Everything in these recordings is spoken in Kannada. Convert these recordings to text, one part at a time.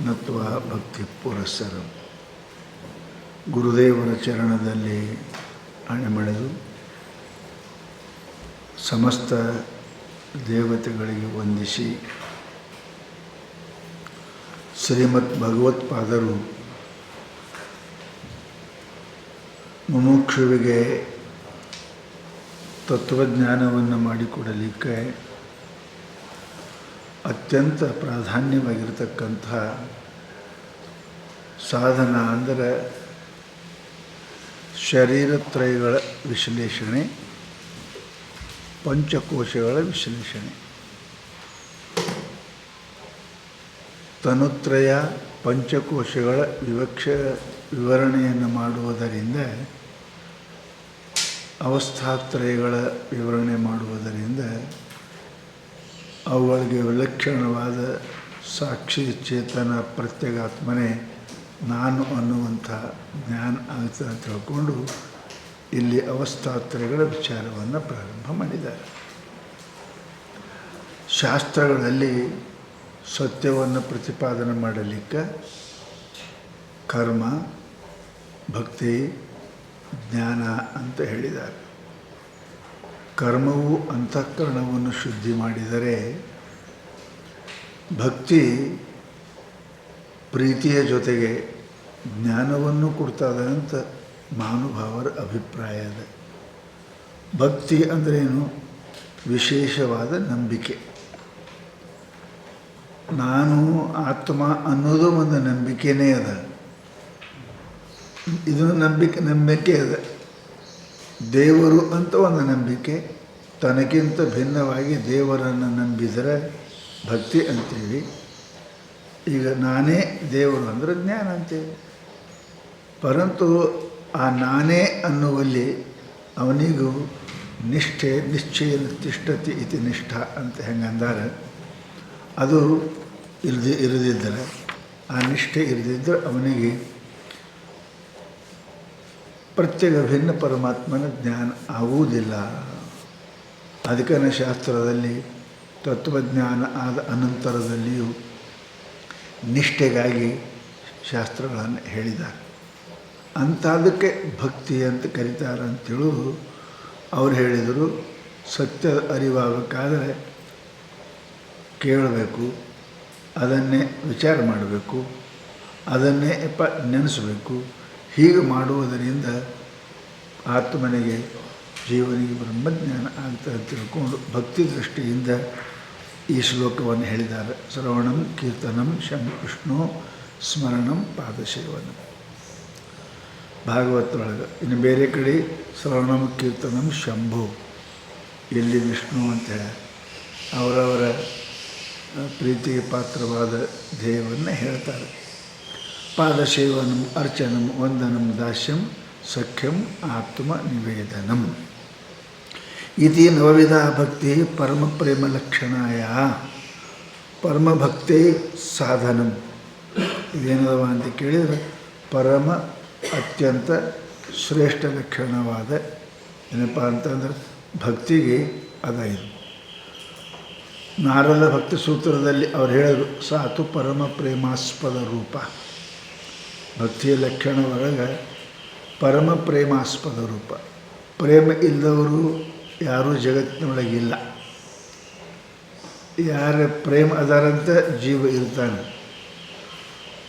ನತ್ವಾ ಭಕ್ತಿ ಪುರಸ್ಸರ ಗುರುದೇವರ ಚರಣದಲ್ಲಿ ಅಣೆಮಳೆದು ಸಮಸ್ತ ದೇವತೆಗಳಿಗೆ ವಂದಿಸಿ ಶ್ರೀಮದ್ ಭಗವತ್ಪಾದರು ಮುಮುಕ್ಷುವಿಗೆ ತತ್ವಜ್ಞಾನವನ್ನು ಮಾಡಿಕೊಡಲಿಕ್ಕೆ ಅತ್ಯಂತ ಪ್ರಾಧಾನ್ಯವಾಗಿರತಕ್ಕಂಥ ಸಾಧನ ಅಂದರೆ ಶರೀರತ್ರಯಗಳ ವಿಶ್ಲೇಷಣೆ, ಪಂಚಕೋಶಗಳ ವಿಶ್ಲೇಷಣೆ. ತನುತ್ರಯ ಪಂಚಕೋಶಗಳ ವಿವರಣೆಯನ್ನು ಮಾಡುವುದರಿಂದ, ಅವಸ್ಥಾತ್ರಯಗಳ ವಿವರಣೆ ಮಾಡುವುದರಿಂದ ಅವುಗಳಿಗೆ ವಿಲಕ್ಷಣವಾದ ಸಾಕ್ಷಿ ಚೇತನ ಪ್ರತ್ಯಗಾತ್ಮನೆ ನಾನು ಅನ್ನುವಂಥ ಜ್ಞಾನ ಆಗ್ತದೆ ಅಂತ ಹೇಳ್ಕೊಂಡು ಇಲ್ಲಿ ಅವಸ್ಥಾತ್ರಯಗಳ ವಿಚಾರವನ್ನು ಪ್ರಾರಂಭ ಮಾಡಿದ್ದಾರೆ. ಶಾಸ್ತ್ರಗಳಲ್ಲಿ ಸತ್ಯವನ್ನು ಪ್ರತಿಪಾದನೆ ಮಾಡಲಿಕ್ಕೆ ಕರ್ಮ, ಭಕ್ತಿ, ಜ್ಞಾನ ಅಂತ ಹೇಳಿದ್ದಾರೆ. ಕರ್ಮವು ಅಂತಃಕರಣವನ್ನು ಶುದ್ಧಿ ಮಾಡಿದರೆ, ಭಕ್ತಿ ಪ್ರೀತಿಯ ಜೊತೆಗೆ ಜ್ಞಾನವನ್ನು ಕೊಡ್ತದೆ ಅಂತ ಮಹಾನುಭಾವರ ಅಭಿಪ್ರಾಯ ಇದೆ. ಭಕ್ತಿ ಅಂದ್ರೇನು? ವಿಶೇಷವಾದ ನಂಬಿಕೆ. ನಾನು ಆತ್ಮ ಅನ್ನೋದು ಒಂದು ನಂಬಿಕೆಯೇ ಅದ. ಇದು ನಂಬಿಕೆ ಅದ. ದೇವರು ಅಂತ ಒಂದು ನಂಬಿಕೆ. ತನಗಿಂತ ಭಿನ್ನವಾಗಿ ದೇವರನ್ನು ನಂಬಿದರೆ ಭಕ್ತಿ ಅಂತೀವಿ. ಈಗ ನಾನೇ ದೇವರು ಅಂದರೆ ಜ್ಞಾನ ಅಂತೀವಿ. ಪರಂತು ಆ ನಾನೇ ಅನ್ನುವಲ್ಲಿ ಅವನಿಗೂ ನಿಷ್ಠೆ, ನಿಶ್ಚಯ ತಿಷ್ಠತಿ ಇತಿ ನಿಷ್ಠ ಅಂತ ಹೆಂಗಂದಾರೆ, ಅದು ಇರದಿದ್ದರೆ, ಆ ನಿಷ್ಠೆ ಇರದಿದ್ದರೆ ಅವನಿಗೆ ಪ್ರತ್ಯೇಕ ಭಿನ್ನ ಪರಮಾತ್ಮನ ಜ್ಞಾನ ಆಗುವುದಿಲ್ಲ. ಅದಕ್ಕೆ ಶಾಸ್ತ್ರದಲ್ಲಿ ತತ್ವಜ್ಞಾನ ಆದ ಅನಂತರದಲ್ಲಿಯೂ ನಿಷ್ಠೆಗಾಗಿ ಶಾಸ್ತ್ರಗಳನ್ನು ಹೇಳಿದ್ದಾರೆ. ಅಂಥದಕ್ಕೆ ಭಕ್ತಿ ಅಂತ ಕರೀತಾರೆ ಅಂತೇಳು ಅವ್ರು ಹೇಳಿದರು. ಸತ್ಯ ಅರಿವಾಗಬೇಕಾದರೆ ಕೇಳಬೇಕು, ಅದನ್ನೇ ವಿಚಾರ ಮಾಡಬೇಕು, ಅದನ್ನೇ ನೆನೆಸಬೇಕು. ಹೀಗೆ ಮಾಡುವುದರಿಂದ ಆತ್ಮನಿಗೆ, ಜೀವನಿಗೆ ಬ್ರಹ್ಮಜ್ಞಾನ ಆಗ್ತದೆ ಅಂತ ತಿಳ್ಕೊಂಡು ಭಕ್ತಿ ದೃಷ್ಟಿಯಿಂದ ಈ ಶ್ಲೋಕವನ್ನು ಹೇಳಿದ್ದಾರೆ. ಶ್ರವಣಂ ಕೀರ್ತನಂ ವಿಷ್ಣು ಸ್ಮರಣಂ ಪಾದಸೇವನಂ. ಭಾಗವತೊಳಗೆ ಇನ್ನು ಬೇರೆ ಕಡೆ ಶ್ರವಣಂ ಕೀರ್ತನಂ ಶಂಭು, ಎಲ್ಲಿ ವಿಷ್ಣು ಅಂತ ಹೇಳಿ ಅವರವರ ಪ್ರೀತಿಗೆ ಪಾತ್ರವಾದ ಧ್ಯೇಯವನ್ನು ಹೇಳ್ತಾರೆ. ಪಾದಸೇವನಂ ಅರ್ಚನಂ ವಂದನಂ ದಾಸ್ಯಂ ಸಖ್ಯಂ ಆತ್ಮ ನಿವೇದನಂ ಇತಿ ನವವಿಧ ಭಕ್ತಿ ಪರಮಪ್ರೇಮ ಲಕ್ಷಣಾಯ ಪರಮಭಕ್ತಿ ಸಾಧನಂ. ಇದೇನದವ ಅಂತ ಕೇಳಿದರೆ ಪರಮ ಅತ್ಯಂತ ಶ್ರೇಷ್ಠ ಲಕ್ಷಣವಾದ ಏನಪ್ಪ ಅಂತಂದ್ರೆ ಭಕ್ತಿಗೆ ಅದ. ಇದು ನಾರದ ಭಕ್ತಿ ಸೂತ್ರದಲ್ಲಿ ಅವ್ರು ಹೇಳಿದ್ರು, ಸಾತು ಪರಮ ಪ್ರೇಮಾಸ್ಪದ ರೂಪ. ಭಕ್ತಿಯ ಲಕ್ಷಣ ಒಳಗೆ ಪರಮ ಪ್ರೇಮಾಸ್ಪದ ರೂಪ. ಪ್ರೇಮ ಇಲ್ಲದವರು ಯಾರೂ ಜಗತ್ತಿನೊಳಗಿಲ್ಲ. ಯಾರ ಪ್ರೇಮ ಅದಾರಂತ ಜೀವ ಇರ್ತಾನೆ.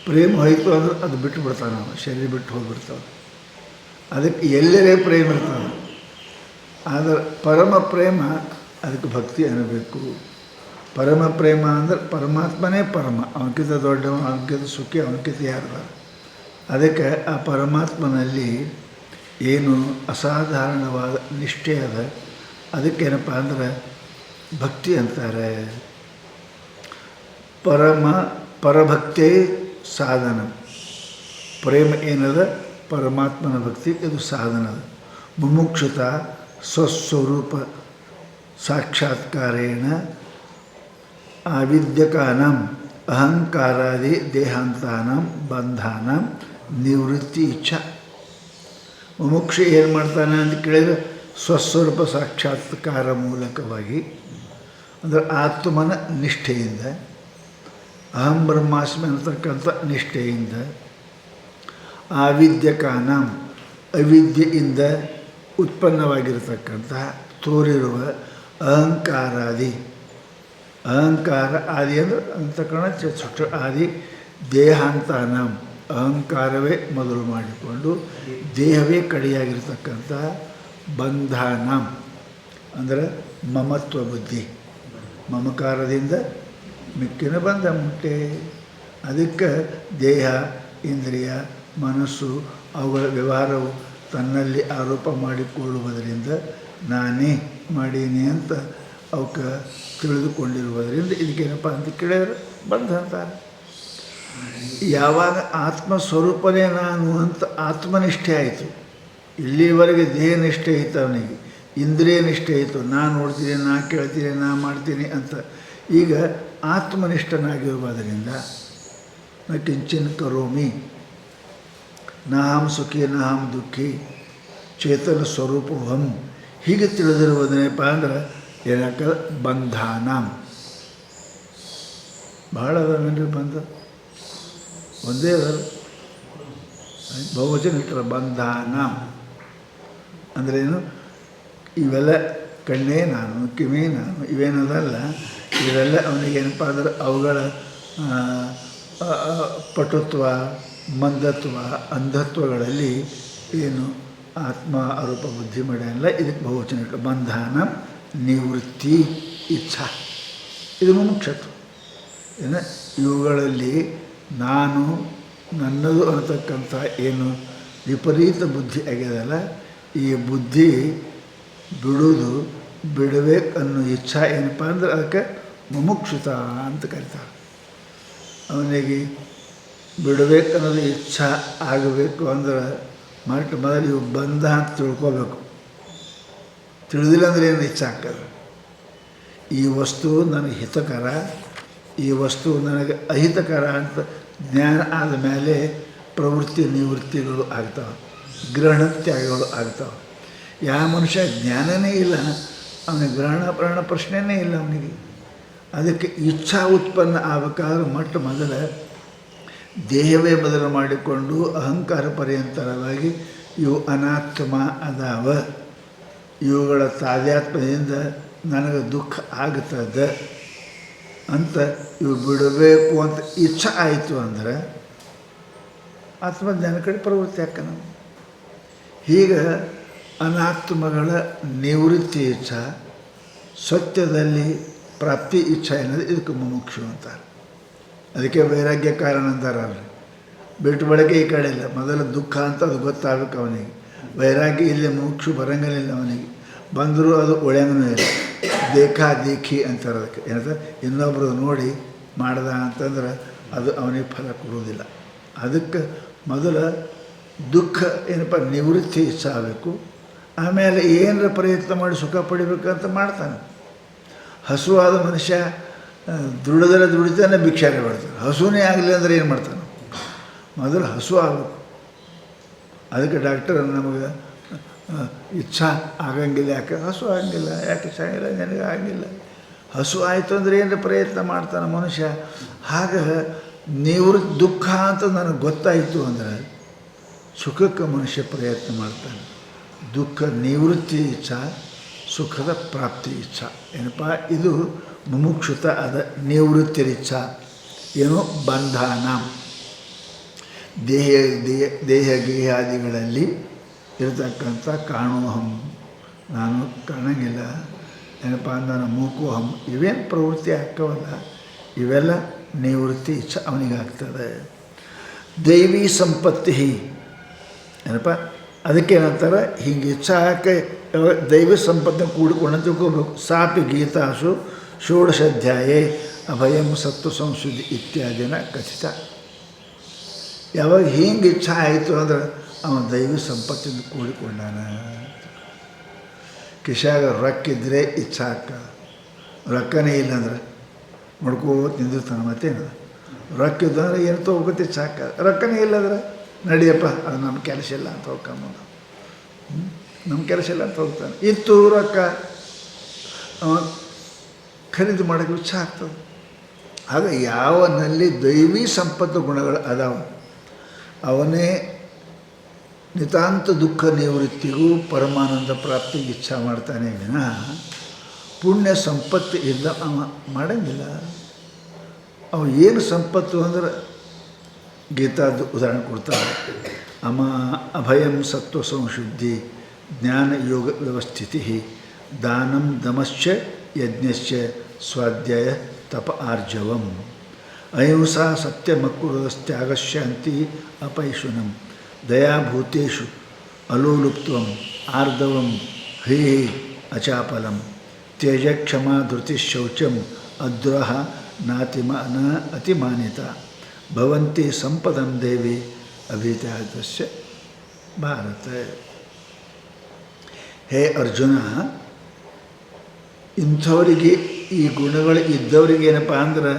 ಪ್ರೇಮ ಹೋಯ್ತು ಅಂದ್ರೆ ಅದು ಬಿಟ್ಟು ಬಿಡ್ತಾನೆ, ಅವನು ಶರೀರ ಬಿಟ್ಟು ಹೋಗಿಬಿಡ್ತಾನೆ. ಅದಕ್ಕೆ ಎಲ್ಲರೇ ಪ್ರೇಮ ಇರ್ತಾನೆ. ಆದರೆ ಪರಮ ಪ್ರೇಮ ಅದಕ್ಕೆ ಭಕ್ತಿ ಅನ್ನಬೇಕು. ಪರಮ ಪ್ರೇಮ ಅಂದ್ರೆ ಪರಮಾತ್ಮನೇ ಪರಮ, ಅವನಕ್ಕಿಂತ ದೊಡ್ಡವ, ಅವನಕ್ಕಿಂತ ಸುಖಿ, ಅವನಕ್ಕಿಂತ ಯಾರ್ದಾರ. ಅದಕ್ಕೆ ಆ ಪರಮಾತ್ಮನಲ್ಲಿ ಏನು ಅಸಾಧಾರಣವಾದ ನಿಷ್ಠೆ ಅದ, ಅದಕ್ಕೇನಪ್ಪ ಅಂದ್ರೆ ಭಕ್ತಿ ಅಂತಾರೆ. ಪರಭಕ್ತೇ ಸಾಧನ. ಪ್ರೇಮ ಏನದ? ಪರಮಾತ್ಮನ ಭಕ್ತಿ, ಇದು ಸಾಧನ. ಮುಮುಕ್ಷುತ ಸ್ವಸ್ವರೂಪ ಸಾಕ್ಷಾತ್ಕಾರೇಣ ಆವಿದ್ಯಕಾನಾಂ ಅಹಂಕಾರಾದಿ ದೇಹಾಂತಾನಾಂ ಬಂಧಾನಾಂ ನಿವೃತ್ತಿ ಇಚ್ಛಾ. ಮುಮುಕ್ಷು ಏನು ಮಾಡ್ತಾನೆ ಅಂತ ಕೇಳಿದರೆ ಸ್ವಸ್ವರೂಪ ಸಾಕ್ಷಾತ್ಕಾರ ಮೂಲಕವಾಗಿ, ಅಂದರೆ ಆತ್ಮನ ನಿಷ್ಠೆಯಿಂದ ಅಹಂ ಬ್ರಹ್ಮಾಸ್ಮಿ ಅನ್ನತಕ್ಕಂಥ ನಿಷ್ಠೆಯಿಂದ, ಆವಿದ್ಯಕಾನಾಂ ಅವಿದ್ಯೆಯಿಂದ ಉತ್ಪನ್ನವಾಗಿರತಕ್ಕಂತಹ ತೋರಿರುವ ಅಹಂಕಾರಾದಿ, ಅಹಂಕಾರ ಆದಿ ಅಂದರೆ ಅಂತಃಕರಣ ಚಕ್ಷು ಆದಿ ದೇಹಾಂತಾನಾಂ ಅಹಂಕಾರವೇ ಮೊದಲು ಮಾಡಿಕೊಂಡು ದೇಹವೇ ಕಡೆಯಾಗಿರ್ತಕ್ಕಂಥ ಬಂಧಾನಾಂ ಅಂದರೆ ಮಮತ್ವ ಬುದ್ಧಿ, ಮಮಕಾರದಿಂದ ಮಿಕ್ಕಿನ ಬಂಧ ಮುಟ್ಟೆ. ಅದಕ್ಕೆ ದೇಹ, ಇಂದ್ರಿಯ, ಮನಸ್ಸು ಅವುಗಳ ವ್ಯವಹಾರವು ತನ್ನಲ್ಲಿ ಆರೋಪ ಮಾಡಿಕೊಳ್ಳುವುದರಿಂದ ನಾನೇ ಮಾಡೀನಿ ಅಂತ ಅವಕ್ಕೆ ತಿಳಿದುಕೊಂಡಿರುವುದರಿಂದ ಇದಕ್ಕೇನಪ್ಪ ಅಂತ ಕೇಳಿದ್ರೆ ಬಂಧ ಅಂತಾರೆ. ಯಾವಾಗ ಆತ್ಮಸ್ವರೂಪನೇ ನಾನು ಅಂತ ಆತ್ಮನಿಷ್ಠೆ ಆಯಿತು, ಇಲ್ಲಿವರೆಗೆ ದೇಹನಿಷ್ಠೆ ಇತ್ತು, ಅವನಿಗೆ ಇಂದ್ರಿಯ ನಿಷ್ಠೆ ಇತ್ತು, ನಾನು ನೋಡ್ತೀನಿ, ನಾ ಕೇಳ್ತೀನಿ, ನಾ ಮಾಡ್ತೀನಿ ಅಂತ. ಈಗ ಆತ್ಮನಿಷ್ಠನಾಗಿರುವುದರಿಂದ ನ ಕಿಂಚಿನ್ ಕರೋಮಿ, ನಾಹಂ ಸುಖಿ ನಾಹಂ ದುಃಖಿ ಚೇತನ ಸ್ವರೂಪವಂ, ಹೀಗೆ ತಿಳಿದಿರುವುದೇನಪ್ಪ ಅಂದ್ರೆ ಏನಕ್ಕ ಬಂಧಾನಾಂ. ಭಾಳ ಅದ ಬಂಧ, ಒಂದೇ ಅದ ಬಹುವಚನ ಇಟ್ಟರೆ ಬಂಧಾನಾಂ ಅಂದ್ರೇನು? ಇವೆಲ್ಲ ಕಣ್ಣೇ ನಾನು, ಕಿವಿ ನಾನು, ಇವೇನದಲ್ಲ, ಇವೆಲ್ಲ ಅವನಿಗೇನಪ್ಪ ಅಂದ್ರೆ ಅವುಗಳ ಪಟುತ್ವ, ಮಂದತ್ವ, ಅಂಧತ್ವಗಳಲ್ಲಿ ಏನು ಆತ್ಮ ಅರೂಪ ಬುದ್ಧಿ ಮಾಡ್ಯಾನಲ್ಲ, ಇದಕ್ಕೆ ಬಹುವಚನ ಇಟ್ಟು ಬಂಧನ ನಿವೃತ್ತಿ ಇಚ್ಛಾ, ಇದು ಮುಖ್ಯತ್ವ. ಏನು ಇವುಗಳಲ್ಲಿ ನಾನು ನನ್ನದು ಅನ್ನತಕ್ಕಂಥ ಏನು ವಿಪರೀತ ಬುದ್ಧಿ ಆಗ್ಯದಲ್ಲ, ಈ ಬುದ್ಧಿ ಬಿಡುವುದು, ಬಿಡಬೇಕನ್ನೋ ಇಚ್ಛಾ ಏನಪ್ಪ ಅಂದ್ರೆ ಅದಕ್ಕೆ ಮುಮುಕ್ಷುತ ಅಂತ ಕರೀತಾರೆ. ಅವನಿಗೆ ಬಿಡಬೇಕನ್ನೋದು ಇಚ್ಛಾ ಆಗಬೇಕು ಅಂದ್ರೆ ಮೊದಲು ಇವು ಬಂಧ ಅಂತ ತಿಳ್ಕೋಬೇಕು. ತಿಳಿದಿಲ್ಲ ಅಂದರೆ ಏನು ಇಚ್ಛೆ ಆಗ್ತದೆ? ಈ ವಸ್ತು ನನಗೆ ಹಿತಕರ, ಈ ವಸ್ತು ನನಗೆ ಅಹಿತಕರ ಅಂತ ಜ್ಞಾನ ಆದ ಮೇಲೆ ಪ್ರವೃತ್ತಿ ನಿವೃತ್ತಿಗಳು ಆಗ್ತಾವೆ, ಗ್ರಹಣ ತ್ಯಾಗಗಳು ಆಗ್ತಾವೆ. ಯಾವ ಮನುಷ್ಯ ಜ್ಞಾನನೇ ಇಲ್ಲ, ಅವನಿಗೆ ಗ್ರಹಣ ಪ್ರಾಣ ಪ್ರಶ್ನೆಯೇ ಇಲ್ಲ ಅವನಿಗೆ. ಅದಕ್ಕೆ ಇಚ್ಛಾ ಉತ್ಪನ್ನ ಆಗಬೇಕಾದ್ರೆ ಮೊದಲ ದೇಹವೇ ಮೊದಲು ಮಾಡಿಕೊಂಡು ಅಹಂಕಾರ ಪರ್ಯಂತರವಾಗಿ ಇವು ಅನಾತ್ಮ ಅದಾವ, ಇವುಗಳ ತಾದಾತ್ಮ್ಯದಿಂದ ನನಗೆ ದುಃಖ ಆಗ್ತದೆ ಅಂತ ಇವು ಬಿಡಬೇಕು ಅಂತ ಇಚ್ಛೆ ಆಯಿತು ಅಂದರೆ ಆತ್ಮಜ್ಞಾನ ಕಡೆ ಪ್ರವೃತ್ತಿ ಹಾಕನ. ಹೀಗೆ ಅನಾತ್ಮಗಳ ನಿವೃತ್ತಿ ಇಚ್ಛಾ, ಸತ್ಯದಲ್ಲಿ ಪ್ರಾಪ್ತಿ ಇಚ್ಛಾ ಎನ್ನೋದು ಇದಕ್ಕೆ ಮುಮುಕ್ಷು ಅಂತಾರೆ. ಅದಕ್ಕೆ ವೈರಾಗ್ಯ ಕಾರಣ ಅಂತಾರಲ್ರಿ. ಬಿಟ್ಟು ಬಳಕೆ ಈ ಕಡೆ ಇಲ್ಲ, ಮೊದಲು ದುಃಖ ಅಂತ ಅದು ಗೊತ್ತಾಗಬೇಕು ಅವನಿಗೆ. ವೈರಾಗ್ಯ ಇಲ್ಲಿ ಮುಮುಕ್ಷು ಬರಂಗಿಲ್ಲ ಅವನಿಗೆ, ಬಂದರೂ ಅದು ಒಳ್ಳೆಯೂ ಇಲ್ಲ. ದೇಖಿ ಅಂತಾರೆ ಅದಕ್ಕೆ. ಏನಂತ ಇನ್ನೊಬ್ಬರು ನೋಡಿ ಮಾಡ್ದ ಅಂತಂದ್ರೆ ಅದು ಅವನಿಗೆ ಫಲ ಕೊಡುವುದಿಲ್ಲ. ಅದಕ್ಕೆ ಮೊದಲ ದುಃಖ ಏನಪ್ಪ ನಿವೃತ್ತಿ ಇಚ್ಛೆ ಆಗಬೇಕು. ಆಮೇಲೆ ಏನರ ಪ್ರಯತ್ನ ಮಾಡಿ ಸುಖ ಪಡಿಬೇಕಂತ ಮಾಡ್ತಾನೆ. ಹಸುವಾದ ಮನುಷ್ಯ ದುಡಿತಾನೆ, ಭಿಕ್ಷಾನೆ ಮಾಡ್ತಾನೆ. ಹಸುನೇ ಆಗಲಿ ಅಂದರೆ ಏನು ಮಾಡ್ತಾನೆ? ಮೊದಲು ಹಸು ಆಗಬೇಕು. ಅದಕ್ಕೆ ಡಾಕ್ಟರ್ ನಮಗೆ ಇಚ್ಛಾ ಆಗಂಗಿಲ್ಲ, ಯಾಕೆ ಹಸು ಆಗಂಗಿಲ್ಲ, ಯಾಕೆ ಇಚ್ಛೆ ಆಗಿಲ್ಲ, ನನಗೆ ಆಗಿಲ್ಲ. ಹಸು ಆಯಿತು ಅಂದರೆ ಏನರ ಪ್ರಯತ್ನ ಮಾಡ್ತಾನೆ ಮನುಷ್ಯ. ಹಾಗೆ ನಿವೃತ್ತಿ ದುಃಖ ಅಂತ ನನಗೆ ಗೊತ್ತಾಯಿತು ಅಂದರೆ ಸುಖಕ್ಕೆ ಮನುಷ್ಯ ಪ್ರಯತ್ನ ಮಾಡ್ತಾನೆ. ದುಃಖ ನಿವೃತ್ತಿ ಇಚ್ಛಾ, ಸುಖದ ಪ್ರಾಪ್ತಿ ಇಚ್ಛಾ ಏನಪ್ಪ ಇದು ಮುಮುಕ್ಷುತ ಅದ ನಿವೃತ್ತಿರಿಚ್ಛಾ. ಏನು ಬಂಧನ ದೇಹಗೇಹಾದಿಗಳಲ್ಲಿ ಇರತಕ್ಕಂಥ ಕಾಣೋಹಂ, ನಾನು ಕಾಣಂಗಿಲ್ಲ, ಏನಪ್ಪ ನಾನು ಮೂಕೋಹಂ, ಇವೇನು ಪ್ರವೃತ್ತಿ ಆಗ್ತವಲ್ಲ, ಇವೆಲ್ಲ ನಿವೃತ್ತಿ ಇಚ್ಛಾ ಅವನಿಗಾಗ್ತದೆ. ದೈವಿ ಸಂಪತ್ತಿ ಏನಪ್ಪ ಅದಕ್ಕೇನಂತಾರೆ, ಹಿಂಗೆ ಇಚ್ಛಾ ಹಾಕಿ ದೈವ ಸಂಪತ್ತನ್ನು ಕೂಡಿಕೊಂಡು ತಿಳ್ಕೋಬೇಕು. ಸಾಪಿ ಗೀತಾಸು ಷೋಡಶಾಧ್ಯಾಯೇ ಅಭಯಂ ಸತ್ವ ಸಂಶುದ್ಧಿ ಇತ್ಯಾದಿನ ಕಥಿತ. ಯಾವಾಗ ಹಿಂಗೆ ಇಚ್ಛಾ ಆಯಿತು ಅಂದ್ರೆ ಅವನು ದೈವ ಸಂಪತ್ತಿಂದ ಕೂಡಿಕೊಂಡಾನ. ಕಿಶಾಗ ರೊಕ್ಕಿದ್ರೆ ಇಚ್ಛಾ ಹಾಕ, ರೊಕ್ಕನೇ ಇಲ್ಲಂದ್ರೆ ನೋಡ್ಕೋತ ನಿಂದಿರ್ತಾನೆ. ಮತ್ತೇನದ ರೊಕ್ಕ ಇದ್ದಂದ್ರೆ ಏನು ತೊಗೋತ ಇಚ್ಛಾ ಹಾಕ, ರೊಕ್ಕನೇ ಇಲ್ಲಂದ್ರೆ ನಡಿಯಪ್ಪ ಅದು ನಮ್ಮ ಕೆಲಸ ಇಲ್ಲ ಅಂತ ಹೋಗ್ಕೊಂಬ, ನಮ್ಮ ಕೆಲಸ ಇಲ್ಲ ಅಂತ ಹೋಗ್ತಾನೆ. ಇತ್ತು ರೊಕ್ಕ ಖರೀದಿ ಮಾಡೋಕ್ಕೆ ಇಚ್ಛೆ ಆಗ್ತದೆ. ಆಗ ಯಾವನಲ್ಲಿ ದೈವಿ ಸಂಪತ್ತು ಗುಣಗಳು ಅದಾವ ಅವನೇ ನಿತಾಂತ ದುಃಖ ನಿವೃತ್ತಿಗೂ ಪರಮಾನಂದ ಪ್ರಾಪ್ತಿಗೆ ಇಚ್ಛಾ ಮಾಡ್ತಾನೆ ವಿನಃ ಪುಣ್ಯ ಸಂಪತ್ತು ಇಲ್ಲ ಅವ ಮಾಡೋಂಗಿಲ್ಲ. ಅವ ಏನು ಸಂಪತ್ತು ಅಂದ್ರೆ ಗೀತಾದ ಉದಾಹರಣೆ ಕೊಡ್ತಾರೆ. ಅಭಯಂ ಸತ್ವ ಸಂಶುದ್ಧಿ ಜ್ಞಾನ ಯೋಗ ವ್ಯವಸ್ಥಿತಿ ದಾನಂ ದಮಶ್ಚ ಯಜ್ಞಶ್ಚ ಸ್ವಾಧ್ಯಾಯ ತಪ ಆರ್ಜವಂ ಅಹಿಂಸಾ ಸತ್ಯಮಕುರಸ್ತ್ಯಾಗಶಾಂತಿ ಅಪೈಶುನಂ ದಯಾಭೂತೇಷು ಅಲೋಲುಪ್ತ್ವಂ ಆರ್ದವಂ ಹೇ ಅಚಾಪಲಂ ತ್ಯಜ ಕ್ಷಮಾ ಧೃತಿಶೌಚಂ ಅದ್ರೋಹ ನ ಅತಿಮಾನಿತ ಭವಂತಿ ಸಂಪದಂ ದೇವಿ ಅಭಿತ್ಯಾತಸ್ಯ ಭಾರತ. ಹೇ ಅರ್ಜುನ, ಇಂಥವರಿಗೆ ಈ ಗುಣಗಳು ಇದ್ದವರಿಗೆ ಏನಪ್ಪ ಅಂದ್ರೆ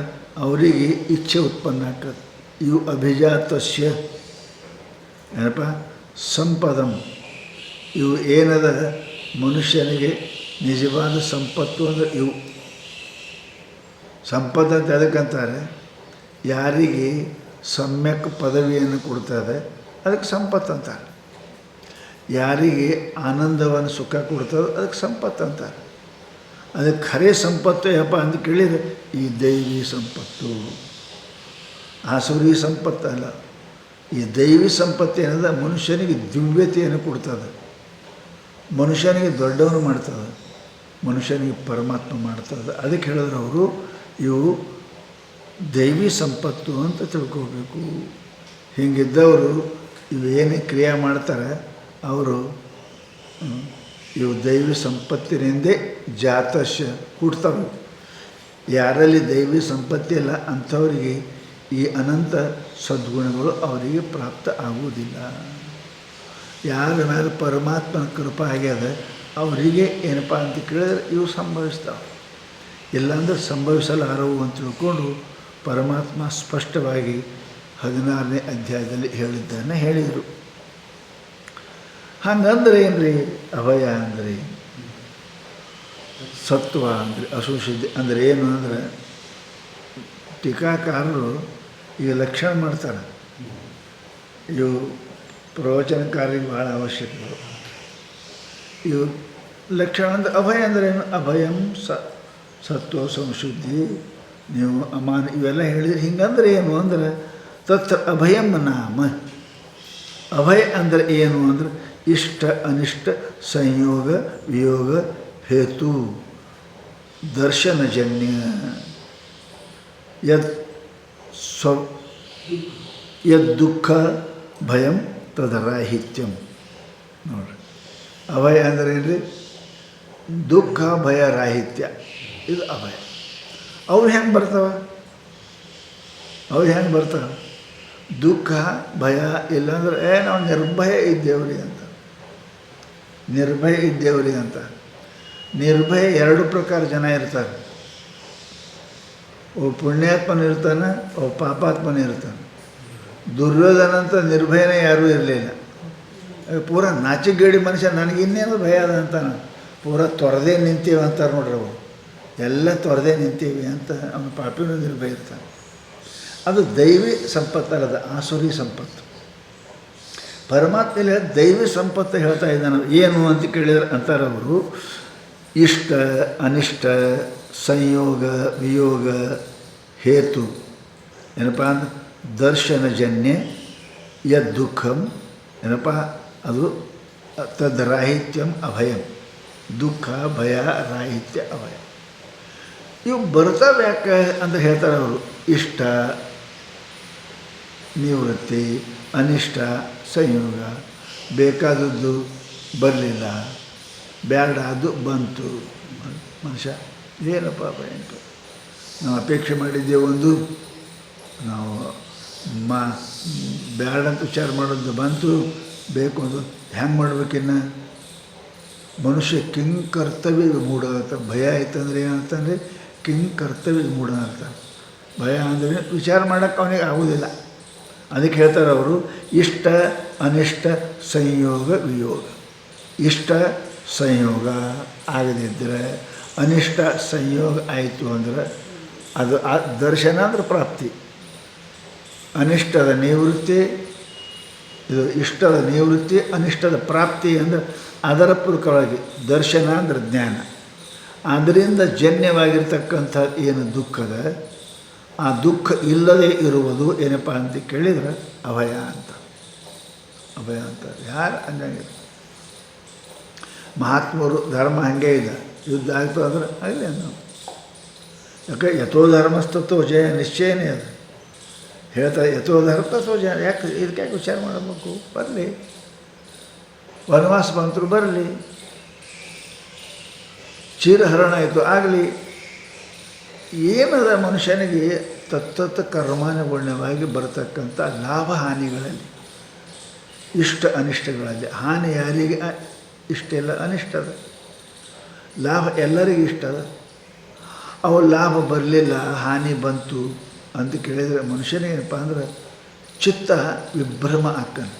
ಅವರಿಗೆ ಇಚ್ಛೆ ಉತ್ಪನ್ನ ಆಗ್ತದೆ. ಇವು ಅಭಿಜಾತಸ್ಯ ಏನಪ್ಪ ಸಂಪದಂ, ಇವು ಏನದ ಮನುಷ್ಯನಿಗೆ ನಿಜವಾದ ಸಂಪತ್ತು ಅಂದರೆ ಇವು ಸಂಪತ್ತು ಅಂತ ಅದಕ್ಕಂತಾರೆ. ಯಾರಿಗೆ ಸಮ್ಯಕ್ ಪದವಿಯನ್ನು ಕೊಡ್ತದೆ ಅದಕ್ಕೆ ಸಂಪತ್ತು ಅಂತಾರೆ. ಯಾರಿಗೆ ಆನಂದವನ್ನು ಸುಖ ಕೊಡ್ತದೆ ಅದಕ್ಕೆ ಸಂಪತ್ತು ಅಂತಾರೆ. ಅದಕ್ಕೆ ಖರೆ ಸಂಪತ್ತು ಯಪ್ಪ ಅಂತ ಕೇಳಿದರೆ ಈ ದೈವಿ ಸಂಪತ್ತು, ಆಸುರಿ ಸಂಪತ್ತಲ್ಲ. ಈ ದೈವಿ ಸಂಪತ್ತು ಏನದ ಮನುಷ್ಯನಿಗೆ ದಿವ್ಯತೆಯನ್ನು ಕೊಡ್ತದೆ, ಮನುಷ್ಯನಿಗೆ ದೊಡ್ಡವನು ಮಾಡ್ತದೆ, ಮನುಷ್ಯನಿಗೆ ಪರಮಾತ್ಮ ಮಾಡ್ತದೆ. ಅದಕ್ಕೆ ಹೇಳಿದ್ರೆ ಅವರು ಇವು ದೈವಿ ಸಂಪತ್ತು ಅಂತ ತಿಳ್ಕೋಬೇಕು. ಹೀಗಿದ್ದವರು ಇವೇನೇ ಕ್ರಿಯೆ ಮಾಡ್ತಾರೆ ಅವರು ಇವು ದೈವಿ ಸಂಪತ್ತಿನಿಂದೇ ಜಾತಸ್ಯ ಹುಡ್ತವೆ. ಯಾರಲ್ಲಿ ದೈವಿ ಸಂಪತ್ತಿಲ್ಲ ಅಂಥವರಿಗೆ ಈ ಅನಂತ ಸದ್ಗುಣಗಳು ಅವರಿಗೆ ಪ್ರಾಪ್ತ ಆಗುವುದಿಲ್ಲ. ಯಾರ ಮೇಲೆ ಪರಮಾತ್ಮನ ಕೃಪೆ ಆಗ್ಯದ ಅವರಿಗೆ ಏನಪ್ಪ ಅಂತ ಕೇಳಿದ್ರೆ ಇವು ಸಂಭವಿಸ್ತಾವೆ. ಇಲ್ಲಾಂದ್ರೆ ಸಂಭವಿಸಲಾರವು ಅಂತ ತಿಳ್ಕೊಂಡು ಪರಮಾತ್ಮ ಸ್ಪಷ್ಟವಾಗಿ 16ನೇ ಅಧ್ಯಾಯದಲ್ಲಿ ಹೇಳಿದರು. ಹಂಗಂದ್ರೆ ಏನು ರೀ? ಅಭಯ ಅಂದರೆ ಸತ್ವ ಅಂದರೆ ಅಸುಶುದ್ಧಿ ಅಂದರೆ ಏನು ಅಂದರೆ ಟೀಕಾಕಾರರು ಈಗ ಲಕ್ಷಣ ಮಾಡ್ತಾರೆ. ಇವು ಪ್ರವಚನಕಾರರಿಗೆ ಭಾಳ ಅವಶ್ಯಕಗಳು. ಇವು ಲಕ್ಷಣ ಅಂದರೆ ಅಭಯ ಅಂದರೆ ಏನು? ಅಭಯಂ ಸತ್ವ ಸಂಶುದ್ಧಿ ನೀವು ಅಮಾನ ಇವೆಲ್ಲ ಹೇಳಿದರೆ ಹಿಂಗಂದ್ರೆ ಏನು ಅಂದರೆ ತತ್ರ ಅಭಯಂ ನಾಮ. ಅಭಯ ಅಂದರೆ ಏನು ಅಂದರೆ ಇಷ್ಟ ಅನಿಷ್ಟ ಸಂಯೋಗ ವಿಯೋಗ ಹೇತು ದರ್ಶನಜನ್ಯ ಯದ್ ದುಃಖ ಭಯಂ ತದರಾಹಿತ್ಯಂ. ನೋಡ್ರಿ, ಅಭಯ ಅಂದರೆ ಏನು ರೀ? ದುಃಖ ಭಯ ರಾಹಿತ್ಯ, ಇದು ಅಭಯ. ಅವ್ರು ಹೆಂಗೆ ಬರ್ತಾವೆ? ದುಃಖ ಭಯ ಇಲ್ಲಾಂದ್ರೆ ನಾವು ನಿರ್ಭಯ ಇದ್ದೇವ್ರಿ ಅಂತ. ನಿರ್ಭಯ ಎರಡು ಪ್ರಕಾರ ಜನ ಇರ್ತಾರೆ. ಒಬ್ಬ ಪುಣ್ಯಾತ್ಮನ ಇರ್ತಾನೆ, ಒಬ್ಬ ಪಾಪಾತ್ಮನ ಇರ್ತಾನೆ. ದುರ್ಯೋಧನ ಅಂತ ನಿರ್ಭಯನೇ ಯಾರೂ ಇರಲಿಲ್ಲ. ಪೂರ ನಾಚಿಗೇಡಿ ಮನುಷ್ಯ, ನನಗಿನ್ನೇನು ಭಯ ಅದ ಅಂತಾನೆ. ಪೂರ ತೊರೆದೇ ನಿಂತೀವಿ ಅಂತಾರೆ ನೋಡ್ರಿ. ಅವರು ಎಲ್ಲ ತೊರೆದೇ ನಿಂತೀವಿ ಅಂತ ಅವನು ಪಾಪಿನೂ ನಿರ್ಭಯ ಇರ್ತಾನೆ. ಅದು ದೈವಿ ಸಂಪತ್ತಲ್ಲದ ಆಸುರಿ ಸಂಪತ್ತು. ಪರಮಾತ್ಮಲ್ಲಿ ದೈವಿ ಸಂಪತ್ತು ಹೇಳ್ತಾ ಇದ್ದಾನೆ. ಏನು ಅಂತ ಕೇಳಿದ್ರೆ ಅಂತಾರೆ ಅವರು, ಇಷ್ಟ ಅನಿಷ್ಟ ಸಂಯೋಗ ವಿಯೋಗ ಹೇತು ಏನಪ್ಪ ಅಂದ್ರೆ ದರ್ಶನಜನ್ಯ ಯದ್ ದುಃಖಂ ಏನಪ್ಪ ಅದು ತದ್ರಾಹಿತ್ಯಂ ಅಭಯಂ. ದುಃಖ ಭಯ ರಾಹಿತ್ಯ ಅಭಯ ಇವು ಬರ್ತಾವೆ ಯಾಕೆ ಅಂತ ಹೇಳ್ತಾರೆ ಅವರು. ಇಷ್ಟ ನಿವೃತ್ತಿ, ಅನಿಷ್ಟ ಸಂಯೋಗ. ಬೇಕಾದದ್ದು ಬರಲಿಲ್ಲ, ಬೇಡ ಅದು ಬಂತು. ಮನುಷ್ಯ ಏನಪ್ಪ ಭಯಂಕರ, ನಾವು ಅಪೇಕ್ಷೆ ಮಾಡಿದ್ದೇವೆ ಒಂದು, ನಾವು ಬೇಡಂತ ವಿಚಾರ ಮಾಡೋದು ಬಂತು, ಬೇಕು ಅದು ಹೆಂಗೆ ಮಾಡ್ಬೇಕಿನ್ನು? ಮನುಷ್ಯ ಕಿಂಗ್ ಕರ್ತವ್ಯ ಮೂಢ ಅಂತ. ಭಯ ಆಯ್ತಂದ್ರೆ ಏನಂತಂದರೆ ಕಿಂಗ್ ಕರ್ತವ್ಯ ಮೂಢ ಅಂತ. ಭಯ ಅಂದರೆ ವಿಚಾರ ಮಾಡೋಕ್ಕೆ ಅವನಿಗೆ ಆಗೋದಿಲ್ಲ. ಅದಕ್ಕೆ ಹೇಳ್ತಾರೆ ಅವರು, ಇಷ್ಟ ಅನಿಷ್ಟ ಸಂಯೋಗ ವಿಯೋಗ. ಇಷ್ಟ ಸಂಯೋಗ ಆಗದಿದ್ದರೆ, ಅನಿಷ್ಟ ಸಂಯೋಗ ಆಯಿತು ಅಂದರೆ ಅದು ದರ್ಶನ ಅಂದ್ರೆ ಪ್ರಾಪ್ತಿ. ಅನಿಷ್ಟದ ನಿವೃತ್ತಿ, ಇದು ಇಷ್ಟದ ನಿವೃತ್ತಿ, ಅನಿಷ್ಟದ ಪ್ರಾಪ್ತಿ ಅಂದರೆ ಅದರ ಪೂರ್ವಕವಾಗಿ ದರ್ಶನ ಅಂದರೆ ಜ್ಞಾನ. ಅದರಿಂದ ಜನ್ಯವಾಗಿರ್ತಕ್ಕಂಥ ಏನು ದುಃಖದ, ಆ ದುಃಖ ಇಲ್ಲದೆ ಇರುವುದು ಏನಪ್ಪ ಅಂತ ಕೇಳಿದರೆ ಅಭಯ ಅಂತ. ಅಭಯ ಅಂತ ಯಾರು ಅನ್ನಂಗಿಲ್ಲ. ಮಹಾತ್ಮರು ಧರ್ಮ ಹಾಗೆ ಇದೆ, ಯುದ್ಧ ಆಗ್ತದೆ ಅಂದ್ರೆ ಆಗಲಿ ನಾವು. ಯಾಕೆ ಯಥೋ ಧರ್ಮಸ್ತತ್ವ ಜಯ ನಿಶ್ಚಯನೇ ಅದು ಹೇಳ್ತಾರೆ. ಯಥೋ ಧರ್ಮ ತಥೋ ಜಯ. ಯಾಕೆ ಇದಕ್ಕೆ ಯಾಕೆ ವಿಚಾರ ಮಾಡಬೇಕು? ಬರಲಿ, ವನವಾಸ ಬಂತರು ಬರಲಿ, ಚೀರಹರಣ ಆಯಿತು ಆಗಲಿ. ಏನದ ಮನುಷ್ಯನಿಗೆ ತತ್ತತ್ತ ಕರ್ಮಾನುಗುಣ್ಯವಾಗಿ ಬರತಕ್ಕಂಥ ಲಾಭ ಹಾನಿಗಳಲ್ಲಿ, ಇಷ್ಟ ಅನಿಷ್ಟಗಳಲ್ಲಿ. ಹಾನಿ ಯಾರಿಗೆ ಇಷ್ಟ ಇಲ್ಲ, ಅನಿಷ್ಟದ. ಲಾಭ ಎಲ್ಲರಿಗೂ ಇಷ್ಟದ. ಅವು ಲಾಭ ಬರಲಿಲ್ಲ, ಹಾನಿ ಬಂತು ಅಂತ ಕೇಳಿದರೆ ಮನುಷ್ಯನೇನಪ್ಪ ಅಂದ್ರೆ ಚಿತ್ತ ವಿಭ್ರಮ ಆಕ್ಕನು.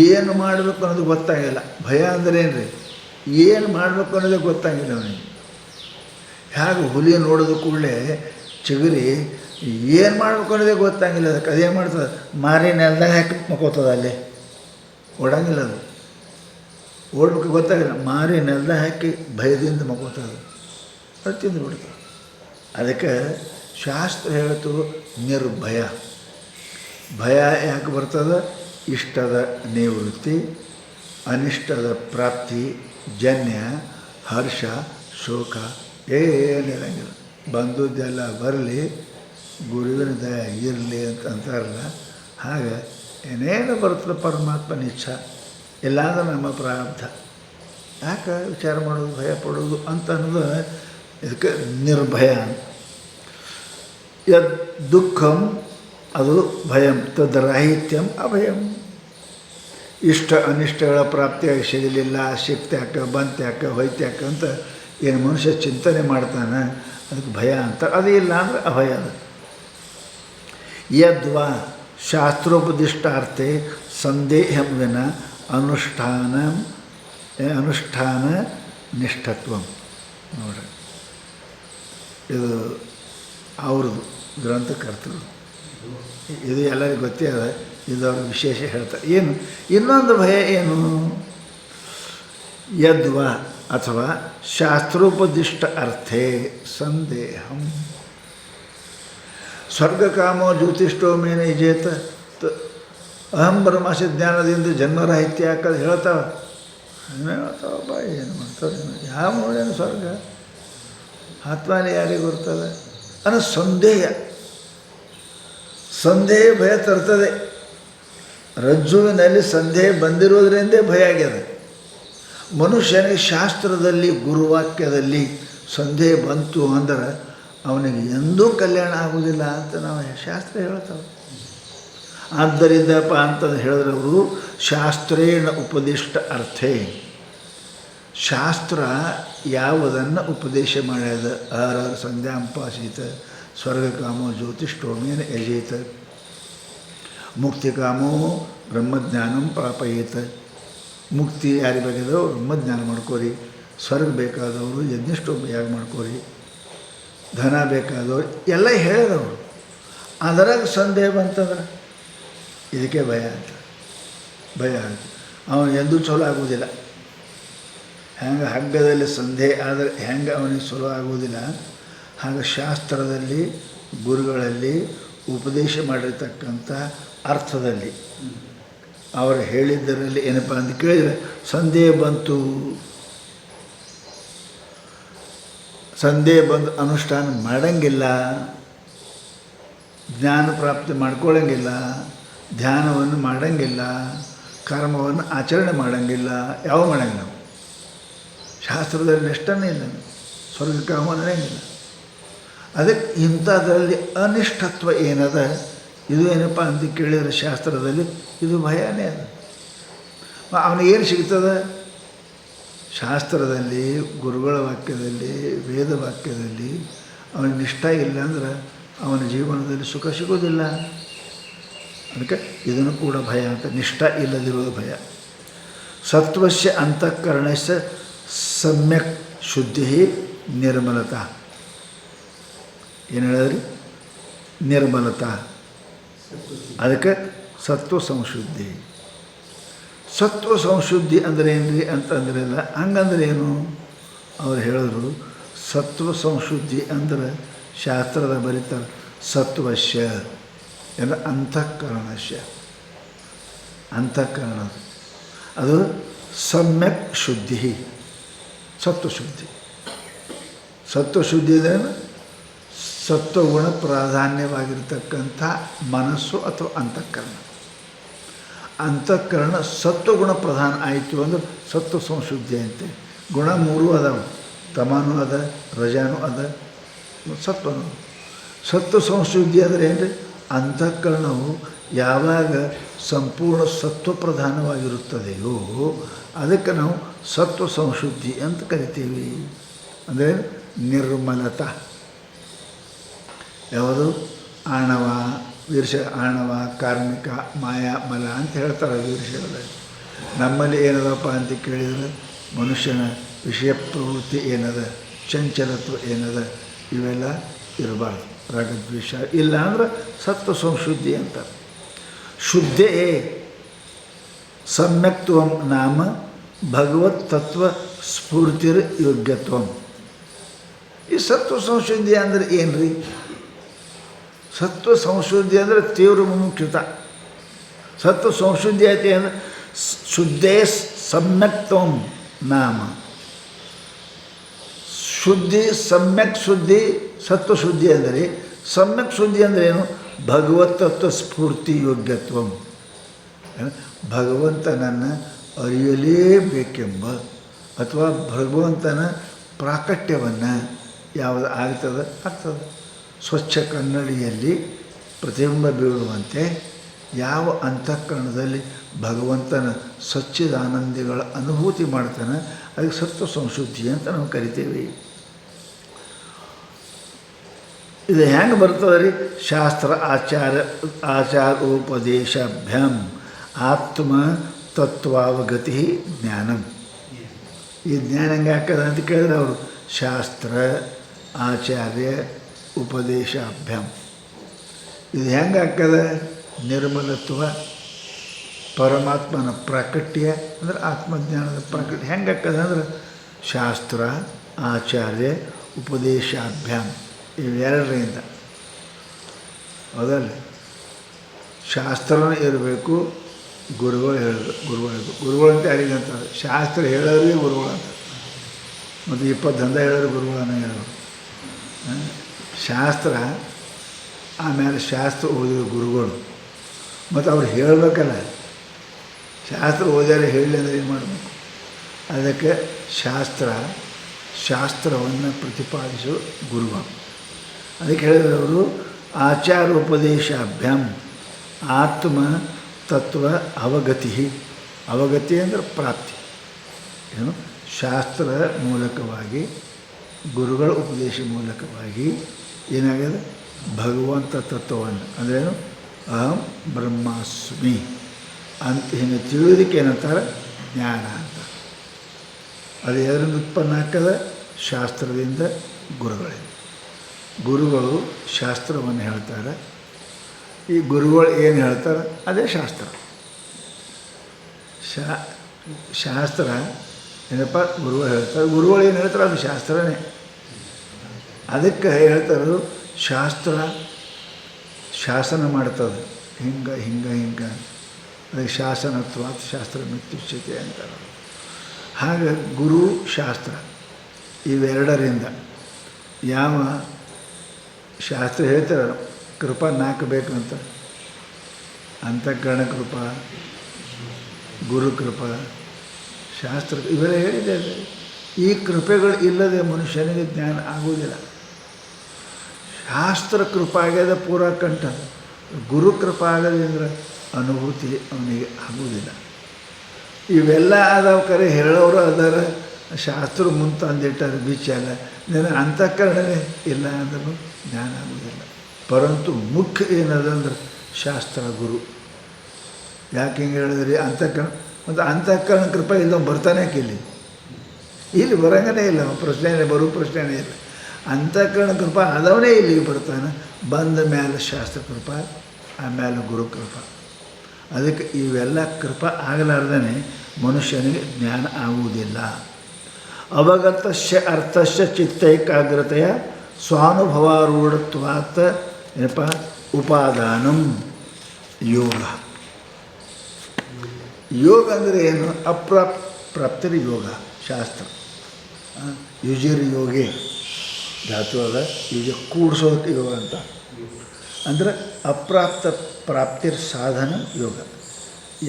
ಏನು ಮಾಡಬೇಕು ಅನ್ನೋದು ಗೊತ್ತಾಗಿಲ್ಲ. ಭಯ ಅಂದ್ರೆ ಏನು ರೀ? ಏನು ಮಾಡಬೇಕು ಅನ್ನೋದೇ ಗೊತ್ತಾಗಿಲ್ಲ ಅವನಿಗೆ. ಹೇಗೆ ಹುಲಿ ನೋಡೋದು ಕೂಡಲೇ ಚಿಗುರಿ ಏನು ಮಾಡಬೇಕು ಅನ್ನೋದೇ ಗೊತ್ತಾಗಿಲ್ಲ ಅದಕ್ಕೆ. ಅದೇನು ಮಾಡ್ತದೆ? ಮಾರಿ ನೆಲದಾಗ ಹಾಕಿ ಮಕ್ಕೋತದ, ಅಲ್ಲೇ ಓಡಂಗಿಲ್ಲ. ಅದು ಓಡ್ಬೇಕು ಗೊತ್ತಾಗಿಲ್ಲ, ಮಾರಿ ನೆಲದಾಗ ಹಾಕಿ ಭಯದಿಂದ ಮಕ್ಕೋತದೆ, ಅದು ತಿಂದು ಬಿಡ್ತದೆ. ಅದಕ್ಕೆ ಶಾಸ್ತ್ರ ಹೇಳ್ತು ನಿರ್ಭಯ. ಭಯ ಯಾಕೆ ಬರ್ತದೆ? ಇಷ್ಟದ ನಿವೃತ್ತಿ, ಅನಿಷ್ಟದ ಪ್ರಾಪ್ತಿ, ಜನ್ಯ ಹರ್ಷ ಶೋಕ ಏನಿರಂಗಿಲ್ಲ. ಬಂದದ್ದೆಲ್ಲ ಬರಲಿ, ಗುರುವಿನ ದಯ ಇರಲಿ ಅಂತ ಅಂತಾರಲ್ಲ, ಹಾಗೆ ಏನೇನು ಬರ್ತದೆ ಪರಮಾತ್ಮನ ಇಚ್ಛಾ, ಇಲ್ಲಾಂದ್ರೆ ನಮ್ಮ ಪ್ರಾರಬ್ಧ. ಯಾಕೆ ವಿಚಾರ ಮಾಡೋದು, ಭಯ ಪಡೋದು ಅಂತ ಅನ್ನೋದು ಇದಕ್ಕೆ ನಿರ್ಭಯ. ಯದ್ ದುಃಖಂ ಅದು ಭಯಂ, ತದ್ರಾಹಿತ್ಯಂ ಅಭಯಂ. ಇಷ್ಟ ಅನಿಷ್ಟಗಳ ಪ್ರಾಪ್ತಿಯಾಗಿ ಸಿಗಲಿಲ್ಲ, ಸಿಕ್ತ್ಯಾಕ ಬಂತ್ಯಾಕ ಹೊಯ್ತ್ಯಾಕ ಅಂತ ಏನು ಮನುಷ್ಯ ಚಿಂತನೆ ಮಾಡ್ತಾನೆ, ಅದಕ್ಕೆ ಭಯ ಅಂತ. ಅದು ಇಲ್ಲ ಅಂದರೆ ಅಭಯ. ಅದು ಯದ್ವಾ ಶಾಸ್ತ್ರೋಪದಿಷ್ಟಾರ್ಥೆ ಸಂದೇಹಂ ವಿನ ಅನುಷ್ಠಾನ ನಿಷ್ಠತ್ವಂ. ನೋಡ್ರಿ, ಇದು ಅವ್ರದ್ದು ಗ್ರಂಥಕರ್ತರು, ಇದು ಎಲ್ಲರಿಗೂ ಗೊತ್ತೇ ಅದ. ಇದು ಅವ್ರ ವಿಶೇಷ ಹೇಳ್ತಾರೆ. ಏನು ಇನ್ನೊಂದು ಭಯ ಏನು? ಯದ್ವ ಅಥವಾ ಶಾಸ್ತ್ರೋಪದಿಷ್ಟ ಅರ್ಥೇ ಸಂದೇಹಂ. ಸ್ವರ್ಗಕಾಮೋ ಜ್ಯೋತಿಷ್ಠೋ ಮೇನ ಇಜೇತ ಅಹಂ ಬ್ರಹ್ಮಾಸಿ ಜ್ಞಾನದಿಂದ ಜನ್ಮರಾಹಿತ್ಯ ಹಾಕೋದು ಹೇಳ್ತಾವೆ. ಹೇಳ್ತಾವಪ್ಪ, ಏನು ಮಾಡ್ತಾವೆ? ಯಾವ ನೋಡೇನು ಸ್ವರ್ಗ ಆತ್ಮಾನೇ ಯಾರಿಗೆ ಬರ್ತದೆ ಅನ್ನೋ ಸಂದೇಹ. ಸಂದೇಹ ಭಯ ತರ್ತದೆ. ರಜ್ಜುವಿನಲ್ಲಿ ಸಂದೇಹ ಬಂದಿರೋದ್ರಿಂದೇ ಭಯ ಆಗ್ಯದ. ಮನುಷ್ಯನಿಗೆ ಶಾಸ್ತ್ರದಲ್ಲಿ ಗುರುವಾಕ್ಯದಲ್ಲಿ ಸಂದೇಹ ಬಂತು ಅಂದ್ರೆ ಅವನಿಗೆ ಎಂದೂ ಕಲ್ಯಾಣ ಆಗುವುದಿಲ್ಲ ಅಂತ ನಾವು ಶಾಸ್ತ್ರ ಹೇಳ್ತಾವೆ. ಆದ್ದರಿಂದಪ್ಪ ಅಂತ ಹೇಳಿದ್ರೆ ಅವರು ಶಾಸ್ತ್ರೇಣ ಉಪದಿಷ್ಟ ಅರ್ಥೇ. ಶಾಸ್ತ್ರ ಯಾವುದನ್ನು ಉಪದೇಶ ಮಾಡ್ಯದ, ಆಹಾರ ಸಂಧ್ಯಾಂಪಾಸೀತ ಸ್ವರ್ಗಕಾಮೋ ಜ್ಯೋತಿಷ್ಠೋಮೇನ ಯಜೇತ ಮುಕ್ತಿಕಾಮೋ ಬ್ರಹ್ಮಜ್ಞಾನಂ ಪ್ರಾಪಯೇತ. ಮುಕ್ತಿ ಯಾರಿಗೆ ಬೇಕಾದವರು ಬ್ರಹ್ಮಜ್ಞಾನ ಮಾಡ್ಕೋರಿ, ಸ್ವರ್ಗ ಬೇಕಾದವರು ಯಜ್ಞಷ್ಟೋಮ ಯಾಗ ಮಾಡ್ಕೋರಿ, ಧನ ಬೇಕಾದವರು ಎಲ್ಲ ಹೇಳಿದವರು. ಅದರಾಗ ಸಂದೇಹ ಬಂತಂದ್ರೆ ಇದಕ್ಕೆ ಭಯ ಅಂತ. ಭಯ ಅಂತ ಅವನು ಎಂದೂ ಚಲೋ ಆಗುವುದಿಲ್ಲ. ಹೆಂಗೆ ಹಗ್ಗದಲ್ಲಿ ಸಂದೇಹ ಆದರೆ ಹೆಂಗೆ ಅವನಿಗೆ ಚಲೋ ಆಗುವುದಿಲ್ಲ, ಹಾಗೆ ಶಾಸ್ತ್ರದಲ್ಲಿ ಗುರುಗಳಲ್ಲಿ ಉಪದೇಶ ಮಾಡಿರ್ತಕ್ಕಂಥ ಅರ್ಥದಲ್ಲಿ ಅವರು ಹೇಳಿದ್ದರಲ್ಲಿ ಏನಪ್ಪ ಅಂತ ಕೇಳಿದರೆ ಸಂದೇಹ ಬಂತು. ಸಂದೇಹ ಬಂದು ಅನುಷ್ಠಾನ ಮಾಡೋಂಗಿಲ್ಲ, ಜ್ಞಾನ ಪ್ರಾಪ್ತಿ ಮಾಡ್ಕೊಳ್ಳೋಂಗಿಲ್ಲ, ಧ್ಯಾನವನ್ನು ಮಾಡೋಂಗಿಲ್ಲ, ಕರ್ಮವನ್ನು ಆಚರಣೆ ಮಾಡೋಂಗಿಲ್ಲ, ಯಾವ ಮಾಡೋಂಗಿಲ್ಲ. ಶಾಸ್ತ್ರದಲ್ಲಿ ಇಷ್ಟನೇ ಇಲ್ಲ, ಸ್ವರ್ಗಕಾಮ ನಡೆಯಂಗಿಲ್ಲ. ಅದಕ್ಕೆ ಇಂಥದ್ರಲ್ಲಿ ಅನಿಷ್ಠತ್ವ ಏನದ, ಇದು ಏನಪ್ಪ ಅಂತ ಕೇಳಿದರೆ ಶಾಸ್ತ್ರದಲ್ಲಿ ಇದು ಭಯನೇ ಅದು. ಅವನಿಗೇನು ಸಿಗ್ತದೆ? ಶಾಸ್ತ್ರದಲ್ಲಿ ಗುರುಗಳ ವಾಕ್ಯದಲ್ಲಿ ವೇದ ವಾಕ್ಯದಲ್ಲಿ ಅವನಿಗೆ ನಿಷ್ಠ ಇಲ್ಲ ಅಂದ್ರೆ ಅವನ ಜೀವನದಲ್ಲಿ ಸುಖ ಸಿಗೋದಿಲ್ಲ. ಅದಕ್ಕೆ ಇದನ್ನು ಕೂಡ ಭಯ ಅಂತ. ನಿಷ್ಠ ಇಲ್ಲದಿರೋದು ಭಯ. ಸತ್ವಸ್ಯ ಅಂತಃಕರಣಸ್ಯ ಸಮ್ಯಕ್ ಶುದ್ಧಿ ನಿರ್ಮಲತಾ. ಏನು ಹೇಳಿದ್ರಿ? ನಿರ್ಮಲತಾ. ಅದಕ್ಕೆ ಸತ್ವ ಸಂಶುದ್ಧಿ. ಸತ್ವ ಸಂಶುದ್ಧಿ ಅಂದರೆ ಏನು ರೀ ಅಂತಂದ್ರಲ್ಲ, ಹಂಗಂದ್ರೆ ಏನು? ಅವ್ರು ಹೇಳಿದ್ರು ಸತ್ವ ಸಂಶುದ್ಧಿ ಅಂದ್ರೆ ಶಾಸ್ತ್ರದ ಬರೀತಾರೆ ಸತ್ವಶ್ಯ ಎಲ್ಲ ಅಂತಃಕರಣಶ್ಯ. ಅಂತಃಕರಣ ಅದು ಸಮ್ಯಕ್ ಶುದ್ಧಿ. ಸತ್ವಶುದ್ಧಿ. ಸತ್ವಶುದ್ಧಿ ಅಂದರೆ ಸತ್ವಗುಣ ಪ್ರಾಧಾನ್ಯವಾಗಿರ್ತಕ್ಕಂಥ ಮನಸ್ಸು ಅಥವಾ ಅಂತಃಕರಣ. ಅಂತಃಕರಣ ಸತ್ವಗುಣ ಪ್ರಧಾನ ಆಯಿತು ಅಂದ್ರೆ ಸತ್ವ ಸಂಶುದ್ಧಿ ಅಂತೆ. ಗುಣ 3 ಅದಾವೆ, ತಮನೂ ಅದ, ರಜಾನೂ ಅದ, ಸತ್ವನೂ. ಸತ್ವ ಸಂಶುದ್ಧಿ ಅಂದರೆ ಏನು ರೀ? ಅಂತಃಕರಣವು ಯಾವಾಗ ಸಂಪೂರ್ಣ ಸತ್ವ ಪ್ರಧಾನವಾಗಿರುತ್ತದೆಯೋ ಅದಕ್ಕೆ ನಾವು ಸತ್ವ ಸಂಶುದ್ಧಿ ಅಂತ ಕರಿತೀವಿ. ಅಂದರೆ ನಿರ್ಮಲತಾ. ಯಾವುದು? ಆಣವ, ವೀರ್ಷ, ಆಣವ, ಕಾರ್ಮಿಕ, ಮಾಯಾ, ಮಲ ಅಂತ ಹೇಳ್ತಾರೆ ವೀರ್ಷಗಳಲ್ಲಿ. ನಮ್ಮಲ್ಲಿ ಏನದಪ್ಪ ಅಂತ ಕೇಳಿದರೆ ಮನುಷ್ಯನ ವಿಷಯ ಪ್ರವೃತ್ತಿ ಏನದ, ಚಂಚಲತ್ವ ಏನದ, ಇವೆಲ್ಲ ಇರಬಾರ್ದು. ರಾಗದ್ವೇಷ ಇಲ್ಲ ಅಂದ್ರೆ ಸತ್ವ ಸಂಶುದ್ಧಿ ಅಂತಾರೆ. ಶುದ್ಧೇ ಸಮ್ಯಕ್ತ್ವಂ ನಾಮ ಭಗವತ್ ತತ್ವ ಸ್ಫೂರ್ತಿರ್ ಯೋಗ್ಯತ್ವಂ. ಈ ಸತ್ವ ಸಂಶುದ್ಧಿ ಅಂದರೆ ಏನು ರೀ? ಸತ್ವ ಸಂಶುದ್ಧಿ ಅಂದರೆ ತೀವ್ರ ಮುಮುಕ್ಷುತ. ಸತ್ವ ಸಂಶುದ್ಧಿ ಆಯ್ತು ಅಂದರೆ ಶುದ್ಧೇ ಸಮ್ಯಕ್ತ್ವಂ ನಾಮ. ಶುದ್ಧಿ, ಸಮ್ಯಕ್ ಶುದ್ಧಿ, ಸತ್ವಶುದ್ಧಿ ಅಂದರೆ. ಸಮ್ಯಕ್ ಶುದ್ಧಿ ಅಂದರೆ ಏನು? ಭಗವತ್ ತತ್ವ ಸ್ಫೂರ್ತಿ ಯೋಗ್ಯತ್ವಂ. ಭಗವಂತನನ್ನು ಅರಿಯಲೇಬೇಕೆಂಬ ಅಥವಾ ಭಗವಂತನ ಪ್ರಾಕಟ್ಯವನ್ನು ಯಾವುದು ಆಗ್ತದೆ ಆಗ್ತದೆ. ಸ್ವಚ್ಛ ಕನ್ನಡಿಯಲ್ಲಿ ಪ್ರತಿಬಿಂಬ ಬೀಳುವಂತೆ ಯಾವ ಅಂತಃಕರಣದಲ್ಲಿ ಭಗವಂತನ ಸಚ್ಚಿದಾನಂದಿಗಳ ಅನುಭೂತಿ ಮಾಡ್ತಾನೆ ಅದಕ್ಕೆ ಸತ್ವ ಸಂಶುದ್ಧಿ ಅಂತ ನಾವು ಕರಿತೇವೆ. ಇದು ಹೆಂಗೆ ಬರ್ತದೆ ರೀ? ಶಾಸ್ತ್ರ ಆಚಾರೋಪದೇಶಾಭ್ಯಾಂ ಆತ್ಮ ತತ್ವಾವಗತಿ ಜ್ಞಾನಂ. ಈ ಜ್ಞಾನ ಹೆಂಗೆ ಹಾಕದ ಅಂತ ಕೇಳಿದ್ರೆ ಅವರು ಶಾಸ್ತ್ರ ಆಚಾರ್ಯ ಉಪದೇಶಾಭ್ಯಾಂ. ಇದು ಹೆಂಗೆ ಹಾಕದ? ನಿರ್ಮಲತ್ವ, ಪರಮಾತ್ಮನ ಪ್ರಾಕಟ್ಯ ಅಂದರೆ ಆತ್ಮಜ್ಞಾನದ ಪ್ರಾಕಟ್ಯ ಹೆಂಗೆ ಹಾಕದ ಅಂದ್ರೆ ಶಾಸ್ತ್ರ ಆಚಾರ್ಯ ಉಪದೇಶಾಭ್ಯಾಂ ಇವೆರಡರಿಂದ. ಹೌದಲ್ಲ? ಶಾಸ್ತ್ರನೂ ಇರಬೇಕು, ಗುರುಗಳು ಹೇಳಬೇಕು. ಗುರುಗಳು ಅಂತ ಯಾರಿಗೆ ಅಂತಾರೆ? ಶಾಸ್ತ್ರ ಹೇಳೋರಿಗೆ ಗುರುಗಳು ಅಂತ. ಮತ್ತು 20 ದಂಧ ಹೇಳೋರು ಗುರುಗಳನ್ನ ಹೇಳೋರು. ಶಾಸ್ತ್ರ ಆಮೇಲೆ ಶಾಸ್ತ್ರ ಓದಿರೋ ಗುರುಗಳು ಮತ್ತು ಅವ್ರು ಹೇಳಬೇಕಲ್ಲ. ಶಾಸ್ತ್ರ ಓದ್ಯಾರ ಹೇಳಿ ಅಂದರೆ ಏನು ಮಾಡಬೇಕು? ಅದಕ್ಕೆ ಶಾಸ್ತ್ರವನ್ನು ಪ್ರತಿಪಾದಿಸೋ ಗುರುಗಳು. ಅದಕ್ಕೆ ಹೇಳಿದ್ರೆ ಅವರು ಆಚಾರೋಪದೇಶಾಭ್ಯಾಂ ಆತ್ಮ ತತ್ವ ಅವಗತಿ. ಅವಗತಿ ಅಂದರೆ ಪ್ರಾಪ್ತಿ. ಏನು? ಶಾಸ್ತ್ರ ಮೂಲಕವಾಗಿ ಗುರುಗಳ ಉಪದೇಶ ಮೂಲಕವಾಗಿ ಏನಾಗಿದೆ? ಭಗವಂತ ತತ್ವವನ್ನು ಅಂದ್ರೇನು? ಅಹಂ ಬ್ರಹ್ಮಾಸ್ಮಿ ಅಂತ ಹಿಂಗೆ ತಿಳಿಯೋದಕ್ಕೆ ಏನಂತಾರೆ? ಜ್ಞಾನ ಅಂತ. ಅದು ಎದರಿಂದ ಉತ್ಪನ್ನ ಆಗ್ತದ? ಶಾಸ್ತ್ರದಿಂದ, ಗುರುಗಳಿಂದ. ಗುರುಗಳು ಶಾಸ್ತ್ರವನ್ನು ಹೇಳ್ತಾರೆ, ಈ ಗುರುಗಳು ಏನು ಹೇಳ್ತಾರೆ ಅದೇ ಶಾಸ್ತ್ರ. ಶಾಸ್ತ್ರ ಏನಪ್ಪ? ಗುರುಗಳು ಹೇಳ್ತಾರೆ. ಗುರುಗಳು ಏನು ಹೇಳ್ತಾರೆ ಅದು ಶಾಸ್ತ್ರನೇ. ಅದಕ್ಕೆ ಹೇಳ್ತಾರೆ ಶಾಸ್ತ್ರ ಶಾಸನ ಮಾಡ್ತದೆ. ಹಿಂಗೆ ಹಿಂಗೆ ಹಿಂಗೆ ಅದಕ್ಕೆ ಶಾಸನತ್ವ ಶಾಸ್ತ್ರ ಮಿತ್ಯುಚ್ಯತೆ ಅಂತಾರೆ. ಹಾಗೆ ಗುರು ಶಾಸ್ತ್ರ ಇವೆರಡರಿಂದ ಯಾವ ಶಾಸ್ತ್ರ ಹೇಳ್ತಾರೆ ಕೃಪಾ 4 ಬೇಕು ಅಂತ. ಅಂತಃಕರಣ ಕೃಪಾ, ಗುರುಕೃಪಾ, ಶಾಸ್ತ್ರ ಇವೆಲ್ಲ ಹೇಳಿದ್ದಾರೆ. ಈ ಕೃಪೆಗಳು ಇಲ್ಲದೆ ಮನುಷ್ಯನಿಗೆ ಜ್ಞಾನ ಆಗುವುದಿಲ್ಲ. ಶಾಸ್ತ್ರ ಕೃಪಾ ಆಗ್ಯದ ಪೂರ ಕಂಠ, ಗುರು ಕೃಪಾ ಆಗದೆ ಅಂದ್ರೆ ಅನುಭೂತಿ ಅವನಿಗೆ ಆಗುವುದಿಲ್ಲ. ಇವೆಲ್ಲ ಅದಾವ ಕರೆ ಹೇಳೋರು ಅದರ ಶಾಸ್ತ್ರ ಮುಂದೆ ಅಂದಿಟ್ಟಾರೆ ಬೀಚಲ್ಲ. ನಿನ್ನ ಅಂತಃಕರಣವೇ ಇಲ್ಲ ಅಂದ್ರೂ ಜ್ಞಾನ ಆಗುವುದಿಲ್ಲ. ಪರಂತು ಮುಖ್ಯ ಏನದಂದ್ರೆ ಶಾಸ್ತ್ರ ಗುರು. ಯಾಕೆ ಹಿಂಗೆ ಹೇಳಿದ್ರಿ? ಅಂತಃಕರಣ ಮತ್ತು ಅಂತಃಕರಣ ಕೃಪೆ ಇಲ್ಲ ಬರ್ತಾನೆ ಇಲ್ಲಿ ಬರಂಗನೇ ಇಲ್ಲ. ಪ್ರಶ್ನೆನೇ ಬರೋ ಪ್ರಶ್ನೆನೇ ಇಲ್ಲ. ಅಂತಃಕರಣ ಕೃಪಾ ಆದವನೇ ಇಲ್ಲಿಗೆ ಬರ್ತಾನೆ. ಬಂದ ಮೇಲೆ ಶಾಸ್ತ್ರ ಕೃಪಾ, ಆಮೇಲೆ ಗುರು ಕೃಪಾ. ಅದಕ್ಕೆ ಇವೆಲ್ಲ ಕೃಪಾ ಆಗಲಾರ್ದೇ ಮನುಷ್ಯನಿಗೆ ಜ್ಞಾನ ಆಗುವುದಿಲ್ಲ. ಅವಗತಸ್ಯ ಅರ್ಥಸ್ಯ ಚಿತ್ತೈಕಾಗ್ರತೆಯ ಸ್ವಾನುಭವಾರೂಢತ್ವಾತ್ ಏನಪ್ಪ ಉಪಾದಾನಂ ಯೋಗ. ಯೋಗ ಅಂದರೆ ಏನು? ಪ್ರಾಪ್ತಿರ ಯೋಗ ಶಾಸ್ತ್ರ. ಯುಜಿರ್ ಯೋಗಿ ಧಾತು ಅದ, ಯುಜ ಕೂಡಿಸೋಕೆ ಯೋಗ ಅಂತ. ಅಂದರೆ ಅಪ್ರಾಪ್ತ ಪ್ರಾಪ್ತಿರ್ ಸಾಧನ ಯೋಗ.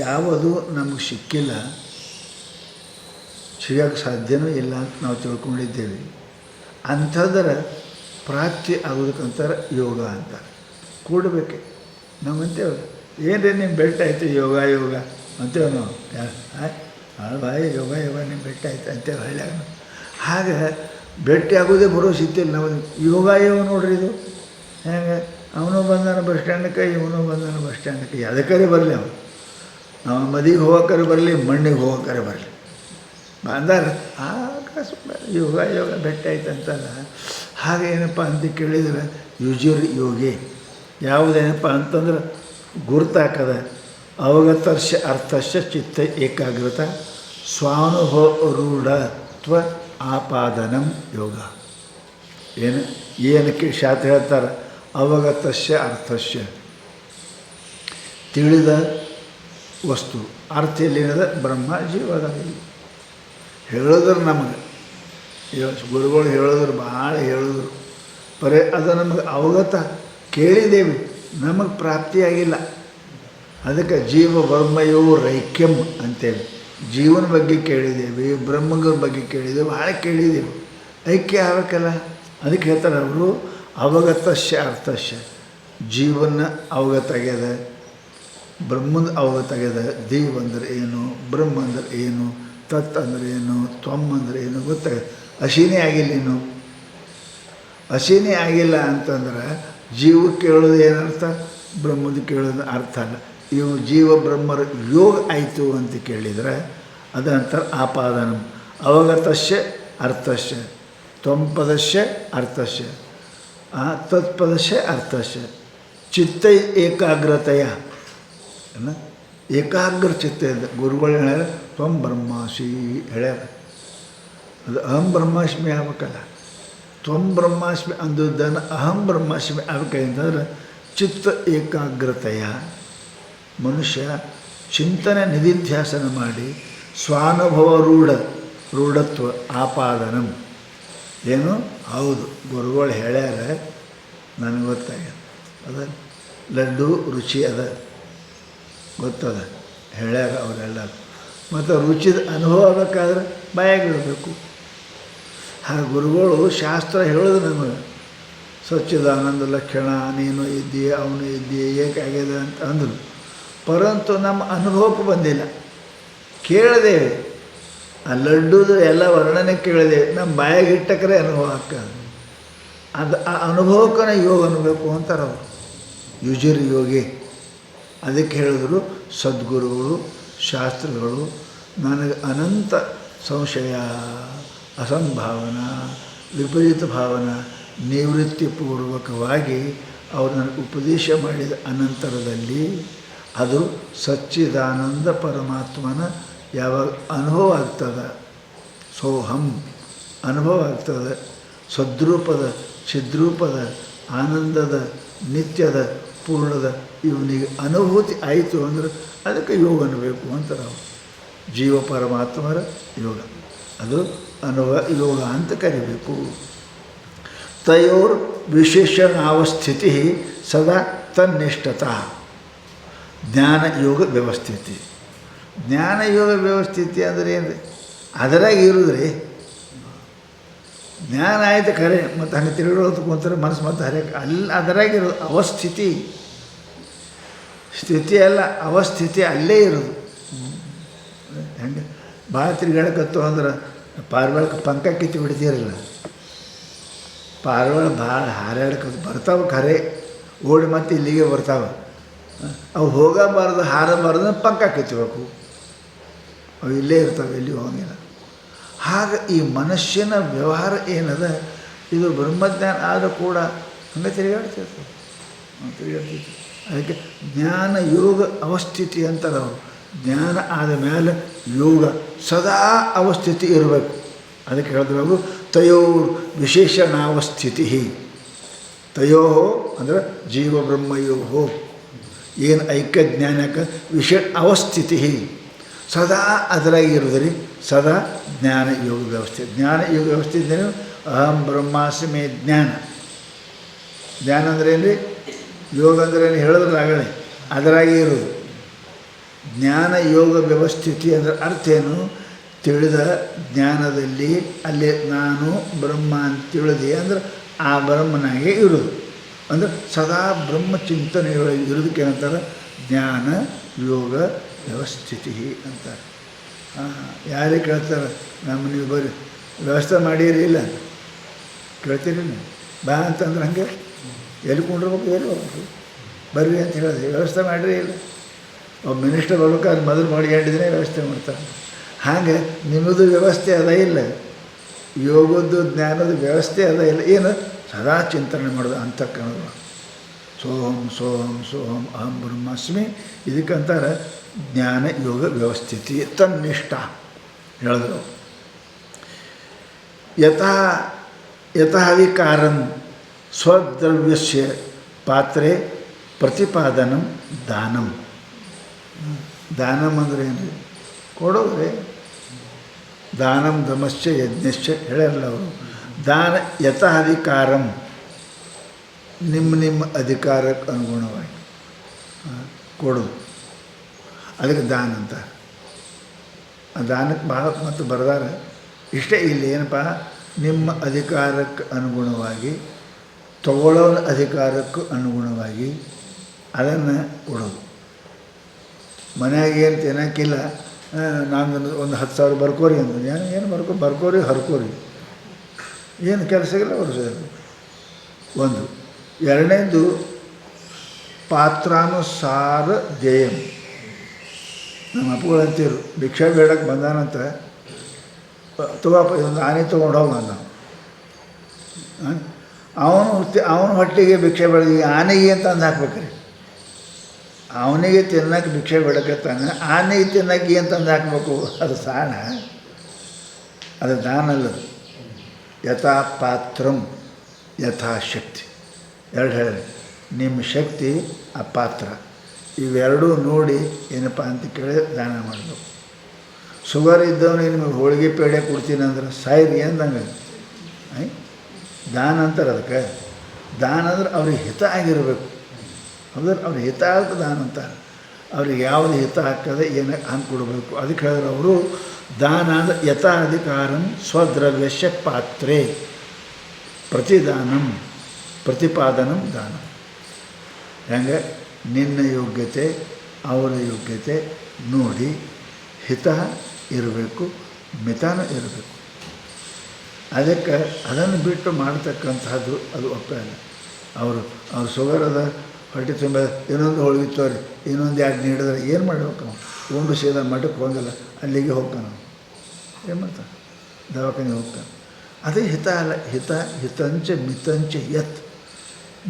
ಯಾವುದು ನಮಗೆ ಸಿಕ್ಕಿಲ್ಲ, ಸಿಗೋಕ್ಕೆ ಸಾಧ್ಯವೂ ಇಲ್ಲ ಅಂತ ನಾವು ತಿಳ್ಕೊಂಡಿದ್ದೇವೆ, ಅಂಥದ್ರ ಪ್ರಾಪ್ತಿ ಆಗೋದಕ್ಕಂತಾರೆ ಯೋಗ ಅಂತ. ಕೂಡಬೇಕೆ ನಾವಂತೇವೆ, ಏನ್ರಿ ನಿಮ್ಮ ಬೆಟ್ಟ ಆಯಿತು ಯೋಗ ಯೋಗ ಅಂತೇವೆ ನಾವು. ಬಾಯಿ ಯೋಗ ಯೋಗ ನಿಮ್ಮ ಬೆಟ್ಟ ಆಯ್ತು ಅಂತೇವೆ ಹಳ್ಳಿಯಾಗ. ಹಾಗೆ ಭೇಟಿ ಆಗೋದೇ ಬರೋಸಿತ್ತಿಲ್ಲ ನಾವು. ಯೋಗ ನೋಡ್ರಿ ಇದು ಹೇಗೆ, ಅವನು ಬಂದಾನ ಬಸ್ ಸ್ಟ್ಯಾಂಡಕ್ಕೆ, ಇವನು ಬಂದಾನ ಬಸ್ ಸ್ಟ್ಯಾಂಡಕ್ಕೆ. ಅದಕ್ಕರೆ ಬರಲಿ, ಅವನು ಮದಿಗೆ ಹೋಗೋಕರೆ ಬರಲಿ, ಮಣ್ಣಿಗೆ ಹೋಗೋಕರೆ ಬರಲಿ ಬಂದಾರ. ಯೋಗ ಯೋಗ ಭೇಟಿ ಆಯ್ತು ಅಂತಲ್ಲ. ಹಾಗೆ ಏನಪ್ಪ ಅಂತ ಕೇಳಿದರೆ ಯುಜಿರ್ ಯೋಗಿ ಯಾವುದೇನಪ್ಪ ಅಂತಂದ್ರೆ ಗುರುತಾಕದ. ಅವಗತಸ್ಯ ಅರ್ಥಸ್ಯ ಚಿತ್ತ ಏಕಾಗ್ರತ ಸ್ವಾನುಭವರೂಢತ್ವ ಆಪಾದನಂ ಯೋಗ. ಏನಕ್ಕೆ ಶಾಸ್ತ್ರ ಹೇಳ್ತಾರೆ? ಅವಗತಸ್ಯ ಅರ್ಥಸ್ಯ ತಿಳಿದ ವಸ್ತು, ಅರ್ಥ ಎಲ್ಲಿನದ ಬ್ರಹ್ಮ ಜೀವದ. ಹೇಳಿದ್ರು ನಮಗೆ ಗುರುಗಳು ಹೇಳಿದ್ರು, ಭಾಳ ಹೇಳಿದ್ರು. ಬರೀ ಅದು ನಮಗೆ ಅವಗತ ಕೇಳಿದ್ದೇವೆ, ನಮಗೆ ಪ್ರಾಪ್ತಿಯಾಗಿಲ್ಲ. ಅದಕ್ಕೆ ಜೀವ ಬ್ರಹ್ಮಯೋ ರೈಕ್ಯಂ ಅಂತೇಳಿ ಜೀವನ ಬಗ್ಗೆ ಕೇಳಿದ್ದೇವೆ, ಬ್ರಹ್ಮಗಳ ಬಗ್ಗೆ ಕೇಳಿದ್ದೇವೆ, ಭಾಳ ಕೇಳಿದ್ದೇವೆ, ಐಕ್ಯ ಆಗಬೇಕಲ್ಲ. ಅದಕ್ಕೆ ಹೇಳ್ತಾರೆ ಅವರು ಅವಗತಸ್ಯ ಅರ್ಥಸ್ಯ. ಜೀವನ ಅವಗತ ಆಗ್ಯದ, ಬ್ರಹ್ಮದ ಅವಗತ ಆಗ್ಯದ. ದೇವ್ ಅಂದ್ರೆ ಏನು, ಬ್ರಹ್ಮ ಅಂದ್ರೆ ಏನು, ತತ್ ಅಂದ್ರೆ ಏನು, ತ್ವಮ್ ಅಂದ್ರೆ ಏನು ಗೊತ್ತಾಗ್ಯದ. ಅಶೀನೇ ಆಗಿಲ್ಲ ಇನ್ನು. ಅಶೀನೇ ಆಗಿಲ್ಲ ಅಂತಂದ್ರೆ ಜೀವ ಕೇಳೋದು ಏನರ್ಥ, ಬ್ರಹ್ಮದ ಕೇಳೋದು ಅರ್ಥ ಅಲ್ಲ. ಇವು ಜೀವ ಬ್ರಹ್ಮರ ಯೋಗ ಆಯಿತು ಅಂತ ಕೇಳಿದರೆ ಅದಂತರ ಆಪಾದನ. ಅವಗತಸ್ಯ ಅರ್ಥಸ್ಯ ತ್ವಂಪದಸ್ಯ ಅರ್ಥಸ್ಯ ತತ್ಪದಸ್ಯ ಅರ್ಥಸ್ಯ ಚಿತ್ತ ಏಕಾಗ್ರತೆಯ ಏಕಾಗ್ರ ಚಿತ್ತ ಇದೆ. ಗುರುಗಳು ಹೇಳ್ಯಾರ ತ್ವಂ ಬ್ರಹ್ಮಾಸಿ ಹೇಳ್ಯಾರ. ಅದು ಅಹಂ ಬ್ರಹ್ಮಾಸ್ಮಿ ಆಗ್ಬೇಕಲ್ಲ. ತ್ವಂ ಬ್ರಹ್ಮಾಸ್ಮಿ ಅಂದದ್ದನ್ನು ಅಹಂ ಬ್ರಹ್ಮಾಸ್ಮಿ ಆಗ್ಬೇಕಂತಂದ್ರೆ ಚಿತ್ತ ಏಕಾಗ್ರತೆಯ ಮನುಷ್ಯ ಚಿಂತನೆ ನಿಧಿಧ್ಯಾಸನ ಮಾಡಿ ಸ್ವಾನುಭವ ರೂಢತ್ವ ಆಪಾದನಂ. ಏನು ಹೌದು ಗುರುಗಳು ಹೇಳ್ಯಾರ, ನನಗೆ ಗೊತ್ತಾಗ್ಯದ. ಅದ ಲಡ್ಡು ರುಚಿ ಅದ ಗೊತ್ತದ, ಹೇಳ್ಯಾರ ಅವರೆಲ್ಲರೂ. ಮತ್ತು ರುಚಿದ ಅನುಭವ ಆಗಬೇಕಾದ್ರೆ ಬಾಯಾಗಿಡಬೇಕು. ಹಾಗೆ ಗುರುಗಳು ಶಾಸ್ತ್ರ ಹೇಳೋದು ನಮಗೆ. ಸ್ವಚ್ಛದಾನಂದ ಲಕ್ಷಣ, ನೀನು ಇದ್ದೀಯ ಅವನು ಇದ್ದೀಯ ಏಕಾಗ್ಯದ ಅಂತ ಅಂದರು. ಪರಂತು ನಮ್ಮ ಅನುಭವಕ್ಕೆ ಬಂದಿಲ್ಲ. ಕೇಳಿದೇವೆ, ಆ ಲಡ್ಡುದು ಎಲ್ಲ ವರ್ಣನೆ ಕೇಳಿದೇವೆ, ನಮ್ಮ ಬಾಯಾಗಿಟ್ಟಕ್ರೆ ಅನುಭವ ಆಗ್ತದೆ. ಅದು ಆ ಅನುಭವಕ್ಕನೇ ಯೋಗ ಅನ್ಬೇಕು ಅಂತಾರೆ ಅವರು, ಯುಜಿರ್ ಯೋಗಿ. ಅದಕ್ಕೆ ಹೇಳಿದ್ರು ಸದ್ಗುರುಗಳು ಶಾಸ್ತ್ರಗಳು ನನಗೆ ಅನಂತ ಸಂಶಯ, ಅಸಂಭಾವನಾ, ವಿಪರೀತ ಭಾವನಾ ನಿವೃತ್ತಿಪೂರ್ವಕವಾಗಿ ಅವರು ನನಗೆ ಉಪದೇಶ ಮಾಡಿದ ಅನಂತರದಲ್ಲಿ ಅದು ಸಚ್ಚಿದಾನಂದ ಪರಮಾತ್ಮನ ಯಾವಾಗ ಅನುಭವ ಆಗ್ತದೆ, ಸೋಹಂ ಅನುಭವ ಆಗ್ತದೆ. ಸದ್ರೂಪದ ಚಿದ್ರೂಪದ ಆನಂದದ ನಿತ್ಯದ ಪೂರ್ಣದ ಇವನಿಗೆ ಅನುಭೂತಿ ಆಯಿತು ಅಂದ್ರೆ ಅದಕ್ಕೆ ಯೋಗ ಅನ್ನಬೇಕು ಅಂತಾರೆ ನಾವು. ಜೀವ ಪರಮಾತ್ಮರ ಯೋಗ ಅದು ಯೋಗ ಅಂತ ಕರಿಬೇಕು. ತಯೋರ್ ವಿಶೇಷಣಾವಸ್ಥಿತಿ ಸದಾ ತನ್ನಿಷ್ಠತಾ ಜ್ಞಾನ ಯೋಗ ವ್ಯವಸ್ಥಿತಿ. ಜ್ಞಾನ ಯೋಗ ವ್ಯವಸ್ಥಿತಿ ಅಂದರೆ ಏನು? ಅದರಾಗ ಇರುದ್ರಿ ಜ್ಞಾನ ಆಯ್ತು ಖರೆ, ಮತ್ತು ಹಂಗೆ ತಿರುಗೋದು ಕುಂತಾರೆ ಮನಸ್ಸು ಮತ್ತು ಹರಿಯಕ್ಕೆ ಅದರಾಗಿರೋದು ಅವಸ್ಥಿತಿ. ಸ್ಥಿತಿ ಅಲ್ಲ, ಅವಸ್ಥಿತಿ ಅಲ್ಲೇ ಇರೋದು. ಹೆಂಗೆ ಭಾಳ ತಿರುಗಾಡಕತ್ತು ಅಂದ್ರೆ ಪಾರಿವಾಳಕ್ಕೆ ಪಂಕ ಕಿತ್ತು ಬಿಡ್ತೀರಲ್ಲ, ಪಾರಿವಾಳ ಭಾಳ ಹಾರಾಡಕತ್ತು ಬರ್ತಾವೆ ಖರೆ, ಓಡಿ ಮತ್ತು ಇಲ್ಲಿಗೆ ಬರ್ತಾವೆ. ಅವು ಹೋಗಬಾರ್ದು ಹಾರಬಾರ್ದು ಪಂಕ ಕಿತ್ತಬೇಕು, ಅವು ಇಲ್ಲೇ ಇರ್ತವೆ, ಎಲ್ಲಿ ಹೋಗಿಲ್ಲ. ಹಾಗೆ ಈ ಮನುಷ್ಯನ ವ್ಯವಹಾರ ಏನದ ಇದು ಬ್ರಹ್ಮಜ್ಞಾನ ಆದರೂ ಕೂಡ ಹಂಗೆ ತಿರುಗಾಡ್ತಿರ್ತದೆ. ಅದಕ್ಕೆ ಜ್ಞಾನ ಯೋಗ ಅವಸ್ಥಿತಿ ಅಂತಾರೆ ಅವರು. ಜ್ಞಾನ ಆದ ಮೇಲೆ ಯೋಗ ಸದಾ ಅವಸ್ಥಿತಿ ಇರಬೇಕು. ಅದಕ್ಕೆ ಹೇಳಿದ್ರು ಅವರು ತಯೋರ್ ವಿಶೇಷಣಾವಸ್ಥಿತಿ. ತಯೋ ಅಂದರೆ ಜೀವ ಬ್ರಹ್ಮಯೋ ಏನು ಐಕ್ಯ ಜ್ಞಾನಕ್ಕೆ ಅವಸ್ಥಿತಿ ಸದಾ ಅದರಾಗಿ ಇರುವುದರಿ ಸದಾ ಜ್ಞಾನ ಯೋಗ ವ್ಯವಸ್ಥೆ. ಜ್ಞಾನ ಯೋಗ ವ್ಯವಸ್ಥೆ ಇದ್ದೇನೆ ಅಹಂ ಬ್ರಹ್ಮಾಸ್ಮಿ ಜ್ಞಾನ. ಜ್ಞಾನ ಅಂದ್ರೆ ಏನು ರೀ? ಯೋಗ ಅಂದ್ರೆ ಏನು ಹೇಳಿದ್ರಲ್ಲ ಆಗಲೇ, ಅದರಾಗಿ ಇರೋದು. ಜ್ಞಾನ ಯೋಗ ವ್ಯವಸ್ಥಿತಿ ಅಂದರೆ ಅರ್ಥ ಏನು? ತಿಳಿದ ಜ್ಞಾನದಲ್ಲಿ ಅಲ್ಲಿ ನಾನು ಬ್ರಹ್ಮ ಅಂತ ತಿಳಿದೆ ಅಂದರೆ ಆ ಬ್ರಹ್ಮನಾಗೆ ಇರೋದು. ಅಂದರೆ ಸದಾ ಬ್ರಹ್ಮಚಿಂತನೆ ಇರೋದಕ್ಕೆ ಏನಂತಾರೆ? ಜ್ಞಾನ ಯೋಗ ವ್ಯವಸ್ಥಿತಿ ಅಂತಾರೆ. ಯಾರಿಗೆ ಕೇಳ್ತಾರೆ? ನೀವು ಬರ್ರಿ ವ್ಯವಸ್ಥೆ ಮಾಡಿರಿ ಇಲ್ಲ ಕೇಳ್ತೀರಿ ನೀವು? ಬಾ ಅಂತಂದ್ರೆ ಹಾಗೆ ಎಲ್ಲಿ ಕೊಂಡಿರ್ಬೇಕು, ಎಲ್ಲಿ ಹೋಗ್ಬೇಕು, ಬರ್ರಿ ಅಂತ ಹೇಳಿದೆ. ವ್ಯವಸ್ಥೆ ಮಾಡಿರಿ ಇಲ್ಲ. ಒಬ್ಬ ಮಿನಿಸ್ಟರ್ ಬರ್ಬೇಕಾದ್ರೆ ಮೊದಲು ಮಾಡಿಕೊಂಡಿದ್ರೆ ವ್ಯವಸ್ಥೆ ಮಾಡ್ತಾರೆ. ಹಾಗೆ ನಿಮ್ಮದು ವ್ಯವಸ್ಥೆ ಅದ ಇಲ್ಲ, ಯೋಗದ್ದು ಜ್ಞಾನದ ವ್ಯವಸ್ಥೆ ಅದ ಇಲ್ಲ. ಏನು? ಸದಾ ಚಿಂತನೆ ಮಾಡೋದು ಅಂತಃಕರಣದ ಸೋಹಂ ಸೋಹಂ ಸೋಹಂ ಅಹಂ ಬ್ರಹ್ಮಾಸ್ಮಿ. ಇದಕ್ಕಂತಾರೆ ಜ್ಞಾನ ಯೋಗ ವ್ಯವಸ್ಥಿತಿ ತನ್ನಿಷ್ಠ ಹೇಳಿದ್ರು. ಯತಃ ವಿಕಾರಂ ಸ್ವದ್ರವ್ಯಸ್ಯ ಪಾತ್ರೆ ಪ್ರತಿಪಾದನಂ ದಾನಂ. ದಾನಂ ಅಂದರೆ ಏನು? ಕೊಡೋದ್ರೆ ದಾನಂ ಧಮಶ್ಚ ಯಜ್ಞಶ್ಚ ಹೇಳಲ್ಲ ಅವರು. ದಾನ ಯತಃ ಅಧಿಕಾರಂ ನಿಮ್ಮ ಅಧಿಕಾರಕ್ಕೆ ಅನುಗುಣವಾಗಿ ಕೊಡೋದು, ಅದಕ್ಕೆ ದಾನ ಅಂತ. ಆ ದಾನಕ್ಕೆ ಭಾಳ ಮತ್ತು ಬರೆದಾರೆ ಇಷ್ಟೇ. ಇಲ್ಲಿ ಏನಪ್ಪ, ನಿಮ್ಮ ಅಧಿಕಾರಕ್ಕೆ ಅನುಗುಣವಾಗಿ ತಗೊಳ್ಳೋನ ಅಧಿಕಾರಕ್ಕೂ ಅನುಗುಣವಾಗಿ ಅದನ್ನು ಕೊಡೋದು. ಮನೆಯಾಗ ಏನು ತಿನ್ನೋಕ್ಕಿಲ್ಲ, ನಾನು ಒಂದು 10,000 ಬರ್ಕೋರಿ ಅಂದ. ಏನು ಬರ್ಕೋರಿ ಹರ್ಕೋರಿ, ಏನು ಕೆಲಸಗಿಲ್ಲ ವರ್ಷದ್ದು. ಒಂದು. ಎರಡನೇದು ಪಾತ್ರಾನುಸಾರ ಧ್ಯೇಯಂ. ನಮ್ಮ ಅಪ್ಪಗಳು ಅಂತೀರು, ಭಿಕ್ಷೆ ಬೇಡಕ್ಕೆ ಬಂದಾನಂತ ತಗೋಪ್ಪ ಇದೊಂದು ಆನೆ ತೊಗೊಂಡು ಹೋಗ ಅಂದ. ಅವನು ಹೊಟ್ಟೆಗೆ ಭಿಕ್ಷೆ ಬೇಡ, ಆನೆಗೆ ಅಂತ ಅಂದು ಹಾಕ್ಬೇಕ್ರಿ. ಅವನಿಗೆ ತಿನ್ನಕ್ಕೆ ಭಿಕ್ಷೆ ಬೇಡಕತ್ತಾನೆ, ಆನೆಗೆ ತಿನ್ನಕ್ಕೆ ಅಂತ ಅಂದು ಹಾಕ್ಬೇಕು. ಅದು ಸಾಣ, ಅದು ದಾನ ಅಲ್ಲದು. ಯಥಾ ಪಾತ್ರಂ ಯಥಾಶಕ್ತಿ ಎರಡು ಹೇಳಿ. ನಿಮ್ಮ ಶಕ್ತಿ ಆ ಪಾತ್ರ ಇವೆರಡೂ ನೋಡಿ ಏನಪ್ಪ ಅಂತ ಕೇಳಿ ದಾನ ಮಾಡಬೇಕು. ಶುಗರ್ ಇದ್ದವನಿಗೆ ನಿಮಗೆ ಹೋಳಿಗೆ ಪೇಡೆ ಕೊಡ್ತೀನಿ ಅಂದ್ರೆ ಸಾಯಿರಿ ಅಂದಂಗೆ ದಾನ ಅಂತಾರೆ. ಅದಕ್ಕೆ ದಾನ ಅಂದ್ರೆ ಅವ್ರಿಗೆ ಹಿತ ಆಗಿರಬೇಕು. ಅಂದ್ರೆ ಅವ್ರಿಗೆ ಹಿತ ಆಗಕ್ಕೆ ದಾನ ಅಂತಾರೆ. ಅವ್ರಿಗೆ ಯಾವುದು ಹಿತ ಹಾಕದೆ ಏನು ಹಂಗೆ ಕೊಡಬೇಕು. ಅದಕ್ಕೆ ಹೇಳಿದ್ರೆ ಅವರು ದಾನ ಅಂದರೆ ಯಥಾಧಿಕಾರಂ ಸ್ವದ್ರವ್ಯಸ್ಯ ಪಾತ್ರೆ ಪ್ರತಿದಾನಂ ಪ್ರತಿಪಾದನಂ ದಾನ. ಹೆಂಗೆ? ನಿನ್ನ ಯೋಗ್ಯತೆ ಅವರ ಯೋಗ್ಯತೆ ನೋಡಿ ಹಿತ ಇರಬೇಕು, ಮಿತಾನ ಇರಬೇಕು. ಅದಕ್ಕೆ ಅದನ್ನು ಬಿಟ್ಟು ಮಾಡ್ತಕ್ಕಂಥದ್ದು ಅದು ಒಪ್ಪಲ್ಲ. ಅವರು ಶುಗರದ ಹೊಟ್ಟೆ ತುಂಬ ಇನ್ನೊಂದು ಹೋಳಿಗೆ ತೋರಿ ಇನ್ನೊಂದು 2 ನೀಡಿದ್ರೆ ಏನು ಮಾಡಬೇಕು? ನಾವು ಉಂಡು ಸೀದಾ ಮಠಕ್ಕೆ ಹೋಗಲ್ಲ, ಅಲ್ಲಿಗೆ ಹೋಗ್ತಾನೆ. ಏನು ಮಾಡ್ತಾನೆ? ದವಾಖಾನೆ ಹೋಗ್ತಾನೆ. ಅದೇ ಹಿತ ಅಲ್ಲ. ಹಿತಂಚ ಮಿತಂಚ ಯತ್.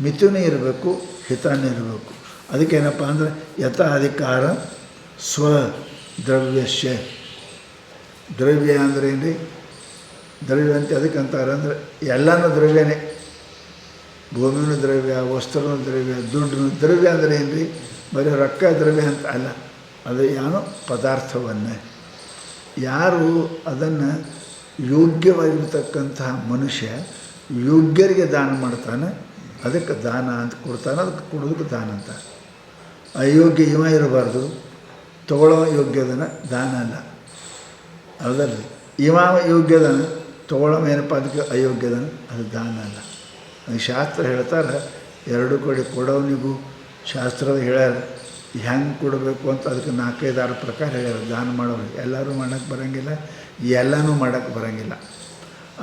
ಮಿತುನೇ ಇರಬೇಕು, ಹಿತನೇ ಇರಬೇಕು. ಅದಕ್ಕೇನಪ್ಪ ಅಂದರೆ ಯಥ ಅಧಿಕಾರ ಸ್ವದ್ರವ್ಯಸ್ಯ. ದ್ರವ್ಯ ಅಂದರೆ ಏನು ರೀ? ದ್ರವ್ಯ ಅಂತ ಅದಕ್ಕಂತಾರೆ ಅಂದರೆ ಎಲ್ಲನೂ ದ್ರವ್ಯನೇ. ಭೂಮಿನೂ ದ್ರವ್ಯ, ವಸ್ತ್ರನೂ ದ್ರವ್ಯ, ದುಡ್ಡು ದ್ರವ್ಯ ಅಂದರೆ ಏನು ರೀ? ಬರೀ ರೊಕ್ಕ ದ್ರವ್ಯ ಅಂತ ಅಲ್ಲ. ಅದು ಏನೋ ಪದಾರ್ಥವನ್ನೇ ಯಾರು ಅದನ್ನು ಯೋಗ್ಯವಾಗಿರ್ತಕ್ಕಂತಹ ಮನುಷ್ಯ ಯೋಗ್ಯರಿಗೆ ದಾನ ಮಾಡ್ತಾನೆ, ಅದಕ್ಕೆ ದಾನ ಅಂತ ಕೊಡ್ತಾನೆ. ಅದಕ್ಕೆ ಕೊಡೋದಕ್ಕೆ ದಾನ ಅಂತ. ಅಯೋಗ್ಯ ಇವ ಇರಬಾರ್ದು, ತಗೊಳ್ಳೋ ಯೋಗ್ಯದನ ದಾನ ಅಲ್ಲ. ಹೌದಲ್ರಿ? ಇವ ಯೋಗ್ಯದನ ತಗೊಳ್ಳೋ ಏನಪ್ಪ ಅದಕ್ಕೆ ಅಯೋಗ್ಯದನ, ಅದು ದಾನ ಅಲ್ಲ. ಅದು ಶಾಸ್ತ್ರ ಹೇಳ್ತಾರೆ. 2 ಕಡೆ ಕೊಡೋನಿಗೂ ಶಾಸ್ತ್ರದ ಹೇಳ್ಯಾರ ಹೆಂಗೆ ಕೊಡಬೇಕು ಅಂತ. ಅದಕ್ಕೆ 4-5-6 ಪ್ರಕಾರ ಹೇಳ್ಯಾರ ದಾನ ಮಾಡೋರು. ಎಲ್ಲರೂ ಮಾಡೋಕ್ಕೆ ಬರೋಂಗಿಲ್ಲ, ಎಲ್ಲನೂ ಮಾಡೋಕ್ಕೆ ಬರೋಂಗಿಲ್ಲ.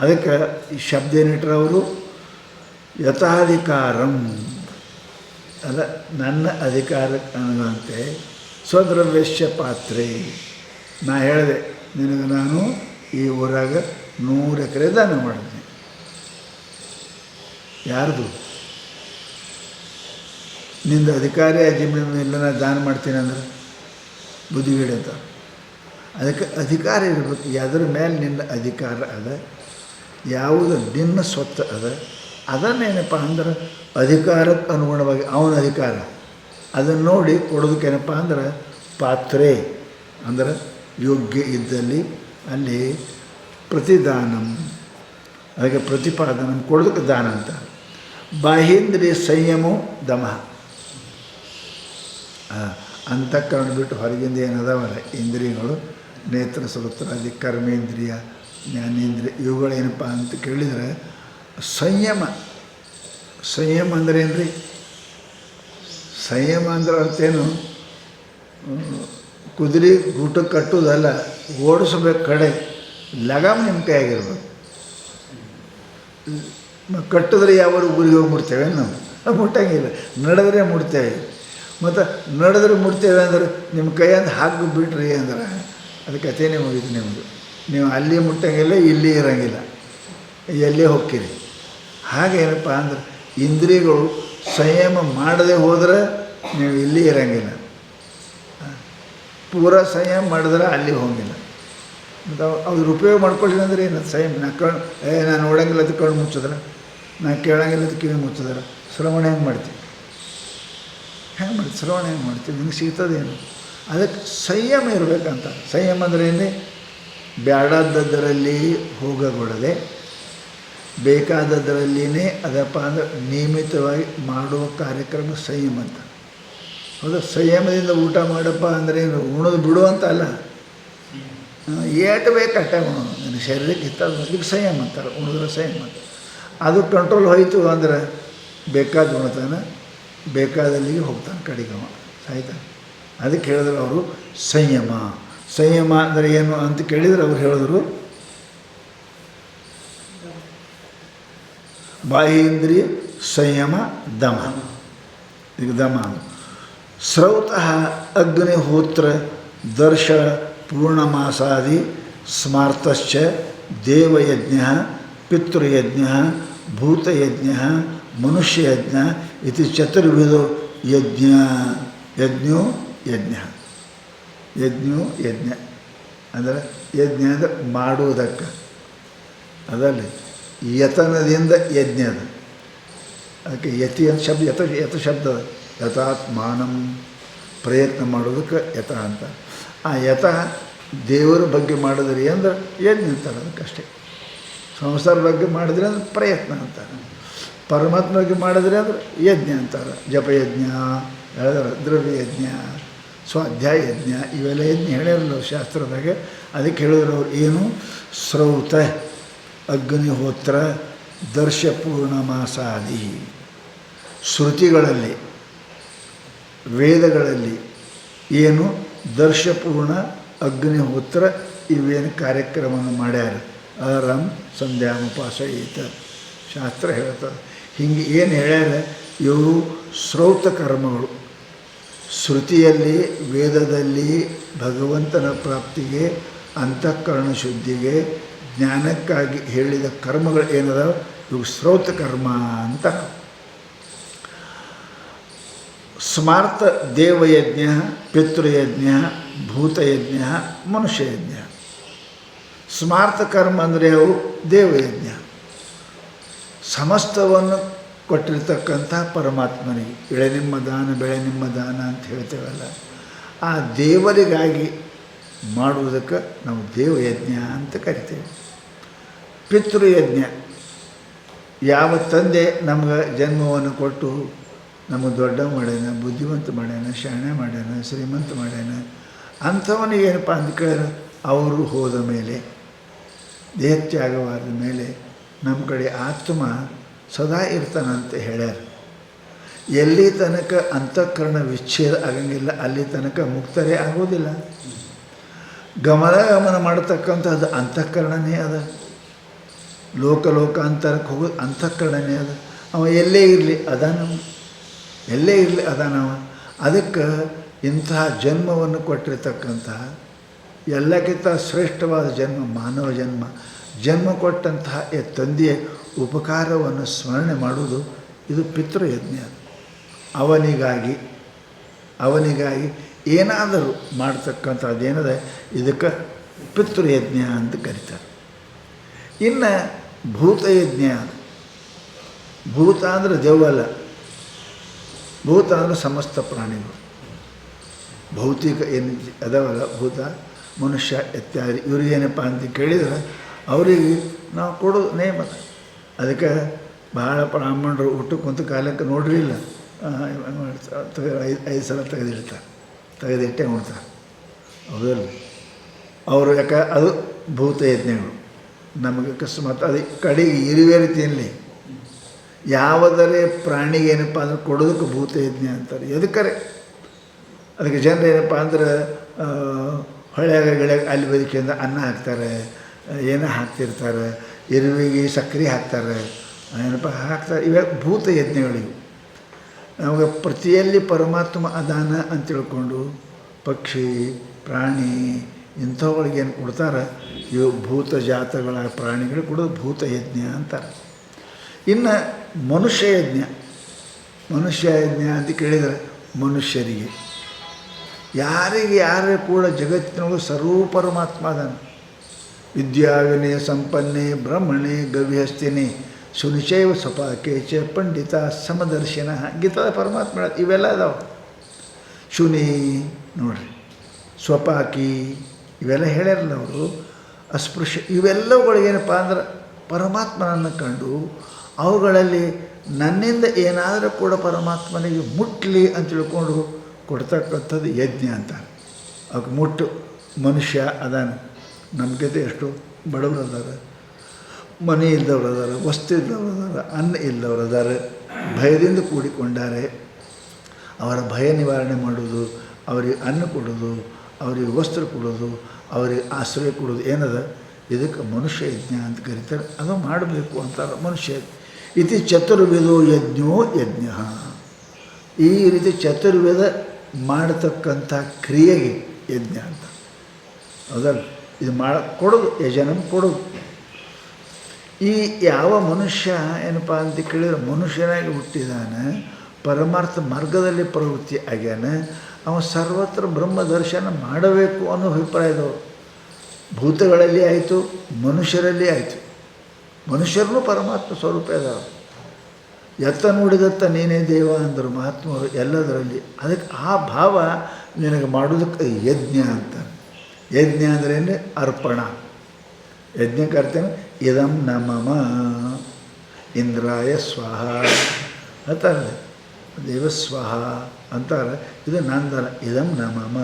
ಅದಕ್ಕೆ ಈ ಶಬ್ದ ಏನಿಟ್ರೆ ಅವರು ಯಥಾಧಿಕಾರಂ ಅಲ್ಲ, ನನ್ನ ಅಧಿಕಾರಕ್ಕೆ ಅನ್ನುವಂತೆ ಸ್ವದ್ರವ್ಯಸ್ಯ ಪಾತ್ರೆ. ನಾ ಹೇಳಿದೆ ನಿನಗೆ, ನಾನು ಈ ಊರಾಗ 100 ಎಕರೆ ದಾನ ಮಾಡಿದ್ನಿ. ಯಾರ್ದು? ನಿಂದ ಅಧಿಕಾರಿ ಜಮೀನು ಇಲ್ಲ ನಾ ದಾನ ಮಾಡ್ತೀನಿ ಅಂದ್ರೆ ಬುದ್ಧಿಗೇಡಿ ಅಂತ. ಅದಕ್ಕೆ ಅಧಿಕಾರ ಇರಬೇಕು. ಅದರ ಮೇಲೆ ನಿನ್ನ ಅಧಿಕಾರ ಅದ, ಯಾವುದು ನಿನ್ನ ಸ್ವತ್ತು ಅದ, ಅದನ್ನೇನಪ್ಪ ಅಂದ್ರೆ ಅಧಿಕಾರಕ್ಕೆ ಅನುಗುಣವಾಗಿ ಅವನ ಅಧಿಕಾರ ಅದನ್ನು ನೋಡಿ ಕೊಡೋದಕ್ಕೇನಪ್ಪ ಅಂದ್ರೆ ಪಾತ್ರೆ ಅಂದ್ರೆ ಯೋಗ್ಯ ಇದ್ದಲ್ಲಿ ಅಲ್ಲಿ ಪ್ರತಿದಾನಂ, ಅದಕ್ಕೆ ಪ್ರತಿಪಾದನ ಕೊಡೋದಕ್ಕೆ ದಾನ ಅಂತ. ಬಾಹೇಂದ್ರಿಯ ಸಂಯಮೋ ದಮ, ಅಂತಃಕರಣ ಬಿಟ್ಟು ಹೊರಗಿಂದ ಏನದಾವಲ್ಲ ಇಂದ್ರಿಯಗಳು, ನೇತ್ರ ಶ್ರೋತ್ರಾದಿ ಕರ್ಮೇಂದ್ರಿಯ ಜ್ಞಾನೇಂದ್ರಿಯ ಇವುಗಳೇನಪ್ಪ ಅಂತ ಕೇಳಿದರೆ ಸಂಯಮ. ಸಂಯಮ ಅಂದ್ರೆ ಏನು ರೀ? ಸಂಯಮ ಅಂದ್ರೆ ಅರ್ಥ ಏನು? ಕುದುರೆ ಗೂಟಕ್ಕೆ ಕಟ್ಟೋದಲ್ಲ, ಓಡಿಸ್ಬೇಕು ಕಡೆ ಲಗಾಮ್ ನಿಮ್ಮ ಕೈಯಾಗಿರ್ಬೇಕು. ಕಟ್ಟಿದ್ರೆ ಯಾವಾಗ ಊರಿಗೆ ಹೋಗಿ ಮುಡ್ತೇವೆ ನಾವು? ಮುಟ್ಟಂಗಿಲ್ಲ. ನಡೆದ್ರೆ ಮುಡ್ತೇವೆ. ಮತ್ತು ನಡೆದ್ರೆ ಮುಡ್ತೇವೆ ಅಂದ್ರೆ ನಿಮ್ಮ ಕೈಯಿಂದ ಹಾಕಿ ಬಿಟ್ರಿ ಅಂದ್ರೆ ಅದಕ್ಕೆ ಕಥೆನೇ ಮುಗಿದು ನಿಮ್ಮದು. ನೀವು ಅಲ್ಲಿ ಮುಟ್ಟಂಗಿಲ್ಲ, ಇಲ್ಲಿ ಇರೋಂಗಿಲ್ಲ, ಎಲ್ಲೇ ಹೋಗ್ತೀರಿ. ಹಾಗೇನಪ್ಪ ಅಂದ್ರೆ ಇಂದ್ರಿಯಗಳು ಸಂಯಮ ಮಾಡದೆ ಹೋದರೆ ನೀವು ಇಲ್ಲಿ ಇರೋಂಗಿಲ್ಲ, ಪೂರ ಸಂಯಮ ಮಾಡಿದ್ರೆ ಅಲ್ಲಿ ಹೋಗಿಲ್ಲ. ಮತ್ತು ಅವ್ರು ಉಪಯೋಗ ಮಾಡ್ಕೊಳ್ಳಿಲ್ಲ ಅಂದರೆ ಏನು? ಸಂಯಮ ನಾನು ನೋಡೋಂಗಿಲ್ಲ ಅದು ಕಣ್ಣು ಮುಚ್ಚಿದ್ರೆ, ನಾನು ಕೇಳೋಂಗಿಲ್ಲ ಅದು ಕಿವಿ ಮುಚ್ಚಿದ್ರೆ ಶ್ರವಣ ಹೆಂಗೆ ಮಾಡ್ತೀವಿ? ಹೆಂಗೆ ಮಾಡ್ತೀವಿ? ಶ್ರವಣ ಹೆಂಗೆ ಮಾಡ್ತೀವಿ? ನಿಮ್ಗೆ ಸಿಗ್ತದೇನು? ಅದಕ್ಕೆ ಸಂಯಮ ಇರಬೇಕಂತ. ಸಂಯಮ ಅಂದರೆ ಏನು? ಬೇಡಾದದರಲ್ಲಿ ಹೋಗಗೊಡದೆ ಬೇಕಾದದರಲ್ಲಿಯೇ ಅದಪ್ಪ ಅಂದ್ರೆ ನಿಯಮಿತವಾಗಿ ಮಾಡುವ ಕಾರ್ಯಕ್ರಮ ಸಂಯಮ ಅಂತ. ಹೌದಾ? ಸಂಯಮದಿಂದ ಊಟ ಮಾಡಪ್ಪ ಅಂದರೆ ಏನು ಉಣೋದು ಬಿಡು ಅಂತ ಅಲ್ಲ, ಏಟು ಬೇಕು ಅಟ್ಟ ಉಣೋದು. ನನ್ನ ಶರೀರಕ್ಕೆ ಹಿತ್ತಾಗ ಸಂಯಮ ಅಂತಾರೆ, ಉಣಿದ್ರೆ ಸಂಯಮ ಅಂತ. ಅದು ಕಂಟ್ರೋಲ್ ಹೋಯಿತು ಅಂದ್ರೆ ಬೇಕಾದ ಉಣ್ತಾನೆ, ಬೇಕಾದಲ್ಲಿಗೆ ಹೋಗ್ತಾನೆ ಕಡೆಗವ ಆಯ್ತಾ. ಅದಕ್ಕೆ ಹೇಳಿದ್ರು ಅವರು ಸಂಯಮ. ಸಂಯಮ ಅಂದರೆ ಏನು ಅಂತ ಕೇಳಿದರೆ ಅವ್ರು ಹೇಳಿದ್ರು ಬಾಹ್ಯೇಂದ್ರಿಯ ಸಂಯಮ ದಮ. ಈಗ ದಮ ಸ್ರೌತಃ ಅಗ್ನಿಹೋತ್ರ ದರ್ಶ ಪೂರ್ಣಮಾಸಾದಿ ಸ್ಮಾರ್ತಶ್ಚ ದೇವಯಜ್ಞ ಪಿತೃಯಜ್ಞ ಭೂತಯಜ್ಞ ಮನುಷ್ಯಯಜ್ಞ ಇತಿ ಚತುರ್ವಿಧೋ ಯಜ್ಞ. ಯಜ್ಞೋ ಯಜ್ಞ, ಯಜ್ಞೋ ಯಜ್ಞ ಅಂದರೆ ಯಜ್ಞ ಅಂದರೆ ಮಾಡುವುದಕ್ಕೆ ಅದರಲ್ಲಿ ಯತನದಿಂದ ಯಜ್ಞ ಅದು. ಅದಕ್ಕೆ ಯತಿ ಅಂತ ಶಬ್ದ ಯತ ಶಬ್ದ ಅದ. ಯಥಾತ್ಮಾನಂ ಪ್ರಯತ್ನ ಮಾಡೋದಕ್ಕೆ ಯತ ಅಂತ. ಆ ಯತ ದೇವರ ಬಗ್ಗೆ ಮಾಡಿದ್ರಿ ಅಂದ್ರೆ ಯಜ್ಞ ಅಂತಾರೆ, ಅದಕ್ಕಷ್ಟೇ. ಸಂಸಾರ ಬಗ್ಗೆ ಮಾಡಿದ್ರೆ ಅಂದ್ರೆ ಪ್ರಯತ್ನ ಅಂತಾರೆ. ಪರಮಾತ್ಮ ಬಗ್ಗೆ ಮಾಡಿದ್ರೆ ಅಂದ್ರೆ ಯಜ್ಞ ಅಂತಾರೆ. ಜಪಯಜ್ಞ ಹೇಳಿದ್ರೆ, ದ್ರವ್ಯಯಜ್ಞ, ಸ್ವಾಧ್ಯಾಯ ಯಜ್ಞ, ಇವೆಲ್ಲ ಯಜ್ಞ ಹೇಳಿರಲ್ಲ ಶಾಸ್ತ್ರದಾಗ. ಅದಕ್ಕೆ ಹೇಳಿದ್ರು ಅವ್ರು ಏನು? ಸ್ರೌತ ಅಗ್ನಿಹೋತ್ರ ದರ್ಶ ಪೂರ್ಣಮಾಸಾದಿ. ಶ್ರುತಿಗಳಲ್ಲಿ ವೇದಗಳಲ್ಲಿ ಏನು ದರ್ಶಪೂರ್ಣ ಅಗ್ನಿಹೋತ್ರ ಇವೇನು ಕಾರ್ಯಕ್ರಮವನ್ನು ಮಾಡ್ಯಾರ. ಅಹರಂ ಸಂಧ್ಯಾಮುಪಾಸಯೇತ ಶಾಸ್ತ್ರ ಹೇಳ್ತದೆ. ಹಿಂಗೆ ಏನು ಹೇಳ್ಯಾರ ಇವರು ಶ್ರೌತ ಕರ್ಮಗಳು. ಶ್ರುತಿಯಲ್ಲಿ ವೇದದಲ್ಲಿ ಭಗವಂತನ ಪ್ರಾಪ್ತಿಗೆ ಅಂತಃಕರಣ ಶುದ್ಧಿಗೆ ಜ್ಞಾನಕ್ಕಾಗಿ ಹೇಳಿದ ಕರ್ಮಗಳು ಏನದ ಇವು ಶ್ರೌತ ಕರ್ಮ ಅಂತ. ಸ್ಮಾರ್ತ ದೇವಯಜ್ಞ ಪಿತೃಯಜ್ಞ ಭೂತಯಜ್ಞ ಮನುಷ್ಯಯಜ್ಞ. ಸ್ಮಾರ್ತ ಕರ್ಮ ಅಂದರೆ ಅವು ದೇವಯಜ್ಞ, ಸಮಸ್ತವನ್ನು ಕೊಟ್ಟಿರ್ತಕ್ಕಂಥ ಪರಮಾತ್ಮನಿಗೆ. ಇಳೆ ನಿಮ್ಮ ದಾನ ಬೆಳೆ ನಿಮ್ಮ ದಾನ ಅಂತ ಹೇಳ್ತೇವಲ್ಲ, ಆ ದೇವರಿಗಾಗಿ ಮಾಡುವುದಕ್ಕೆ ನಾವು ದೇವಯಜ್ಞ ಅಂತ ಕರಿತೇವೆ. ಪಿತೃಯಜ್ಞ, ಯಾವ ತಂದೆ ನಮ್ಗೆ ಜನ್ಮವನ್ನು ಕೊಟ್ಟು ನಮಗೆ ದೊಡ್ಡ ಮಾಡ್ಯಾನ, ಬುದ್ಧಿವಂತ ಮಾಡ್ಯಾನ, ಶಾಣೆ ಮಾಡ್ಯಾನ, ಶ್ರೀಮಂತ ಮಾಡ್ಯಾನ, ಅಂಥವನಿಗೆ ಏನಪ್ಪ ಅಂತ ಕೇಳಿದ್ರೆ ಅವರು ಹೋದ ಮೇಲೆ, ದೇಹತ್ಯಾಗವಾದ ಮೇಲೆ ನಮ್ಮ ಕಡೆ ಆತ್ಮ ಸದಾ ಇರ್ತಾನಂತ ಹೇಳ್ಯಾರ. ಎಲ್ಲಿ ತನಕ ಅಂತಃಕರಣ ವಿಚ್ಛೇದ ಆಗಂಗಿಲ್ಲ ಅಲ್ಲಿ ತನಕ ಮುಕ್ತರೇ ಆಗೋದಿಲ್ಲ. ಗಮನ ಮಾಡತಕ್ಕಂಥದ್ದು ಅಂತಃಕರಣನೇ ಅದ. ಲೋಕಾಂತರಕ್ಕೆ ಹೋಗೋದು ಅಂತಃಕರಣನೇ ಅದ. ಅವ ಎಲ್ಲೇ ಇರಲಿ ಅದಾನವ, ಎಲ್ಲೇ ಇರಲಿ ಅದಾನವ. ಅದಕ್ಕೆ ಇಂತಹ ಜನ್ಮವನ್ನು ಕೊಟ್ಟಿರ್ತಕ್ಕಂತಹ ಎಲ್ಲಕ್ಕಿಂತ ಶ್ರೇಷ್ಠವಾದ ಜನ್ಮ ಮಾನವ ಜನ್ಮ. ಜನ್ಮ ಕೊಟ್ಟಂತಹ ತಂದೆಯ ಉಪಕಾರವನ್ನು ಸ್ಮರಣೆ ಮಾಡುವುದು ಇದು ಪಿತೃಯಜ್ಞ. ಅವನಿಗಾಗಿ ಏನಾದರೂ ಮಾಡ್ತಕ್ಕಂಥದ್ದೇನದ ಇದಕ್ಕೆ ಪಿತೃಯಜ್ಞ ಅಂತ ಕರೀತಾರೆ. ಇನ್ನು ಭೂತಯಜ್ಞ. ಭೂತ ಅಂದರೆ ದೆವ್ವಲ್ಲ, ಭೂತ ಅಂದರೆ ಸಮಸ್ತ ಪ್ರಾಣಿಗಳು. ಭೌತಿಕ ಏನು ಅದಾವಲ್ಲ ಭೂತ, ಮನುಷ್ಯ ಇತ್ಯಾದಿ ಇವ್ರಿಗೇನಪ್ಪ ಅಂತ ಕೇಳಿದರೆ ಅವರಿಗೆ ನಾವು ಕೊಡೋದು ನೇಮ. ಅದಕ್ಕೆ ಭಾಳ ಬ್ರಾಹ್ಮಣರು ಊಟ ಕುಂತ ಕಾಲಕ್ಕೆ ನೋಡ್ರಿಲ್ಲ, 5 ಸಲ ತೆಗೆದಿಟ್ಟೆ ಉಣ್ತಾರೆ. ಹೌದಲ್ಲ, ಅವರು ಯಾಕೆ ಅದು ಭೂತಯಜ್ಞಗಳು. ನಮಗೆ ಅಕಸ್ಮಾತ್ ಅದು ಕಡೆಗೆ ಇರುವೆ ರೀತಿಯಲ್ಲಿ ಯಾವುದರೇ ಪ್ರಾಣಿಗೆ ಏನಪ್ಪ ಅಂದ್ರೆ ಕೊಡೋದಕ್ಕೆ ಭೂತಯಜ್ಞ ಅಂತಾರೆ. ಎದಕ್ಕರೆ ಅದಕ್ಕೆ ಜನರು ಏನಪ್ಪ ಅಂದ್ರೆ ಹೊಳೆಯಾಗ ಗಿಳೆಯಾಗ ಅಲ್ಲಿ ಬದುಕಿಂದ ಅನ್ನ ಹಾಕ್ತಾರೆ, ಏನೋ ಹಾಕ್ತಿರ್ತಾರೆ, ಇರುವಿಗೆ ಸಕ್ಕರೆ ಹಾಕ್ತಾರೆ, ಏನಪ್ಪ ಹಾಕ್ತಾರೆ. ಇವಾಗ ಭೂತಯಜ್ಞಗಳಿವು. ನಮಗೆ ಪ್ರತಿಯಲ್ಲಿ ಪರಮಾತ್ಮ ಅದಾನ ಅಂತ ತಿಳ್ಕೊಂಡು ಪಕ್ಷಿ ಪ್ರಾಣಿ ಇಂಥವುಗಳಿಗೇನು ಕೊಡ್ತಾರೆ ಇವು ಭೂತ ಜಾತಗಳ ಪ್ರಾಣಿಗಳು ಕೊಡೋದು ಭೂತಯಜ್ಞ ಅಂತಾರೆ. ಇನ್ನು ಮನುಷ್ಯಯಜ್ಞ ಅಂತ ಕೇಳಿದರೆ ಮನುಷ್ಯರಿಗೆ ಯಾರು ಕೂಡ ಜಗತ್ತಿನೊಳಗೆ ಸರ್ವ ಪರಮಾತ್ಮ ಅದಾನ. ವಿದ್ಯಾವಿನಯ ಸಂಪನ್ನೆ ಬ್ರಹ್ಮಣೆ ಗವಿಹಸ್ತಿನಿ ಸುನಿಚೈವ ಸಪಾಕೆ ಚ ಪಂಡಿತ ಸಮದರ್ಶಿನ ಗೀತದ ಪರಮಾತ್ಮ ಇವೆಲ್ಲ ಅದಾವೆ. ಶುನಿ ನೋಡ್ರಿ, ಸ್ವಪಾಕಿ ಇವೆಲ್ಲ ಹೇಳ್ಯಾರಲ್ಲ ಅವರು. ಅಸ್ಪೃಶ್ಯ ಇವೆಲ್ಲವುಗಳಿಗೇನಪ್ಪ ಅಂದ್ರೆ ಪರಮಾತ್ಮನನ್ನು ಕಂಡು ಅವುಗಳಲ್ಲಿ ನನ್ನಿಂದ ಏನಾದರೂ ಕೂಡ ಪರಮಾತ್ಮನಿಗೆ ಮುಟ್ಟಲಿ ಅಂತ ತಿಳ್ಕೊಂಡು ಕೊಡ್ತಕ್ಕಂಥದ್ದು ಯಜ್ಞ ಅಂತ. ಅವಕ್ಕೆ ಮುಟ್ಟು ಮನುಷ್ಯ ಅದಾನ. ನಮಗಿಂತ ಎಷ್ಟು ಬಡವರು ಅದಾರ, ಮನೆ ಇಲ್ಲದವ್ರು ಅದಾರ, ವಸ್ತು ಇಲ್ಲದವ್ರು ಅದಾರ, ಅನ್ನ ಇಲ್ಲದವ್ರು ಅದಾರ, ಭಯದಿಂದ ಕೂಡಿಕೊಂಡಾರೆ. ಅವರ ಭಯ ನಿವಾರಣೆ ಮಾಡೋದು, ಅವರಿಗೆ ಅನ್ನ ಕೊಡೋದು, ಅವರಿಗೆ ವಸ್ತ್ರ ಕೊಡೋದು, ಅವರಿಗೆ ಆಶ್ರಯ ಕೊಡೋದು ಏನದ ಇದಕ್ಕೆ ಮನುಷ್ಯ ಯಜ್ಞ ಅಂತ ಕರೀತಾರೆ. ಅದು ಮಾಡಬೇಕು ಅಂತಾರೆ ಮನುಷ್ಯ. ಇತಿ ಚತುರ್ವೇದೋ ಯಜ್ಞೋ ಯಜ್ಞ. ಈ ರೀತಿ ಚತುರ್ವೇದ ಮಾಡತಕ್ಕಂಥ ಕ್ರಿಯೆಗೆ ಯಜ್ಞ ಅಂತ. ಹೌದಲ್ಲ, ಇದು ಕೊಡೋದು ಯಜನ ಕೊಡೋದು. ಈ ಯಾವ ಮನುಷ್ಯ ಏನಪ್ಪ ಅಂತ ಕೇಳಿದ್ರೆ ಮನುಷ್ಯನಾಗಿ ಹುಟ್ಟಿದಾನೆ, ಪರಮಾರ್ಥ ಮಾರ್ಗದಲ್ಲಿ ಪ್ರವೃತ್ತಿ ಆಗ್ಯಾನ, ಅವ ಸರ್ವತ್ರ ಬ್ರಹ್ಮ ದರ್ಶನ ಮಾಡಬೇಕು ಅನ್ನೋ ಅಭಿಪ್ರಾಯದವರು. ಭೂತಗಳಲ್ಲಿ ಆಯಿತು, ಮನುಷ್ಯರಲ್ಲಿ ಆಯಿತು. ಮನುಷ್ಯರನ್ನು ಪರಮಾತ್ಮ ಸ್ವರೂಪ ಇದಾವೆ. ಎತ್ತ ನೋಡಿದತ್ತ ನೀನೇ ದೇವ ಅಂದರು ಮಹಾತ್ಮರು ಎಲ್ಲದರಲ್ಲಿ. ಅದಕ್ಕೆ ಆ ಭಾವ ನಿನಗೆ ಮಾಡೋದಕ್ಕೆ ಯಜ್ಞ ಅಂತ. ಯಜ್ಞ ಅಂದ್ರೇನು? ಅರ್ಪಣ. ಯಜ್ಞಕ್ಕೆ ಅರ್ಥೇನು? ಇದಂ ನಮಮ ಇಂದ್ರಾಯ ಸ್ವಾಹ ಅಂತಾರೆ, ದೇವ ಸ್ವಾಹ ಅಂತಾರೆ. ಇದು ನಂದಲ್ಲ, ಇದಂ ನಮಮ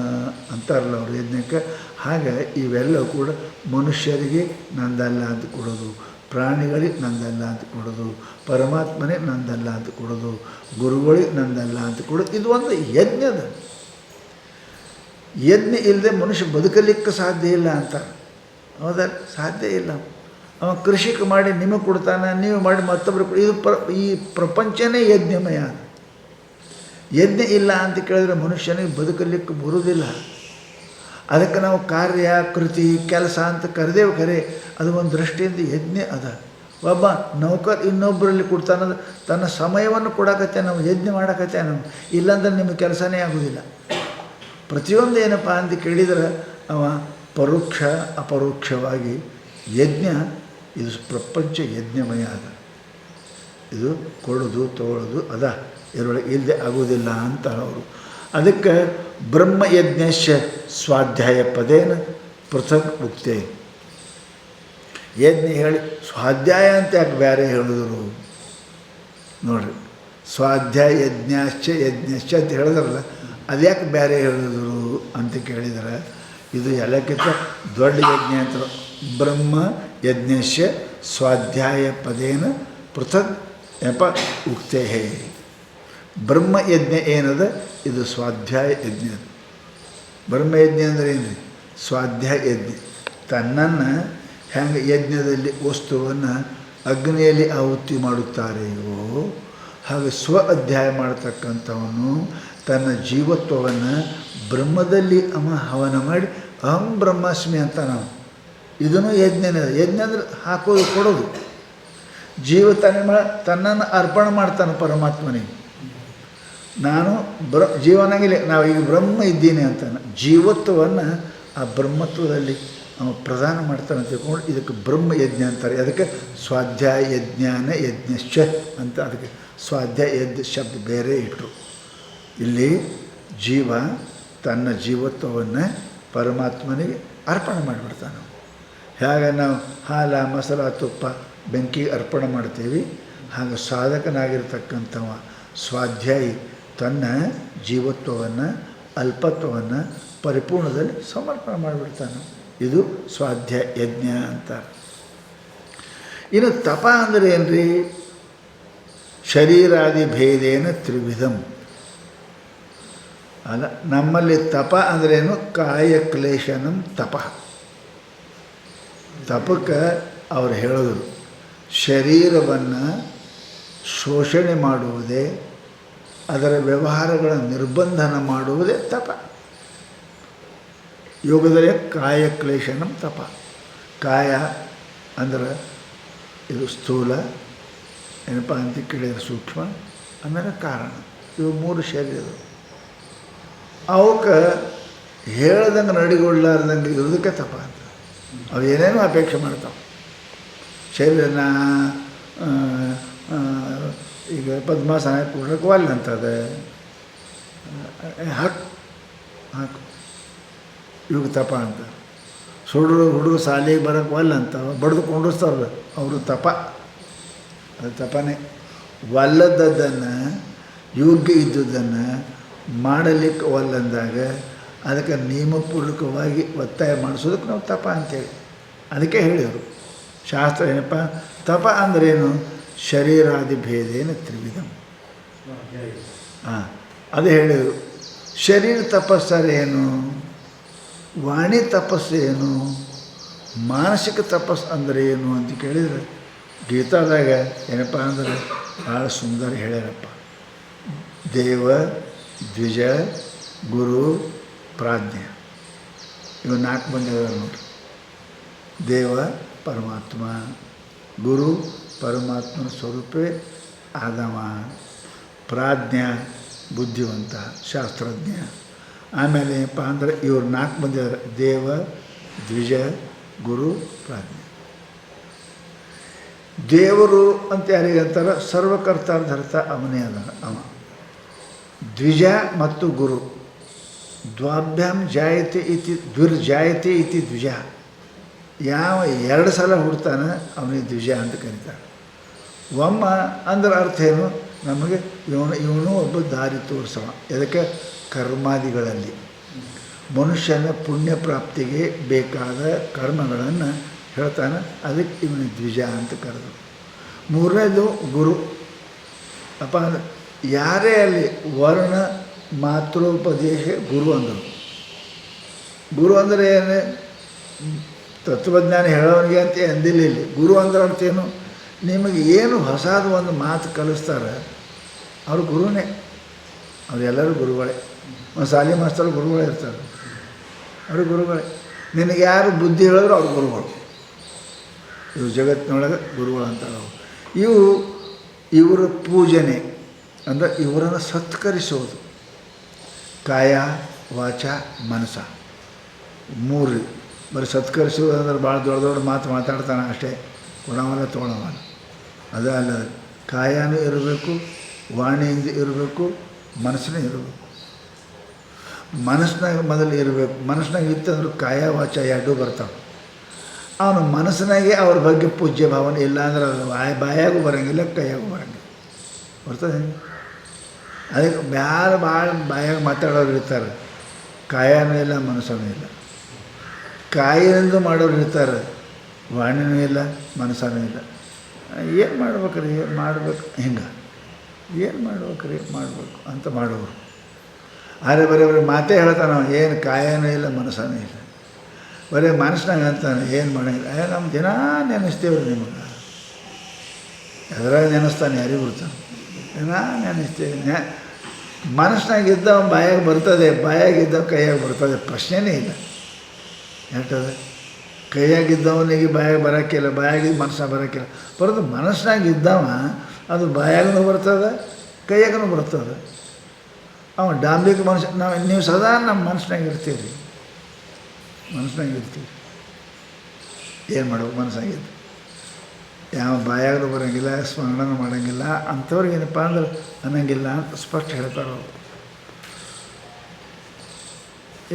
ಅಂತಾರಲ್ಲ ಅವರು ಯಜ್ಞಕ್ಕೆ. ಹಾಗೆ ಇವೆಲ್ಲ ಕೂಡ ಮನುಷ್ಯರಿಗೆ ನಂದಲ್ಲ ಅಂತ ಕೊಡೋದು, ಪ್ರಾಣಿಗಳಿಗೆ ನಂದಲ್ಲ ಅಂತ ಕೊಡೋದು, ಪರಮಾತ್ಮನೇ ನಂದಲ್ಲ ಅಂತ ಕೊಡೋದು, ಗುರುಗಳಿಗೆ ನಂದಲ್ಲ ಅಂತ ಕೊಡೋದು. ಇದು ಒಂದು ಯಜ್ಞದ. ಯಜ್ಞ ಇಲ್ಲದೆ ಮನುಷ್ಯ ಬದುಕಲಿಕ್ಕೆ ಸಾಧ್ಯ ಇಲ್ಲ ಅಂತ. ಹೌದಾ? ಸಾಧ್ಯ ಇಲ್ಲ. ಅವ ಕೃಷಿಕ ಮಾಡಿ ನಿಮಗೆ ಕೊಡ್ತಾನೆ, ನೀವು ಮಾಡಿ ಮತ್ತೊಬ್ಬರು ಇದು ಈ ಪ್ರಪಂಚನೇ ಯಜ್ಞಮಯ. ಯಜ್ಞ ಇಲ್ಲ ಅಂತ ಕೇಳಿದ್ರೆ ಮನುಷ್ಯನಿಗೆ ಬದುಕಲಿಕ್ಕೆ ಬರುವುದಿಲ್ಲ. ಅದಕ್ಕೆ ನಾವು ಕಾರ್ಯ ಕೃತಿ ಕೆಲಸ ಅಂತ ಕರೆದೇವು. ಖರೆ ಅದು ಒಂದು ದೃಷ್ಟಿಯಿಂದ ಯಜ್ಞ ಅದ. ಒಬ್ಬ ನೌಕರ್ ಇನ್ನೊಬ್ಬರಲ್ಲಿ ಕೊಡ್ತಾನಂದ್ರೆ ತನ್ನ ಸಮಯವನ್ನು ಕೊಡಕತ್ತೆ, ನಾವು ಯಜ್ಞ ಮಾಡಕತ್ತೆ. ನಾವು ಇಲ್ಲಾಂದ್ರೆ ನಿಮಗೆ ಕೆಲಸನೇ ಆಗೋದಿಲ್ಲ. ಪ್ರತಿಯೊಂದು ಏನಪ್ಪ ಅಂತ ಕೇಳಿದ್ರೆ ಅವ ಪರೋಕ್ಷ ಅಪರೋಕ್ಷವಾಗಿ ಯಜ್ಞ. ಇದು ಪ್ರಪಂಚ ಯಜ್ಞಮಯ ಅದ. ಇದು ಕೊಡೋದು ತಗೊಳ್ಳೋದು ಅದ, ಇದರೊಳಗೆ ಇಲ್ಲದೆ ಆಗೋದಿಲ್ಲ ಅಂತಾರೆ ಅವರು. ಅದಕ್ಕೆ ಬ್ರಹ್ಮಯಜ್ಞಶ್ಚ ಸ್ವಾಧ್ಯಾಯ ಪದೇನ ಪೃಥಕ್ ಉಕ್ತೆ. ಯಜ್ಞ ಹೇಳಿ ಸ್ವಾಧ್ಯಾಯ ಅಂತ ಯಾಕೆ ಬೇರೆ ಹೇಳಿದ್ರು ನೋಡ್ರಿ. ಸ್ವಾಧ್ಯಾಯ ಯಜ್ಞಶ್ಚ ಅಂತ ಹೇಳಿದ್ರಲ್ಲ, ಅದ್ಯಾಕೆ ಬೇರೆ ಹೇಳಿದ್ರು ಅಂತ ಕೇಳಿದರೆ ಇದು ಎಲ್ಲಕ್ಕಿಂತ ದೊಡ್ಡ ಯಜ್ಞ ಅಂತ. ಬ್ರಹ್ಮ ಯಜ್ಞಶ್ಚ ಸ್ವಾಧ್ಯಾಯ ಪದೇನ ಪೃಥಕ್ ಎಂಪ ಉಕ್ತೆ. ಬ್ರಹ್ಮಯಜ್ಞ ಏನದ ಇದು ಸ್ವಾಧ್ಯಾಯ ಯಜ್ಞ. ಬ್ರಹ್ಮಯಜ್ಞ ಅಂದರೆ ಏನು? ಸ್ವಾಧ್ಯಾಯ ಯಜ್ಞ. ತನ್ನನ್ನು ಹೆಂಗೆ ಯಜ್ಞದಲ್ಲಿ ವಸ್ತುವನ್ನು ಅಗ್ನಿಯಲ್ಲಿ ಆಹುತಿ ಮಾಡುತ್ತಾರೆಯೋ ಹಾಗೆ ಸ್ವ ಅಧ್ಯಾಯ ಮಾಡತಕ್ಕಂಥವನು ತನ್ನ ಜೀವತ್ವವನ್ನು ಬ್ರಹ್ಮದಲ್ಲಿ ಹವನ ಮಾಡಿ ಅಹಂ ಬ್ರಹ್ಮಾಸ್ಮಿ ಅಂತ ನಾವು. ಇದನ್ನು ಯಜ್ಞನೇ. ಯಜ್ಞ ಅಂದರೆ ಹಾಕೋದು ಕೊಡೋದು. ಜೀವ ತನ್ನನ್ನು ಅರ್ಪಣೆ ಮಾಡ್ತಾನೆ ಪರಮಾತ್ಮನಿಗೆ. ನಾನು ಜೀವನಾಗಿಲ್ಲ, ನಾವು ಈಗ ಬ್ರಹ್ಮ ಇದ್ದೀನಿ ಅಂತಾನೆ. ಜೀವತ್ವವನ್ನು ಆ ಬ್ರಹ್ಮತ್ವದಲ್ಲಿ ಅವನು ಪ್ರದಾನ ಮಾಡ್ತಾನೆ ಅಂತ ತಿಳ್ಕೊಂಡು ಇದಕ್ಕೆ ಬ್ರಹ್ಮ ಯಜ್ಞ ಅಂತಾರೆ. ಅದಕ್ಕೆ ಸ್ವಾಧ್ಯಾಯ ಯಜ್ಞಾನ ಯಜ್ಞಶ್ಚ ಅಂತ ಅದಕ್ಕೆ ಸ್ವಾಧ್ಯಾಯ ಯಜ್ಞ ಶಬ್ದ ಬೇರೆ ಇಟ್ಟರು. ಇಲ್ಲಿ ಜೀವ ತನ್ನ ಜೀವತ್ವವನ್ನು ಪರಮಾತ್ಮನಿಗೆ ಅರ್ಪಣೆ ಮಾಡಿಬಿಡ್ತಾನೆ. ಹೇಗೆ ನಾವು ಹಾಲು ಮೊಸರು ತುಪ್ಪ ಬೆಂಕಿಗೆ ಅರ್ಪಣೆ ಮಾಡ್ತೀವಿ, ಹಾಗೆ ಸಾಧಕನಾಗಿರ್ತಕ್ಕಂಥವ ಸ್ವಾಧ್ಯಾಯಿ ತನ್ನ ಜೀವತ್ವವನ್ನು ಅಲ್ಪತ್ವವನ್ನು ಪರಿಪೂರ್ಣದಲ್ಲಿ ಸಮರ್ಪಣೆ ಮಾಡಿಬಿಡ್ತಾನೆ. ಇದು ಸ್ವಾಧ್ಯಾಯ ಯಜ್ಞ ಅಂತ. ಇನ್ನು ತಪ ಅಂದರೆ ಏನು ರೀ? ಶರೀರಾದಿ ಭೇದೇನ ತ್ರಿವಿಧಂ ಅಲ್ಲ, ನಮ್ಮಲ್ಲಿ ತಪ ಅಂದ್ರೇನು? ಕಾಯಕ್ಲೇಶನಂ ತಪ. ತಪಕ್ಕೆ ಅವ್ರು ಹೇಳಿದ್ರು ಶರೀರವನ್ನು ಶೋಷಣೆ ಮಾಡುವುದೇ, ಅದರ ವ್ಯವಹಾರಗಳ ನಿರ್ಬಂಧನ ಮಾಡುವುದೇ ತಪ. ಯೋಗದಲ್ಲಿ ಕಾಯಕ್ಲೇಶನಂ ತಪ. ಕಾಯ ಅಂದ್ರೆ ಇದು ಸ್ಥೂಲ, ಏನಪ್ಪ ಅಂತ ಕೇಳಿದರೆ ಸೂಕ್ಷ್ಮ, ಆಮೇಲೆ ಕಾರಣ. ಇವು ಮೂರು ಶರೀರಗಳು. ಅವಕ್ಕೆ ಹೇಳ್ದಂಗೆ ನಡಿಗೊಳ್ಳಾರ್ದಂಗೆ ಇರೋದಕ್ಕೆ ತಪ ಅಂತ. ಅವು ಏನೇನೋ ಅಪೇಕ್ಷೆ ಮಾಡ್ತಾವೆ. ಶರೀರನ ಈಗ ಪದ್ಮಾಸನ ಕೊಡ್ಲಿಕ್ಕೆ ಒಲ್ಲ ಅಂತದೆ, ಹಾಕು ಇವಾಗ ತಪ ಅಂತ. ಹುಡುಗ ಶಾಲೆಗೆ ಬರೋಕ್ಕೆ ಒಲ್ಲ ಅಂತ ಬಡ್ದು ಕೊಂಡಿಸ್ತಾರಲ್ಲ, ಅವರು ತಪ. ಅದು ತಪನೇ. ಒಲ್ಲದನ್ನು ಯೋಗ್ಯ ಇದ್ದುದನ್ನು ಮಾಡಲಿಕ್ಕೆ ಒಲ್ಲಂದಾಗ ಅದಕ್ಕೆ ನಿಯಮಪೂರ್ವಕವಾಗಿ ಒತ್ತಾಯ ಮಾಡಿಸೋದಕ್ಕೆ ನಾವು ತಪ ಅಂತೇಳಿ ಅದಕ್ಕೆ ಹೇಳಿದರು. ಶಾಸ್ತ್ರ ಏನಪ್ಪ ತಪ ಅಂದ್ರೇನು? ಶರೀರಾದಿ ಭೇದೇನ ತ್ರಿವಿಧಂ. ಅದೇ ಹೇಳಿದರು. ಶರೀರ ತಪಸ್ಸರು ಏನು, ವಾಣಿ ತಪಸ್ಸು ಏನು, ಮಾನಸಿಕ ತಪಸ್ಸು ಅಂದರೆ ಏನು ಅಂತ ಕೇಳಿದರೆ ಗೀತಾದಾಗ ಏನಪ್ಪ ಅಂದ್ರೆ ಭಾಳ ಸುಂದರ ಹೇಳ್ಯಾರಪ್ಪ. ದೇವ, ದ್ವಿಜ, ಗುರು, ಪ್ರಾಜ್ಞ, ಇವು 4 ಮಂದಿ ನೋಡ್ರಿ. ದೇವ ಪರಮಾತ್ಮ, ಗುರು ಪರಮಾತ್ಮನ ಸ್ವರೂಪವೇ ಆದವ, ಪ್ರಾಜ್ಞ ಬುದ್ಧಿವಂತ ಶಾಸ್ತ್ರಜ್ಞ. ಆಮೇಲೆ ಏನಪ್ಪ ಅಂದರೆ ಇವ್ರು 4 ಮಂದಿ ಅದಾರೆ. ದೇವ, ದ್ವಿಜ, ಗುರು, ಪ್ರಾಜ್ಞ. ದೇವರು ಅಂತ ಯಾರಿಗಂತಾರೆ? ಸರ್ವಕರ್ತಾರ್ಧರ್ತ ಅವನೇ ಅದಾನ ಅವ. ದ್ವಿಜ ಮತ್ತು ಗುರು, ದ್ವಾಭ್ಯಾಂ ಜಾಯತೆ ಇತಿ ದ್ವಿರ್ಜಾಯತೆ ಇತಿ ದ್ವಿಜ. ಯಾವ 2 ಸಲ ಹುಡ್ತಾನೆ ಅವನಿಗೆ ದ್ವಿಜ ಅಂತ ಕರೀತಾರೆ. ಒಮ್ಮ ಅಂದ್ರೆ ಅರ್ಥ ಏನು? ನಮಗೆ ಇವನು ಒಬ್ಬ ದಾರಿ ತೋರಿಸವ. ಇದಕ್ಕೆ ಕರ್ಮಾದಿಗಳಲ್ಲಿ ಮನುಷ್ಯನ ಪುಣ್ಯ ಪ್ರಾಪ್ತಿಗೆ ಬೇಕಾದ ಕರ್ಮಗಳನ್ನು ಹೇಳ್ತಾನೆ. ಅದಕ್ಕೆ ಇವನಿಗೆ ದ್ವಿಜ ಅಂತ ಕರೆದು. 3ನೇದು ಗುರು. ಅಪ್ಪ ಅಂದ್ರೆ ಯಾರೇ ಅಲ್ಲಿ ವರ್ಣ ಮಾತೃೋಪದೇಶ ಗುರು ಅಂದರು. ಗುರು ಅಂದರೆ ಏನು? ತತ್ವಜ್ಞಾನ ಹೇಳೋನಿಗೆ ಅಂತ ಅಂದಿಲ್ಲ ಇಲ್ಲಿ. ಗುರು ಅಂದ್ರೆ ಅರ್ಥ ಏನು? ನಿಮಗೆ ಏನು ಹೊಸದು ಒಂದು ಮಾತು ಕಲಿಸ್ತಾರೆ ಅವರು ಗುರುನೇ. ಅವರೆಲ್ಲರೂ ಗುರುಗಳೇ. ಒಂದು ಶಾಲೆ ಮಾಸ್ತರು ಗುರುಗಳೇ ಇರ್ತಾರೆ, ಅವರು ಗುರುಗಳೇ. ನಿನಗೆ ಯಾರು ಬುದ್ಧಿ ಹೇಳಿದ್ರು ಅವ್ರು ಗುರುಗಳು. ಇವು ಜಗತ್ತಿನೊಳಗೆ ಗುರುಗಳು ಅಂತಾರೆ. ಇವರ ಪೂಜನೆ ಅಂದರೆ ಇವರನ್ನು ಸತ್ಕರಿಸೋದು. ಕಾಯ, ವಾಚ, ಮನಸ 3. ಬರೀ ಸತ್ಕರಿಸೋದು ಅಂದ್ರೆ ಭಾಳ ದೊಡ್ಡ ದೊಡ್ಡ ಮಾತು ಮಾತಾಡ್ತಾನೆ ಅಷ್ಟೇ, ಕೊಡವಲ್ಲ ತೊಗೊಳವಲ್ಲ. ಅದೇ ಅಲ್ಲ, ಕಾಯನೂ ಇರಬೇಕು, ವಾಣಿಯಿಂದ ಇರಬೇಕು, ಮನಸ್ಸನ್ನೇ ಇರಬೇಕು. ಮನಸ್ಸಿನಾಗ ಮೊದಲು ಇರಬೇಕು. ಮನಸ್ಸಿನಾಗ ಇತ್ತಂದ್ರೆ ಕಾಯ ವಾಚ 2 ಬರ್ತಾವೆ. ಅವನು ಮನಸ್ಸಿನಾಗೆ ಅವ್ರ ಬಗ್ಗೆ ಪೂಜ್ಯ ಭಾವನೆ ಇಲ್ಲ ಅಂದ್ರೆ ಅದು ಬಾಯಾಗೂ ಬರೋಂಗಿಲ್ಲ, ಕೈಯಾಗೂ ಬರೋಂಗಿಲ್ಲ. ಬರ್ತದೆ. ಅದಕ್ಕೆ ಭಾಳ ಬಾಯಾಗ ಮಾತಾಡೋರು ಇರ್ತಾರೆ, ಕಾಯನೂ ಇಲ್ಲ, ಮನಸ್ಸನೂ ಇಲ್ಲ. ಕಾಯಿನಿಂದ ಮಾಡೋರು ಇರ್ತಾರೆ, ವಾಣಿನೂ ಇಲ್ಲ, ಮನಸ್ಸನೂ ಇಲ್ಲ. ಏನು ಮಾಡ್ಬೇಕ್ರಿ? ಮಾಡಬೇಕು ಹಿಂಗೆ. ಏನು ಮಾಡ್ಬೇಕ್ರಿ? ಮಾಡಬೇಕು ಅಂತ ಮಾಡೋರು. ಆದರೆ ಬರೀ ಮಾತೇ ಹೇಳ್ತಾನೆ, ಏನು ಕಾಯನೂ ಇಲ್ಲ, ಮನಸ್ಸನೂ ಇಲ್ಲ. ಬರೀ ಮನಸ್ಸಿನಾಗ ಅಂತಾನೆ ಏನು ಮಾಡೋಂಗಿಲ್ಲ. ನಮ್ಮ ದಿನ ನೆನೆಸ್ತೀವ್ರಿ ನಿಮಗೆ. ಎದ್ರಾಗ ನೆನೆಸ್ತಾನೆ ಯಾರಿಗೂ ಬಿಡ್ತಾನೆ. ದಿನ ನೆನೆಸ್ತೀವಿ. ಮನಸ್ಸಿನಾಗಿದ್ದ ಬಾಯಾಗ ಬರ್ತದೆ, ಬಾಯಾಗಿದ್ದ ಕೈಯಾಗ ಬರ್ತದೆ, ಪ್ರಶ್ನೆನೇ ಇಲ್ಲ. ಹೇಳ್ತದೆ. ಕೈಯಾಗಿದ್ದವನಿಗೆ ಬಾಯಾಗ ಬರೋಕ್ಕಿಲ್ಲ, ಬಾಯಾಗಿದ್ದು ಮನಸ್ಸಾಗ ಬರೋಕ್ಕಿಲ್ಲ. ಬರೋದು ಮನಸ್ಸಿನಾಗ ಇದ್ದವ ಅದು ಬಾಯಾಗೂ ಬರ್ತದೆ, ಕೈಯಾಗೂ ಬರ್ತದೆ. ಅವ ಡಾಂಬಿಕ ಮನುಷ್ಯ. ನೀವು ಸದಾ ನಮ್ಮ ಮನಸ್ಸಿನಾಗ ಇರ್ತೀರಿ, ಮನಸ್ಸಿನಾಗ ಇರ್ತೀವಿ. ಏನು ಮಾಡ್ಬೇಕು? ಮನಸ್ಸಾಗಿದ್ದು ಯಾವ ಬಾಯಾಗಲೂ ಬರೋಂಗಿಲ್ಲ, ಸ್ಮರಣನೂ ಮಾಡೋಂಗಿಲ್ಲ. ಅಂಥವ್ರಿಗೆ ಏನಪ್ಪ ಅಂದ್ರೆ ಅನ್ನಂಗಿಲ್ಲ ಅಂತ ಸ್ಪಷ್ಟ ಹೇಳ್ತಾರೆ ಅವರು.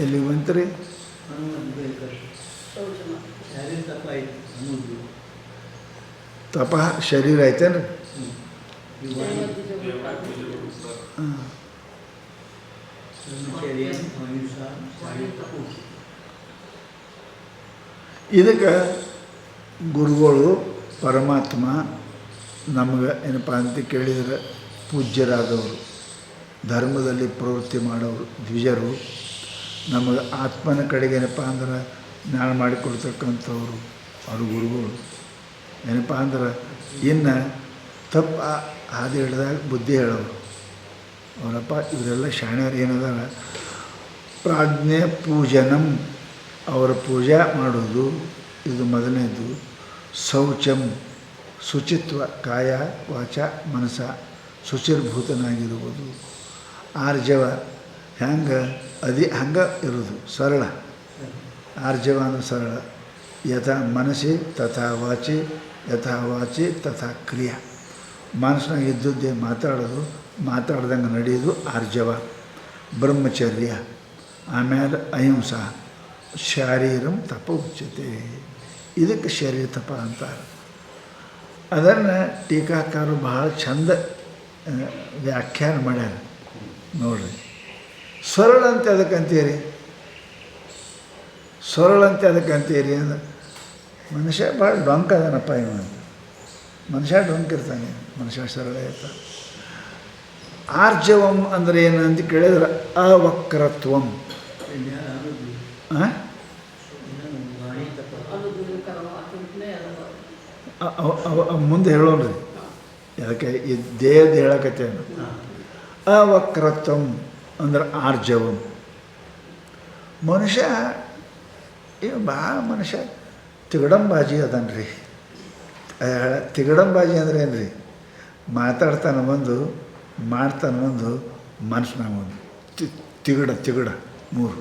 ಎಲ್ಲಿ ಬಂತ್ರಿ? ತಪ ಶರೀರ ಐತೇನ್ರಿ? ಹಾಂ. ಇದಕ್ಕೆ ಗುರುಗಳು ಪರಮಾತ್ಮ ನಮಗೆ ಏನಪ್ಪ ಅಂತ ಕೇಳಿದರೆ ಪೂಜ್ಯರಾದವರು, ಧರ್ಮದಲ್ಲಿ ಪ್ರವೃತ್ತಿ ಮಾಡೋರು, ದ್ವಿಜರು, ನಮಗೆ ಆತ್ಮನ ಕಡೆಗೆ ಏನಪ್ಪ ಅಂದ್ರೆ ಜ್ಞಾನ ಮಾಡಿಕೊಡ್ತಕ್ಕಂಥವ್ರು ಅವರು ಗುರುಗಳು. ಏನಪ್ಪ ಅಂದ್ರೆ ಇನ್ನು ತಪ್ಪು ಹಾದಿ ಹಿಡಿದಾಗ ಬುದ್ಧಿ ಹೇಳೋರು ಅವರಪ್ಪ. ಇವರೆಲ್ಲ ಶಾಣ್ಯರು ಏನದಾರ, ಪ್ರಾಜ್ಞೆ ಪೂಜನಂ, ಅವರ ಪೂಜೆ ಮಾಡೋದು ಇದು ಮೊದಲನೇದು. ಶೌಚಂ, ಶುಚಿತ್ವ, ಕಾಯ ವಾಚ ಮನಸ ಶುಚಿರ್ಭೂತನಾಗಿರುವುದು. ಆರ್ಜವ, ಹ್ಯಾಂಗೆ ಹಂಗೆ ಇರೋದು, ಸರಳ. ಆರ್ಜವ ಅಂದರೆ ಸರಳ. ಯಥಾ ಮನಸ್ಸಿ ತಥಾ ವಾಚಿ, ಯಥಾ ವಾಚಿ ತಥಾ ಕ್ರಿಯಾ. ಮನಸ್ಸಿನಾಗ ಇದ್ದದ್ದೇ ಮಾತಾಡೋದು, ಮಾತಾಡ್ದಂಗೆ ನಡೆಯೋದು ಆರ್ಜವ. ಬ್ರಹ್ಮಚರ್ಯ, ಆಮೇಲೆ ಅಹಿಂಸಾ, ಶಾರೀರಂ ತಪ ಉಚ್ಯತೆ. ಇದಕ್ಕೆ ಶರೀರ ತಪ ಅಂತಾರೆ. ಅದನ್ನು ಟೀಕಾಕಾರರು ಭಾಳ ಚಂದ ವ್ಯಾಖ್ಯಾನ ಮಾಡ್ಯಾರ ನೋಡ್ರಿ. ಸರಳ ಅಂತ ಅದಕ್ಕೆ ಅಂತೀರಿ, ಸರಳ ಅಂತ ಅದಕ್ಕೆ ಅಂತೀರಿ ಅಂದ್ರೆ ಮನುಷ್ಯ ಭಾಳ ಡೊಂಕ್ ಅದನಪ್ಪ ಇವ ಅಂತ. ಮನುಷ್ಯ ಡೊಂಕ್ ಇರ್ತಾನೆ, ಮನುಷ್ಯ ಸರಳ ಇರ್ತಾನೆ. ಆರ್ಜವಂ ಅಂದರೆ ಏನು ಅಂತ ಕೇಳಿದ್ರೆ ಅವಕ್ರತ್ವಂ. ಮುಂದೆ ಹೇಳೋಣ್ರಿ, ಅದಕ್ಕೆ ಈ ದೇಹದ ಹೇಳಕತ್ತೇನು. ಅವಕ್ರತ್ವಂ ಅಂದ್ರೆ ಆರ್ಜವಂ. ಮನುಷ್ಯ ಇವ ಭಾಳ ಮನುಷ್ಯ ತಿಗಡಂಬಾಜಿ ಅದನ್ರಿ. ತಿಗಡಂಬಾಜಿ ಅಂದ್ರೆ ಏನು ರೀ? ಮಾತಾಡ್ತಾನೆ ಒಂದು, ಮಾಡ್ತಾನೆ ಒಂದು, ಮನಸ್ಸಿನಾಗ ಒಂದು. ತಿಗಡ ಮೂರು.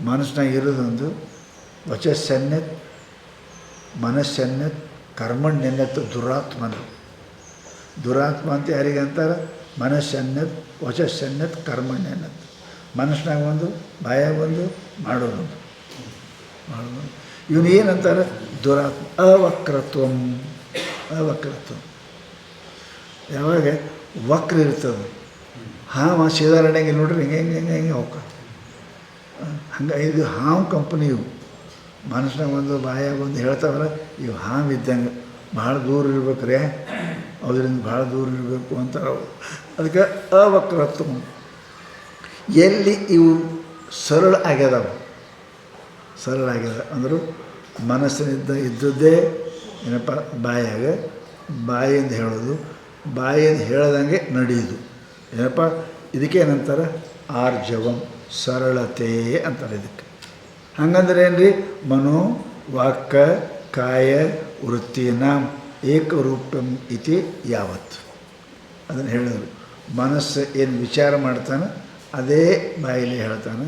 ಮನಸ್ಸಿನಾಗ ಇರೋದೊಂದು, ವಚಸ್ಸನ್ಯತ್, ಮನಸ್ಸನ್ಯತ್, ಕರ್ಮಣ್ಯನ್ಯತ್, ದುರಾತ್ಮನು. ದುರಾತ್ಮ ಅಂತ ಯಾರಿಗೆ ಅಂತಾರೆ? ಮನಸ್ಸನ್ಯತ್, ವಚಸ್ಸನ್ಯತ್, ಕರ್ಮಣ್ಯನ್ಯತ್. ಮನಸ್ಸಿನಾಗ ಒಂದು, ಬಾಯಾಗ ಒಂದು, ಮಾಡೋದೊಂದು. ಇವನು ಏನಂತಾರೆ? ದುರಾತ್ಮ. ಅವಕ್ರತ್ವಂ. ಅವಕ್ರತ್ವಂ ಯಾವಾಗ ವಕ್ರ ಇರ್ತದೆ, ಹಾವು ಸೀದಾ ನಡೆಯಂಗೆ ನೋಡ್ರಿ, ಹಿಂಗೆ ಹೋಗ ಹಂಗೆ. ಇದು ಹಾವು ಕಂಪ್ನಿ ಇವು. ಮನಸ್ಸಿನಾಗ ಒಂದು, ಬಾಯಾಗ ಒಂದು ಹೇಳ್ತಾವಲ್ಲ, ಇವು ಹಾವು ಇದ್ದಂಗೆ. ಭಾಳ ದೂರ ಇರ್ಬೇಕ್ರೆ, ಅದರಿಂದ ಭಾಳ ದೂರ ಇರಬೇಕು ಅಂತಾರೆ ಅವರು. ಅದಕ್ಕೆ ಅವಕ್ರತ್ವ. ಎಲ್ಲಿ ಇವು ಸರಳ ಆಗ್ಯದವ, ಸರಳ ಆಗ್ಯದ ಅಂದರು ಮನಸ್ಸಿನಿಂದ ಇದ್ದದ್ದೇ ಏನಪ್ಪ ಬಾಯಾಗ, ಬಾಯಿಂದ ಹೇಳೋದು, ಬಾಯಿಂದ ಹೇಳ್ದಂಗೆ ನಡೆಯೋದು. ಏನಪ್ಪ ಇದಕ್ಕೇನಂತಾರೆ? ಆರ್ಜವಂ, ಸರಳತೆ ಅಂತಾರೆ ಇದಕ್ಕೆ. ಹಂಗಂದ್ರೆ ಏನು ರೀ? ಮನೋ ವಾಕ್ಕ ಕಾಯ ವೃತ್ತಿನಾಂ ಏಕರೂಪಂ ಇತಿ ಯಾವತ್ತು ಅದನ್ನು ಹೇಳಿದ್ರು. ಮನಸ್ಸು ಏನು ವಿಚಾರ ಮಾಡ್ತಾನೆ ಅದೇ ಬಾಯಲ್ಲಿ ಹೇಳ್ತಾನೆ,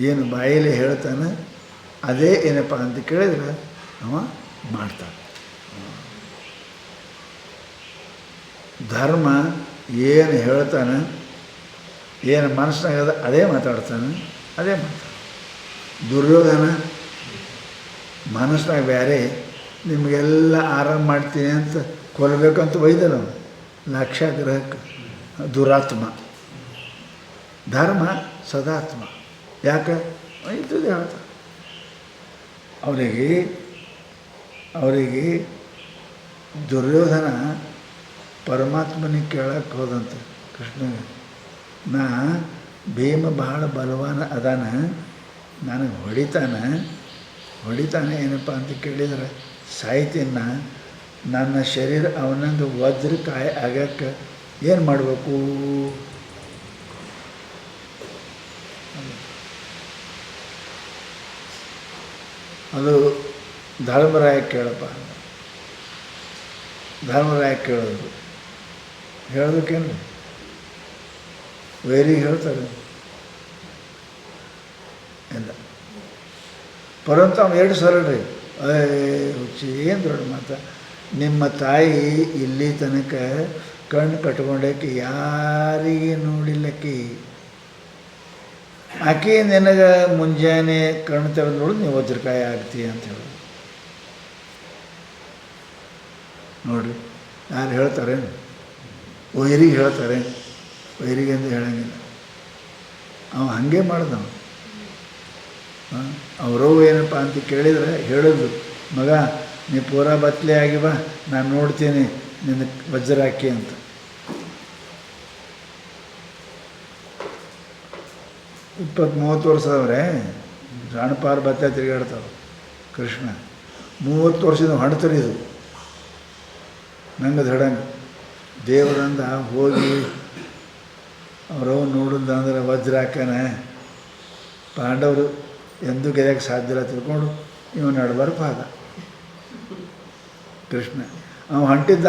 ಏನು ಬಾಯಲ್ಲಿ ಹೇಳ್ತಾನೆ ಅದೇ ಏನಪ್ಪ ಅಂತ ಕೇಳಿದ್ರೆ ಅವ ಮಾಡ್ತಾನೆ. ಧರ್ಮ ಏನು ಹೇಳ್ತಾನೆ, ಏನು ಮನಸ್ಸಿನಾಗದ ಅದೇ ಮಾತಾಡ್ತಾನೆ, ಅದೇ ಮಾಡ್ತಾನೆ. ದುರ್ಯೋಧನ ಮನಸ್ಸಿನಾಗ ಬೇರೆ, ನಿಮಗೆಲ್ಲ ಆರಾಮ ಮಾಡ್ತೀನಿ ಅಂತ ಕೊಲ್ಲಬೇಕಂತ ಒಯ್ದಲ್ಲ ಲಕ್ಷಾಗ್ರಹಕ್ಕೆ. ದುರಾತ್ಮ. ಧರ್ಮ ಸದಾತ್ಮ. ಯಾಕೆ? ಇದ್ದದ್ದು ಹೇಳ್ತಾರೆ. ಅವರಿಗೆ ದುರ್ಯೋಧನ ಪರಮಾತ್ಮನಿಗೆ ಕೇಳಕ್ಕೆ ಹೋದಂತೆ ಕೃಷ್ಣಗೆ, ನಾ ಭೀಮ ಭಾಳ ಬಲವಾನ ಅದಾನ, ನನಗೆ ಹೊಡಿತಾನೆ ಏನಪ್ಪ ಅಂತ ಕೇಳಿದರೆ ಸಾಯ್ತೀನ, ನನ್ನ ಶರೀರ ಅವನಂದು ವಜ್ರಕಾಯ ಆಗಕ್ಕೆ ಏನು ಮಾಡಬೇಕು? ಅದು ಧರ್ಮರಾಯ ಕೇಳಪ್ಪ. ಧರ್ಮರಾಯ ಕೇಳೋದು ಹೇಳೋದಕ್ಕೇನು ವೈರಿಗೆ ಹೇಳ್ತಾರೆ ಇಲ್ಲ. ಪರಂತು ಅವ್ನು ಎರಡು ಸರಳ ರೀ, ಹುಚ್ಚಿ ಏನು ದೊಡ್ಡ ಮಾತ. ನಿಮ್ಮ ತಾಯಿ ಇಲ್ಲಿ ತನಕ ಕಣ್ಣು ಕಟ್ಕೊಂಡಾಕಿ ಯಾರಿಗೆ ನೋಡಿಲ್ಲಕ್ಕಿ. ಆಕೆ ನಿನಗೆ ಮುಂಜಾನೆ ಕಣ್ಣು ತೆಗೆದು ನೋಡಿದು ನೀವು ವಜ್ರಕಾಯಿ ಆಗ್ತೀಯ ಅಂತ ಹೇಳೋದು. ನೋಡಿರಿ, ಯಾರು ಹೇಳ್ತಾರೆ? ವೈರಿಗೆ ಹೇಳ್ತಾರೆ. ವೈರಿಗೆ ಅಂತ ಹೇಳಂಗಿಲ್ಲ. ಅವ ಹಾಗೆ ಮಾಡ್ದವ. ಅವರವು ಏನಪ್ಪ ಅಂತ ಕೇಳಿದರೆ ಹೇಳೋದು, ಮಗ ನೀ ಪೂರಾ ಬತ್ಲೆ ಆಗಿ ಬಾ, ನಾನು ನೋಡ್ತೀನಿ ನಿನ್ನ ವಜ್ರ ಹಾಕಿ ಅಂತ. 20-30 ವರ್ಷದವ್ರೆ ಜಾಣಪಾರು ಬತ್ತೆ ತಿರುಗಾಡ್ತಾವೆ. ಕೃಷ್ಣ 30 ವರ್ಷದ ಹೊಣ್ತರಿ ಇದು ನಂಗೆ ದಡಂಗೆ ದೇವರಂದ ಹೋಗಿ ಅವರವು ನೋಡಿದ ಅಂದ್ರೆ ವಜ್ರ ಹಾಕನ ಪಾಂಡವರು ಎಂದೂ ಗೆದಕ್ಕೆ ಸಾಧ್ಯ ಇಲ್ಲ ತಿಳ್ಕೊಂಡು ಇವ ನಡ್ಬಾರ್ದು ಆದ ಕೃಷ್ಣ. ಅವ ಹೊಂಟಿದ್ದ.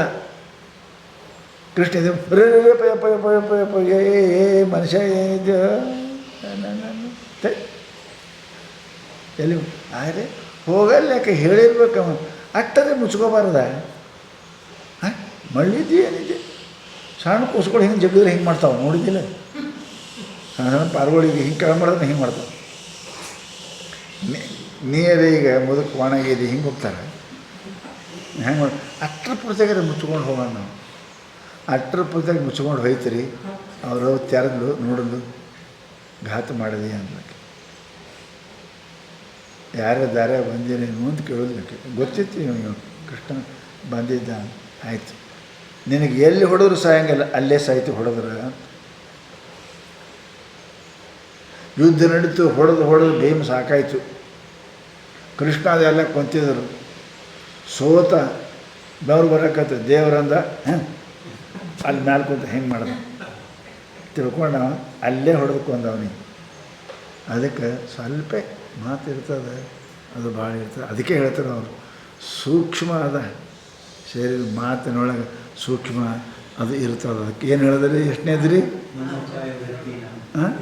ಕೃಷ್ಣ ಇದು ಏ ಮನುಷ್ಯ ಏನಿದ್ದ ಎಲ್ಲಿ ಆದರೆ ಹೋಗಲ್ಲ, ಯಾಕೆ ಹೇಳಿರ್ಬೇಕವ. ಅಟ್ಟರೆ ಮುಚ್ಕೋಬಾರ್ದ. ಹಾಂ ಮಳ್ಳಿದ್ದಿ ಏನಿದೆ ಸಣ್ಣ ಕೂಸ್ಗಳು ಹಿಂಗೆ ಜಗ್ಗಿದ್ರೆ ಹಿಂಗೆ ಮಾಡ್ತಾವೆ, ನೋಡಿದ್ದಿಲ್ಲ? ಸಣ್ಣ ಸಣ್ಣ ಪಾರ್ಗಳಿಗೆ ಹಿಂಗೆ ಕೆಳ ಮಾಡಿದ್ರೆ ಹಿಂಗೆ ಮಾಡ್ತಾವೆ. ನೀರೇ ಈಗ ಮುದುಕು ಒಣಗಿದೆ ಹಿಂಗೆ ಹೋಗ್ತಾರೆ. ಹೆಂಗೆ ಮಾಡಿ ಅಟ್ರ ಪುರ್ತಗೆ ಮುಚ್ಕೊಂಡು ಹೋಗೋಣ ನಾವು. ಅಟ್ರ ಪುರ್ತಗೆ ಮುಚ್ಕೊಂಡು ಹೋಯ್ತೀರಿ. ಅವರು ತೆರೆದು ನೋಡಲು ಘಾತ ಮಾಡಿದೆ ಅನ್ಬೇಕು. ಯಾರ ದಾರ ಬಂದಿರೇನು ಅಂತ ಕೇಳೋದಕ್ಕೆ ಗೊತ್ತಿತ್ತು. ಇವನು ಕೃಷ್ಣ ಬಂದಿದ್ದ, ಆಯಿತು ನಿನಗೆ ಎಲ್ಲಿ ಹೊಡೆದ್ರು ಸಾಯಂಗಿಲ್ಲ, ಅಲ್ಲೇ ಸಾಯ್ತು ಹೊಡೆದ್ರೆ. ಯುದ್ಧ ನಡೀತು, ಹೊಡೆದು ಭೀಮ್ ಸಾಕಾಯಿತು. ಕೃಷ್ಣ ಅದೆಲ್ಲ ಕೊಂತಿದ್ರು. ಸೋತ ಬೆವರು ಬರೋಕತ್ತ ದೇವರಂದ ಅಲ್ಲಿ ಮ್ಯಾಲೆ ಕುಂತ ಹೆಂಗೆ ಮಾಡ್ದ ತಿಳ್ಕೊಂಡವ, ಅಲ್ಲೇ ಹೊಡೆದುಕೊಂಡವನಿಗೆ. ಅದಕ್ಕೆ ಸ್ವಲ್ಪ ಮಾತಿರ್ತದೆ, ಅದು ಭಾಳ ಇರ್ತದೆ. ಅದಕ್ಕೆ ಹೇಳ್ತಾರೆ ಅವರು ಸೂಕ್ಷ್ಮ ಅದ ಶರೀರ ಮಾತಿನೊಳಗೆ ಸೂಕ್ಷ್ಮ ಅದು ಇರ್ತದೆ. ಅದಕ್ಕೆ ಏನು ಹೇಳಿದ್ರಿ? ಎಷ್ಟನೇದ್ರಿ? ಹಾಂ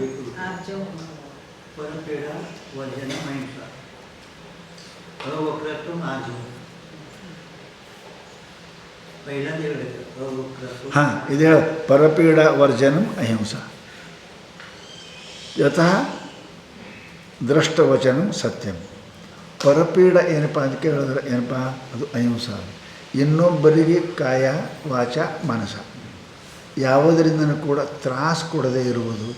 ಹಾಂ ಇದು ಹೇಳ ಪರಪೀಡ ವರ್ಜನಂ ಅಹಿಂಸಾ ಯತಃ ದೃಷ್ಟವಚನಂ ಸತ್ಯಂ. ಪರಪೀಡ ಏನಪ್ಪ ಅಂತ ಕೇಳಿದ್ರೆ ಏನಪ್ಪ ಅದು ಅಹಿಂಸಾ. ಇನ್ನೊಬ್ಬರಿಗೆ ಕಾಯ ವಾಚ ಮನಸ ಯಾವುದರಿಂದನೂ ಕೂಡ ತ್ರಾಸು ಕೊಡದೇ ಇರುವುದು,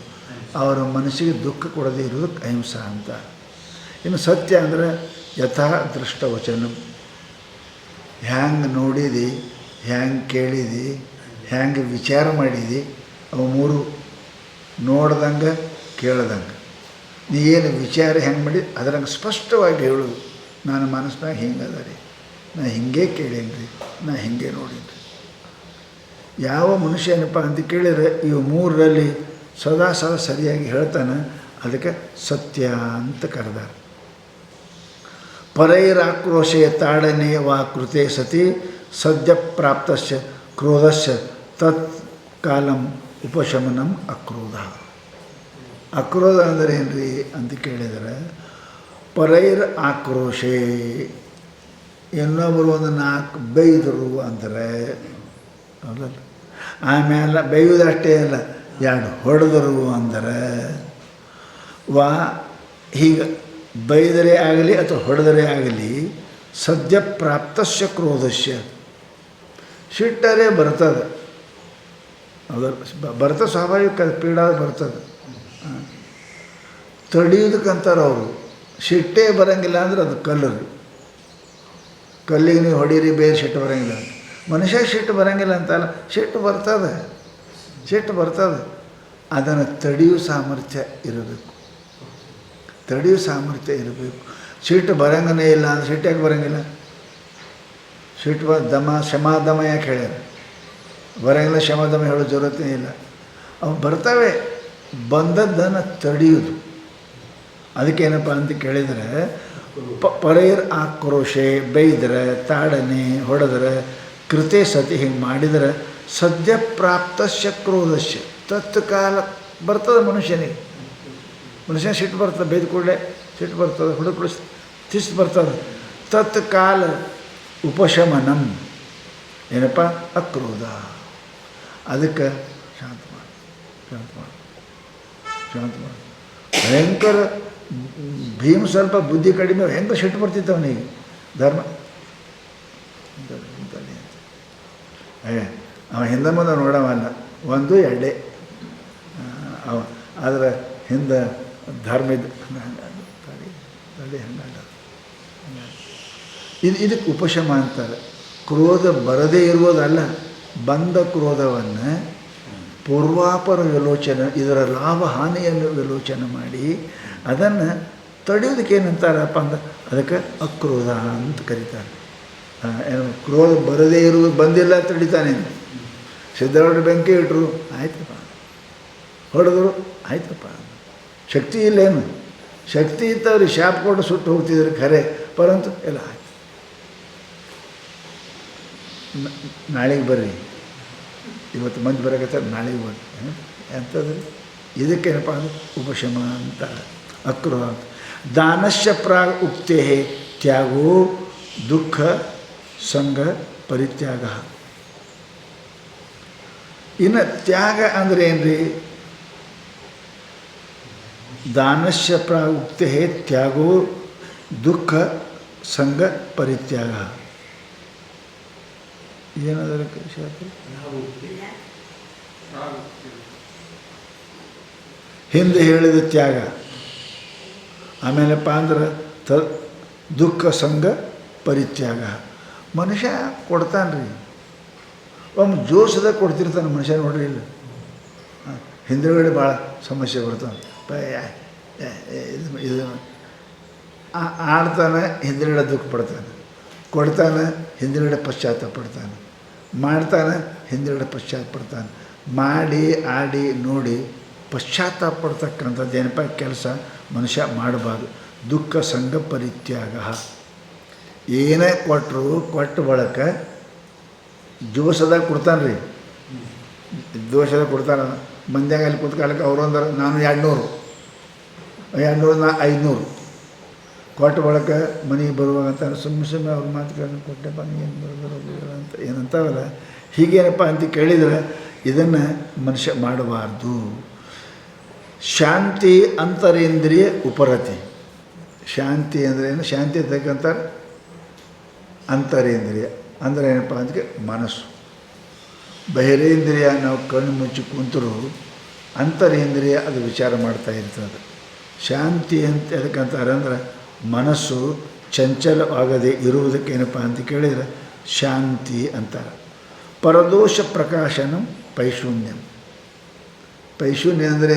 ಅವರ ಮನಸ್ಸಿಗೆ ದುಃಖ ಕೊಡದೇ ಇರುವುದಕ್ಕೆ ಅಹಿಂಸಾ ಅಂತ. ಇನ್ನು ಸತ್ಯ ಅಂದರೆ ಯಥಾ ದೃಷ್ಟವಚನಂ. ಹ್ಯಾಂಗೆ ನೋಡಿದಿ, ಹ್ಯಾಂಗೆ ಕೇಳಿದಿ, ಹ್ಯಾಂಗೆ ವಿಚಾರ ಮಾಡಿದಿ, ಅವು ಮೂರು ನೋಡ್ದಂಗೆ ಕೇಳ್ದಂಗೆ. ನೀ ಏನು ವಿಚಾರ ಹೆಂಗೆ ಮಾಡಿ ಅದ್ರಂಗೆ ಸ್ಪಷ್ಟವಾಗಿ ಹೇಳೋದು. ನಾನು ಮನಸ್ಸಿನಾಗ ಹಿಂಗೆ ಅದ ರೀ, ನಾ ಹಿಂಗೆ ಕೇಳೇನಿ ರೀ, ನಾ ಹಿಂಗೆ ನೋಡೀನಿ ರೀ. ಯಾವ ಮನುಷ್ಯ ಏನಪ್ಪ ಅಂತ ಕೇಳಿದರೆ ಇವು ಮೂರರಲ್ಲಿ ಸದಾ ಸರಿಯಾಗಿ ಹೇಳ್ತಾನೆ. ಅದಕ್ಕೆ ಸತ್ಯ ಅಂತ ಕರೆದಾರೆ. ಪರೈರಾಕ್ರೋಶೆ ತಾಡನೆ ವಾ ಕೃತೆ ಸತಿ ಸದ್ಯ ಪ್ರಾಪ್ತಸ್ಯ ಕ್ರೋಧಸ್ಯ ತತ್ ಕಾಲಂ ಉಪಶಮನಂ ಅಕ್ರೋಧ. ಅಕ್ರೋಧ ಅಂದರೆ ಏನು ರೀ ಅಂತ ಕೇಳಿದರೆ ಪರೈರ್ ಆಕ್ರೋಶೆ, ಇನ್ನೊಬ್ಬರು ಒಂದು 4 ಬೈದರು ಅಂದರೆ ಹೌದಲ್ಲ. ಆಮೇಲೆ ಬೈಯುವುದಷ್ಟೇ ಅಲ್ಲ, 2 ಹೊಡೆದರು ಅಂದರೆ ವಾ ಹೀಗೆ ಬೈದರೆ ಆಗಲಿ ಅಥವಾ ಹೊಡೆದರೆ ಆಗಲಿ ಸದ್ಯ ಪ್ರಾಪ್ತಸ್ಯ ಕ್ರೋಧಸ್ಯ ಸಿಟ್ಟರೆ ಬರ್ತದೆ. ಹೌದಲ್ಲ, ಬರ್ತದೆ, ಸ್ವಾಭಾವಿಕ ಪೀಡ ಬರ್ತದೆ. ತಡಿಯೋದಕ್ಕಂತಾರೆ ಅವರು. ಸಿಟ್ಟೇ ಬರೋಂಗಿಲ್ಲ ಅಂದ್ರೆ ಅದು ಕಲ್ಲು. ಕಲ್ಲಿಗೆ ನೀವು ಹೊಡೀರಿ ಬೇರೆ ಸಿಟ್ಟು ಬರೋಂಗಿಲ್ಲ. ಮನುಷ್ಯ ಸಿಟ್ಟು ಬರೋಂಗಿಲ್ಲ ಅಂತಲ್ಲ, ಸಿಟ್ಟು ಬರ್ತದೆ, ಸಿಟ್ಟು ಬರ್ತದೆ. ಅದನ್ನು ತಡೆಯೋ ಸಾಮರ್ಥ್ಯ ಇರಬೇಕು, ತಡೆಯೋ ಸಾಮರ್ಥ್ಯ ಇರಬೇಕು. ಸಿಟ್ಟು ಬರೋಂಗನೇ ಇಲ್ಲ ಅಂದ್ರೆ ಸಿಟ್ಟು ಯಾಕೆ ಬರೋಂಗಿಲ್ಲ? ಸಿಟ್ಟು ದಮ ಶಮಾದಮ ಯಾಕೆ ಹೇಳ್ಯಾರ? ಬರೋಂಗಿಲ್ಲ, ಶಮಾದಮ ಹೇಳೋ ಜರೂರತ್ತೇ ಇಲ್ಲ. ಅವು ಬರ್ತವೆ, ಬಂದದ್ದನ್ನು ತಡೆಯೋದು. ಅದಕ್ಕೇನಪ್ಪ ಅಂತ ಕೇಳಿದರೆ ಪರೈರ್ ಆಕ್ರೋಶೆ ಬೈದ್ರೆ ತಾಡನೆ ಹೊಡೆದ್ರೆ ಕೃತೆ ಸತಿ ಹಿಂಗೆ ಮಾಡಿದ್ರೆ ಸದ್ಯ ಪ್ರಾಪ್ತಸ್ಯ ಕ್ರೋಧಸ್ಯ ತತ್ಕಾಲ ಬರ್ತದೆ ಮನುಷ್ಯನಿಗೆ. ಮನುಷ್ಯನ ಸಿಟ್ಟು ಬರ್ತದೆ, ಬೈದ ಕೂಡಲೇ ಸಿಟ್ಟು ಬರ್ತದೆ, ಹುಡುಕಳು ತಿಸ್ ಬರ್ತದೆ. ತತ್ಕಾಲ ಉಪಶಮನಂ ಏನಪ್ಪ ಅಕ್ರೋಧ. ಅದಕ್ಕೆ ಶಾಂತ ಮಾಡಿ ಶಾಂತ ಮಾಡಿ ಶಾಂತ ಮಾಡಿ. ಭಯಂಕರ ಭೀಮ್ ಸ್ವಲ್ಪ ಬುದ್ಧಿ ಕಡಿಮೆ, ಹೆಂಗೆ ಸಿಟ್ಟು ಬರ್ತಿತ್ತು ಅವನಿಗೆ. ಧರ್ಮ ಅವ ಹಿಂದೆ ಮುಂದೆ ನೋಡವಲ್ಲ, ಒಂದು ಎರಡೇ ಅವ. ಆದರೆ ಹಿಂದೆ ಧರ್ಮ ಇದ್ದು ತಡಿ ಹಂಗಲ್ಲ. ಇದಕ್ಕೆ ಉಪಶಮ ಅಂತಾರೆ. ಕ್ರೋಧ ಬರದೇ ಇರುವುದಲ್ಲ, ಬಂದ ಕ್ರೋಧವನ್ನು ಪೂರ್ವಾಪರ ವಿಲೋಚನೆ, ಇದರ ಲಾಭ ಹಾನಿಯನ್ನು ವಿಲೋಚನೆ ಮಾಡಿ ಅದನ್ನು ತಡೆಯೋದಕ್ಕೆ ಏನಂತಾರಪ್ಪ ಅಂದ್ರೆ ಅದಕ್ಕೆ ಅಕ್ರೋಧ ಅಂತ ಕರೀತಾರೆ. ಏನು ಕ್ರೋಧ ಬರದೇ ಇರುವುದು, ಬಂದಿಲ್ಲ ತಡಿತಾನೆ. ಸಿದ್ದರಾಮಯ್ಯ ಬೆಂಕಿ ಇಟ್ಟರು, ಆಯ್ತಪ್ಪ. ಹೊಡೆದ್ರು, ಆಯ್ತಪ್ಪ. ಶಕ್ತಿ ಇಲ್ಲೇನು? ಶಕ್ತಿ ಇತ್ತವ್ರಿಗೆ ಶಾಪ್ ಕೊಟ್ಟು ಸುಟ್ಟು ಹೋಗ್ತಿದ್ರು ಖರೆ, ಪರಂತು ಎಲ್ಲ ಆಯ್ತು. ನಾಳೆಗೆ ಬರ್ರಿ, ಇವತ್ತು ಮಂದಿ ಬರೋಕತ್ತಾರೆ, ನಾಳೆಗೆ ಬರ್ರಿ. ಎಂಥದ್ದು ಇದಕ್ಕೇನಪ್ಪ ಅಂದ್ರೆ ಉಪಶಮ ಅಂತ. ಅಕ್ರೋಧ. ದಾನಶ್ಯ ಪ್ರಾಗ್ ಉಕ್ತೆ ತ್ಯಾಗೋ ದುಃಖ ಸಂಘ ಪರಿತ್ಯಾಗ. ಇನ್ನು ತ್ಯಾಗ ಅಂದರೆ ಏನ್ರಿ? ದಾನಶ್ಯ ಪ್ರಾಗ್ ಉಕ್ತೆ ತ್ಯಾಗೋ ದುಃಖ ಸಂಘ ಪರಿತ್ಯಾಗ. ಏನದರ ಹಿಂದೆ ಹೇಳಿದ ತ್ಯಾಗ. ಆಮೇಲೆಪ್ಪ ಅಂದ್ರೆ ದುಃಖ ಸಂಘ ಪರಿತ್ಯಾಗ. ಮನುಷ್ಯ ಕೊಡ್ತಾನೆ ರೀ, ಒಮ್ಮೆ ಜೋಶದಾಗ ಕೊಡ್ತಿರ್ತಾನೆ ಮನುಷ್ಯ. ನೋಡ್ರಿ ಇಲ್ಲ, ಹಿಂದುಗಡೆ ಭಾಳ ಸಮಸ್ಯೆ ಬರ್ತಾನೆ. ಇದು ಆಡ್ತಾನೆ, ಹಿಂದುಗಡೆ ದುಃಖ ಪಡ್ತಾನೆ. ಕೊಡ್ತಾನೆ, ಹಿಂದುಗಡೆ ಪಶ್ಚಾತ್ತಾಪ ಪಡ್ತಾನೆ. ಮಾಡ್ತಾನೆ, ಹಿಂದುಗಡೆ ಪಶ್ಚಾತ್ತಾಪ ಪಡ್ತಾನೆ. ಮಾಡಿ ಆಡಿ ನೋಡಿ ಪಶ್ಚಾತ್ತಾಪ ಪಡ್ತಕ್ಕಂಥದ್ದು ಏನಪ್ಪ ಕೆಲಸ ಮನುಷ್ಯ ಮಾಡಬಾರ್ದು. ದುಃಖ ಸಂಘ ಪರಿತ್ಯಾಗ. ಏನೇ ಕೊಟ್ಟರು ಕೊಟ್ಟ ಬಳಕ ಜೋಶದಾಗ ಕೊಡ್ತಾನೆ ರೀ, ದೋಷದಾಗ ಕೊಡ್ತಾನೆ. ಮಂದ್ಯಾಗ ಅಲ್ಲಿ ಕೂತ್ಕಾಲಕ್ಕೆ ಅವರು ಅಂದ್ರೆ ನಾನು 200 ನಾ 500 ಕೊಟ್ಟ ಬಳಕ ಮನೆಗೆ ಬರುವಾಗಂತ ಸುಮ್ಮನೆ ಅವ್ರ ಮಾತುಗಳನ್ನು ಕೊಟ್ಟೆ ಬನ್ನಿ ಏನು ಬರೋದು ಅಂತ ಏನಂತಾವಲ್ಲ, ಹೀಗೇನಪ್ಪ ಅಂತ ಕೇಳಿದರೆ ಇದನ್ನು ಮನುಷ್ಯ ಮಾಡಬಾರ್ದು. ಶಾಂತಿ ಅಂತರೇಂದ್ರಿಯ ಉಪರತಿ. ಶಾಂತಿ ಅಂದರೆ ಏನು? ಶಾಂತಿ ಅಂತಕ್ಕಂತಾರೆ ಅಂತರೇಂದ್ರಿಯ ಅಂದರೆ ಏನಪ್ಪ ಅದಕ್ಕೆ ಮನಸ್ಸು. ಬಹಿರೇಂದ್ರಿಯ ನಾವು ಕಣ್ಣು ಮುಚ್ಚಿ ಕುಂತರೂ ಅಂತರೇಂದ್ರಿಯ ಅದು ವಿಚಾರ ಮಾಡ್ತಾ ಇರ್ತದೆ. ಶಾಂತಿ ಅಂತ ಎದಕ್ಕಂತಾರೆ ಅಂದ್ರೆ ಮನಸ್ಸು ಚಂಚಲವಾಗದೆ ಇರುವುದಕ್ಕೇನಪ್ಪ ಅಂತ ಕೇಳಿದರೆ ಶಾಂತಿ ಅಂತಾರೆ. ಪರದೋಷ ಪ್ರಕಾಶನ ಪೈಶೂನ್ಯಂ. ಪೈಶೂನ್ಯ ಅಂದರೆ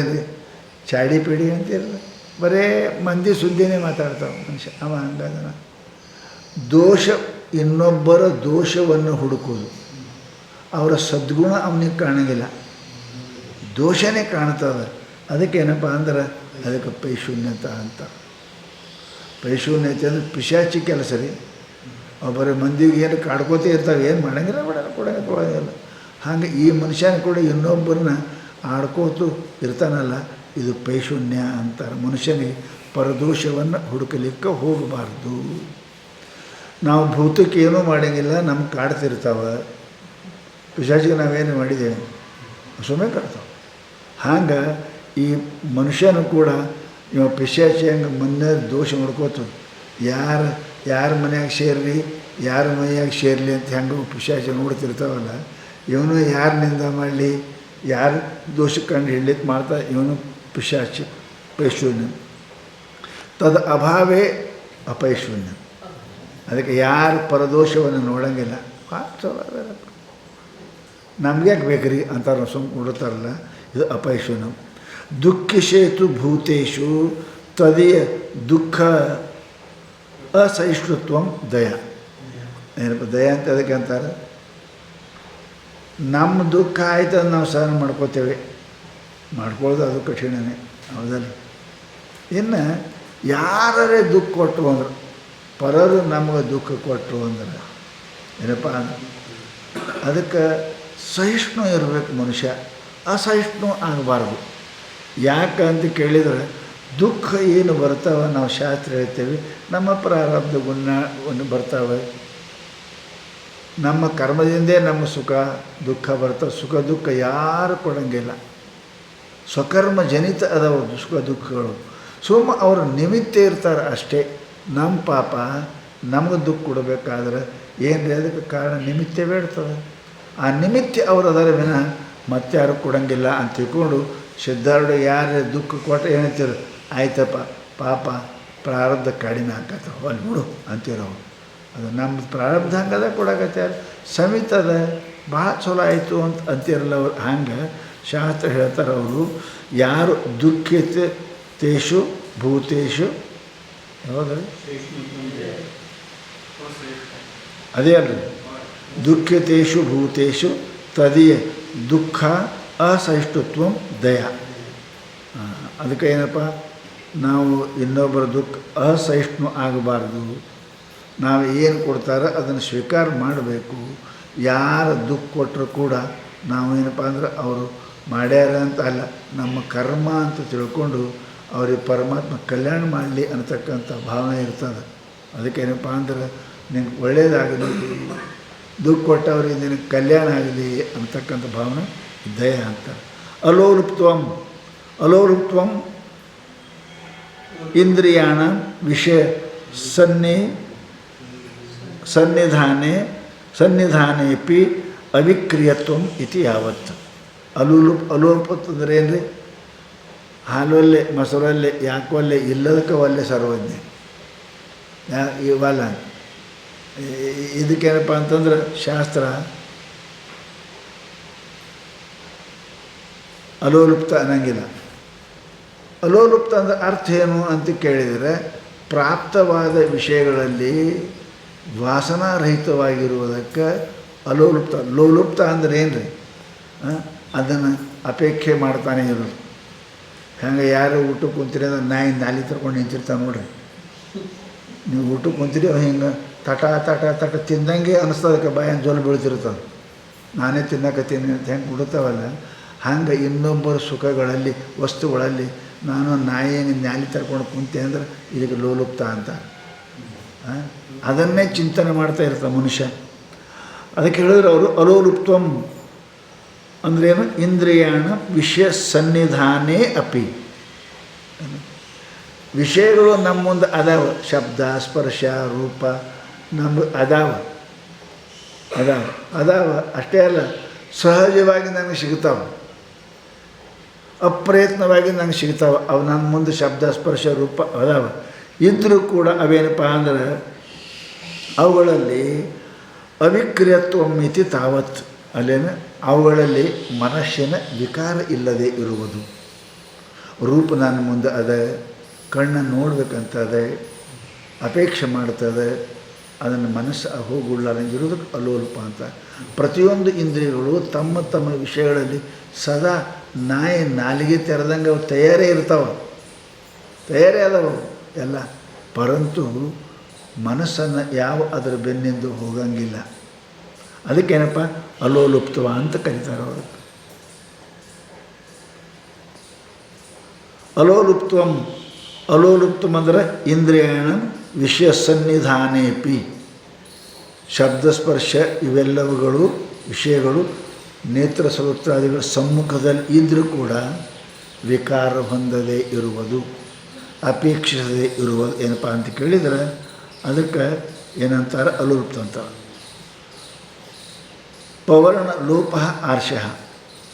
ಚಾಡಿ ಪೀಡಿ ಅಂತಿರಲ್ಲ, ಬರೇ ಮಂದಿ ಸುದ್ದಿನೇ ಮಾತಾಡ್ತಾವೆ ಮನುಷ್ಯ. ಅವ ಹಂಗಾದನ ದೋಷ, ಇನ್ನೊಬ್ಬರ ದೋಷವನ್ನು ಹುಡುಕೋದು. ಅವರ ಸದ್ಗುಣ ಅವನಿಗೆ ಕಾಣಂಗಿಲ್ಲ, ದೋಷನೇ ಕಾಣ್ತದೆ. ಅದಕ್ಕೇನಪ್ಪ ಅಂದ್ರೆ ಅದಕ್ಕೆ ಪೈಶೂನ್ಯತ ಅಂತ. ಪೈಶೂನ್ಯತೆ ಅಂದರೆ ಪಿಶಾಚಿ ಕೆಲಸ ರೀ. ಒಬ್ಬರ ಮಂದಿಗೆ ಏನು ಕಾಡ್ಕೋತೇ ಇರ್ತಾವೆ, ಏನು ಮಾಡಂಗಿಲ್ಲ, ಕೊಡೋಂಗಿಲ್ಲ. ಹಾಗೆ ಈ ಮನುಷ್ಯನ ಕೂಡ ಇನ್ನೊಬ್ಬರನ್ನ ಆಡ್ಕೋತು ಇರ್ತಾನಲ್ಲ, ಇದು ಪೈಶೂನ್ಯ ಅಂತಾರೆ. ಮನುಷ್ಯನಿಗೆ ಪರದೋಷವನ್ನು ಹುಡುಕಲಿಕ್ಕೆ ಹೋಗಬಾರ್ದು. ನಾವು ಭೂತಕ್ಕೆ ಏನೂ ಮಾಡೋಂಗಿಲ್ಲ, ನಮ್ಗೆ ಕಾಡ್ತಿರ್ತಾವೆ. ಪಿಶಾಚಿಗೆ ನಾವೇನು ಮಾಡಿದ್ದೇವೆ, ಸುಮ್ಮನೆ ಕಾಡ್ತಾವೆ. ಹಾಗೆ ಈ ಮನುಷ್ಯನು ಕೂಡ ಇವ ಪಿಶಾಚಿ ಹಂಗೆ ಮೊನ್ನೆ ದೋಷ ನೋಡ್ಕೋತು. ಯಾರ ಮನ್ಯಾಗ ಸೇರಲಿ, ಯಾರ ಮೈಯಾಗ ಸೇರಲಿ ಅಂತ ಹೆಂಗೆ ಪಿಶಾಚಿ ನೋಡ್ತಿರ್ತಾವಲ್ಲ, ಇವನು ಯಾರು ನಿಂದ ಮಾಡಲಿ, ಯಾರು ದೋಷ ಕಂಡು ಹಿಡ್ಲಿಕ್ಕೆ ಮಾಡ್ತಾ, ಇವನು ಪಿಶಾಚಿ ಪೈಶೂನ್ಯ. ತದ ಅಭಾವೇ ಅಪೈಶೂನ್ಯ. ಅದಕ್ಕೆ ಯಾರು ಪರದೋಷವನ್ನು ನೋಡೋಂಗಿಲ್ಲ, ನಮ್ಗೆ ಯಾಕೆ ಬೇಕ್ರಿ ಅಂತಾರೆ, ಸುಮ್ಮನೆ ಕೊಡ್ತಾರಲ್ಲ, ಇದು ಅಪೈಶೂನ್ಯ. ದುಃಖಿಷೇತು ಭೂತೇಶು ತದೀಯ ದುಃಖ ಅಸಹಿಷ್ಣುತ್ವಂ ದಯ. ಏನಪ್ಪ ದಯ ಅಂತ ಅದಕ್ಕೆ ಅಂತಾರೆ? ನಮ್ಮ ದುಃಖ ಆಯ್ತು ಅದು ನಾವು ಸಹನ ಮಾಡ್ಕೋತೇವೆ, ಮಾಡ್ಕೊಳ್ಳೋದು ಅದು ಕಠಿಣನೇ, ಹೌದಲ್ಲ. ಇನ್ನು ಯಾರೇ ದುಃಖ ಕೊಟ್ಟು ಅಂದ್ರೆ ಪರರು ನಮಗೆ ದುಃಖ ಕೊಟ್ಟರು ಅಂದ್ರೆ ಏನಪ್ಪ ಅದಕ್ಕೆ ಸಹಿಷ್ಣು ಇರಬೇಕು ಮನುಷ್ಯ, ಅಸಹಿಷ್ಣು ಆಗಬಾರ್ದು. ಯಾಕಂತ ಕೇಳಿದರೆ ದುಃಖ ಏನು ಬರ್ತಾವೆ ನಾವು ಶಾಸ್ತ್ರ ಹೇಳ್ತೇವೆ, ನಮ್ಮ ಪ್ರಾರಬ್ಧ ಗುಣ ಬರ್ತಾವೆ, ನಮ್ಮ ಕರ್ಮದಿಂದೇ ನಮ್ಮ ಸುಖ ದುಃಖ ಬರ್ತಾವೆ. ಸುಖ ದುಃಖ ಯಾರು ಕೊಡೋಂಗಿಲ್ಲ, ಸ್ವಕರ್ಮ ಜನಿತ ಅದಾವ ಸುಖ ದುಃಖಗಳು. ಸುಮ್ಮ ಅವರು ನಿಮಿತ್ತ ಇರ್ತಾರೆ ಅಷ್ಟೇ. ನಮ್ಮ ಪಾಪ ನಮಗೆ ದುಃಖ ಕೊಡಬೇಕಾದ್ರೆ ಏನು ರೀ ಅದಕ್ಕೆ ಕಾರಣ ನಿಮಿತ್ತವೇ ಇರ್ತದೆ. ಆ ನಿಮಿತ್ತ ಅವರು ಅದರ ವಿನ ಮತ್ತೆ ಯಾರು ಕೊಡೋಂಗಿಲ್ಲ ಅಂತ ತಿಳ್ಕೊಂಡು ಸಿದ್ಧಾರೂಢ ಯಾರು ದುಃಖ ಕೊಟ್ಟರೆ ಏನಂತೀರ, ಆಯ್ತಪ್ಪ ಪಾಪ ಪ್ರಾರಬ್ಧ ಕಡಿಮೆ ಹಾಕತ್ತವ ಅಲ್ಲಿ ಬಿಡು ಅಂತೀರವ್ರು. ಅದು ನಮ್ಮ ಪ್ರಾರಬ್ಧ ಹಂಗದ ಕೊಡಕತ್ಯಾರ ಸಮಿತದ ಭಾಳ ಚಲೋ ಆಯಿತು ಅಂತೀರಲ್ಲ ಅವ್ರು. ಹಂಗೆ ಶಾಸ್ತ್ರ ಹೇಳ್ತಾರೆ ಅವರು, ಯಾರು ದುಃಖಿತ ತೇಷು ಭೂತೇಶು ಯಾವ್ದು ಅದೇ ಅಲ್ರಿ, ದುಃಖಿತೇಷು ಭೂತೇಶು ತದೀಯ ದುಃಖ ಅಸಹಿಷ್ಣುತ್ವ ದಯ. ಅದಕ್ಕೆ ಏನಪ್ಪ, ನಾವು ಇನ್ನೊಬ್ಬರ ದುಃಖ ಅಸಹಿಷ್ಣು ಆಗಬಾರ್ದು. ನಾವು ಏನು ಕೊಡ್ತಾರೋ ಅದನ್ನು ಸ್ವೀಕಾರ ಮಾಡಬೇಕು. ಯಾರ ದುಃಖ ಕೊಟ್ಟರು ಕೂಡ ನಾವು ಏನಪ್ಪ ಅಂದ್ರೆ ಅವರು ಮಾಡ್ಯಾರ ಅಂತ ಅಲ್ಲ, ನಮ್ಮ ಕರ್ಮ ಅಂತ ತಿಳ್ಕೊಂಡು ಅವ್ರಿಗೆ ಪರಮಾತ್ಮ ಕಲ್ಯಾಣ ಮಾಡಲಿ ಅನ್ನತಕ್ಕಂಥ ಭಾವನೆ ಇರ್ತದೆ. ಅದಕ್ಕೇನಪ್ಪ ಅಂದ್ರೆ ನಿನಗೆ ಒಳ್ಳೆಯದಾಗಲಿ, ದುಃಖ ಕೊಟ್ಟವ್ರಿಗೆ ನಿನಗೆ ಕಲ್ಯಾಣ ಆಗಲಿ ಅಂತಕ್ಕಂಥ ಭಾವನೆ ದಯ ಅಂತಾರೆ. ಅಲೋಲುಪ್ತ್ವಂ ಇಂದ್ರಿಯಾಣ ವಿಷಯ ಸನ್ನಿಧಾನೇಪಿ ಅವಿಕ್ರಿಯತ್ವ ಇತಿ ಯಾವತ್ತು. ಅಲೋಲುಪ್ ಅಂದರೆ ಏನು ರೀ, ಹಾಲೊಲ್ಲೆ ಮೊಸರಲ್ಲೇ ಯಾಕೊಲ್ಲೆ ಇಲ್ಲದಕ್ಕೆ ಒಲ್ಲೆ ಸರ್ವಜ್ಞೆ ಇವಲ್ಲ. ಇದಕ್ಕೇನಪ್ಪ ಅಂತಂದ್ರೆ ಶಾಸ್ತ್ರ ಅಲೋಲುಪ್ತ ಅನ್ನಂಗಿಲ್ಲ. ಅಲೋಲುಪ್ತ ಅಂದರೆ ಅರ್ಥ ಏನು ಅಂತ ಕೇಳಿದರೆ, ಪ್ರಾಪ್ತವಾದ ವಿಷಯಗಳಲ್ಲಿ ವಾಸನಾರಹಿತವಾಗಿರುವುದಕ್ಕೆ ಅಲೋಲುಪ್ತ. ಲೋಲುಪ್ತ ಅಂದರೆ ಏನು ರೀ, ಅದನ್ನು ಅಪೇಕ್ಷೆ ಮಾಡ್ತಾನೆ ಇರೋದು. ಹಂಗೆ ಯಾರು ಊಟಕ್ಕೆ ಕುಂತೀರಿ ಅಂದ್ರೆ ನಾಯಿ ನಾಲಿ ತರ್ಕೊಂಡು ನಿಂತಿರ್ತಾವೆ ನೋಡ್ರಿ. ನೀವು ಊಟಕ್ಕೆ ಕುಂತೀರಿ ಹಿಂಗೆ ತಟ ತಿಂದಂಗೆ ಅನ್ನಿಸ್ತದಕ್ಕೆ ಬಾಯನ್ನು ಜೋಲು ಬೀಳ್ತಿರ್ತದೆ. ನಾನೇ ತಿನ್ನಕತ್ತೀನಿ ಅಂತ ಹೆಂಗೆ ಕೊಡ್ತಾವಲ್ಲ, ಹಂಗೆ ಇನ್ನೊಬ್ಬರ ಸುಖಗಳಲ್ಲಿ ವಸ್ತುಗಳಲ್ಲಿ ನಾನು ನಾಯಿ ನಾಲಿ ತರ್ಕೊಂಡು ಕುಂತೆ ಅಂದ್ರೆ ಇದಕ್ಕೆ ಲೋಲುಪ್ತ ಅಂತ. ಅದನ್ನೇ ಚಿಂತನೆ ಮಾಡ್ತಾ ಇರ್ತಾರೆ ಮನುಷ್ಯ. ಅದಕ್ಕೆ ಹೇಳಿದ್ರೆ ಅವರು ಅಲೋಲುಪ್ತ್ವಂ ಅಂದ್ರೇನು, ಇಂದ್ರಿಯಾಣ ವಿಷಯ ಸನ್ನಿಧಾನೇ ಅಪಿ. ವಿಷಯಗಳು ನಮ್ಮ ಮುಂದೆ ಅದಾವ, ಶಬ್ದ ಸ್ಪರ್ಶ ರೂಪ ನಮ್ಮ ಅದಾವ ಅಷ್ಟೇ ಅಲ್ಲ, ಸಹಜವಾಗಿ ನನಗೆ ಸಿಗ್ತಾವೆ, ಅಪ್ರಯತ್ನವಾಗಿ ನಂಗೆ ಸಿಗ್ತಾವೆ. ಅವು ನನ್ನ ಮುಂದೆ ಶಬ್ದ ಸ್ಪರ್ಶ ರೂಪ ಅದಾವ. ಇದ್ದರೂ ಕೂಡ ಅವೇನಪ್ಪ ಅಂದ್ರೆ ಅವುಗಳಲ್ಲಿ ಅವಿಕ್ರಿಯತ್ವ ಮಿತಿ ತಾವತ್, ಅಲ್ಲೇನು ಅವುಗಳಲ್ಲಿ ಮನಸ್ಸಿನ ವಿಕಾರ ಇಲ್ಲದೆ ಇರುವುದು. ರೂಪ ನನ್ನ ಮುಂದೆ ಅದೇ, ಕಣ್ಣು ನೋಡ್ಬೇಕಂತ ಅದೇ, ಅಪೇಕ್ಷೆ ಮಾಡ್ತದೆ, ಅದನ್ನು ಮನಸ್ಸು ಹೋಗುಳ್ಳಂಗಿರೋದಕ್ಕೆ ಅಲೋಲ್ಪ ಅಂತ. ಪ್ರತಿಯೊಂದು ಇಂದ್ರಿಯಗಳು ತಮ್ಮ ತಮ್ಮ ವಿಷಯಗಳಲ್ಲಿ ಸದಾ ನಾಲಿಗೆ ತೆರೆದಂಗೆ ಅವು ತಯಾರೇ ಇರ್ತಾವೆ, ತಯಾರೇ ಅದಾವ ಎಲ್ಲ. ಪರಂತು ಮನಸ್ಸನ್ನು ಯಾವ ಅದರ ಬೆನ್ನಿಂದ ಹೋಗಂಗಿಲ್ಲ. ಅದಕ್ಕೇನಪ್ಪ ಅಲೋಲುಪ್ತವ ಅಂತ ಕರೀತಾರೆ ಅವರು. ಅಲೋಲುಪ್ತಂ ಅಂದರೆ ಇಂದ್ರಿಯಾಣ ವಿಷಯ ಸನ್ನಿಧಾನೇಪಿ, ಶಬ್ದಸ್ಪರ್ಶ ಇವೆಲ್ಲವುಗಳು ವಿಷಯಗಳು ನೇತ್ರ ಶ್ರೋತ್ರಾದಿಗಳ ಸಮ್ಮುಖದಲ್ಲಿ ಇದ್ದರೂ ಕೂಡ ವಿಕಾರ ಹೊಂದದೇ ಇರುವುದು, ಅಪೇಕ್ಷಿಸದೇ ಇರುವುದು ಏನಪ್ಪ ಅಂತ ಕೇಳಿದರೆ ಅದಕ್ಕೆ ಏನಂತಾರೆ ಅಲೋಲುಪ್ತ ಅಂತಾರೆ. ಪವರ್ಣ ಲೋಪ ಆರ್ಷಃ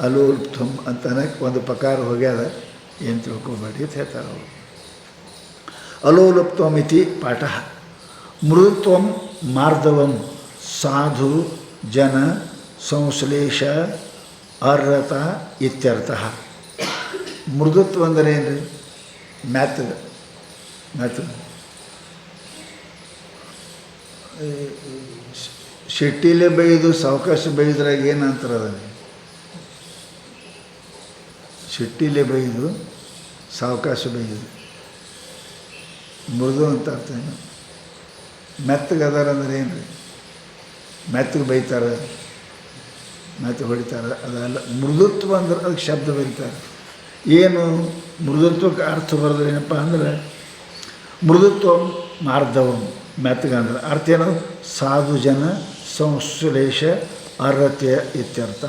ಅಲೋಲುಪ್ತಂ ಅಂತನಕ್ಕೆ ಒಂದು ಪ್ರಕಾರ ಹೋಗ್ಯಾದ, ಏನು ತಿಳ್ಕೊಬೇಡಿ ಅಂತ ಹೇಳ್ತಾರೆ ಅವರು. ಅಲೋಲುಪ್ತ್ವಮಿತಿ ಪಾಠ. ಮೃದುತ್ವಂ ಮಾರ್ಧವಂ ಸಾಧು ಜನ ಸಂಶ್ಲೇಷ ಅರ್ಹತ ಇತ್ಯರ್ಥ. ಮೃದುತ್ವ ಅಂದರೆ ಏನು ರೀ, ಮ್ಯಾಥದ ಶೆಟ್ಟಿಲೆ ಬೈದು ಸಾವಕಾಶ ಬೈದ್ರಾಗ ಏನು ಅಂತಾರೆ ಅದನ್ನು, ಶೆಟ್ಟಿಲೆ ಬೈದು ಸಾವಕಾಶ ಬೈದು ಮೃದು ಅಂತ ಅರ್ಥ ಏನು. ಮೆತ್ತಗೆ ಅದಾರ ಅಂದ್ರೆ ಏನು ರೀ? ಮೆತ್ತಗೆ ಬೈತಾರೆ, ಮೆತ್ತಗೆ ಹೊಡಿತಾರೆ, ಅದೆಲ್ಲ. ಮೃದುತ್ವ ಅಂದ್ರೆ ಅದಕ್ಕೆ ಶಬ್ದ ಬರೀತಾರೆ. ಏನು ಮೃದುತ್ವಕ್ಕೆ ಅರ್ಥ ಬರೋದ್ರೇನಪ್ಪ ಅಂದ್ರೆ ಮೃದುತ್ವ ಮಾರ್ಧವಂ, ಮೆತ್ತಗೆ ಅಂದ್ರೆ ಅರ್ಥ ಏನು? ಸಾಧು ಜನ ಸಂಶ್ಲೇಷ ಅರ್ಹತೆ ಇತ್ಯರ್ಥ.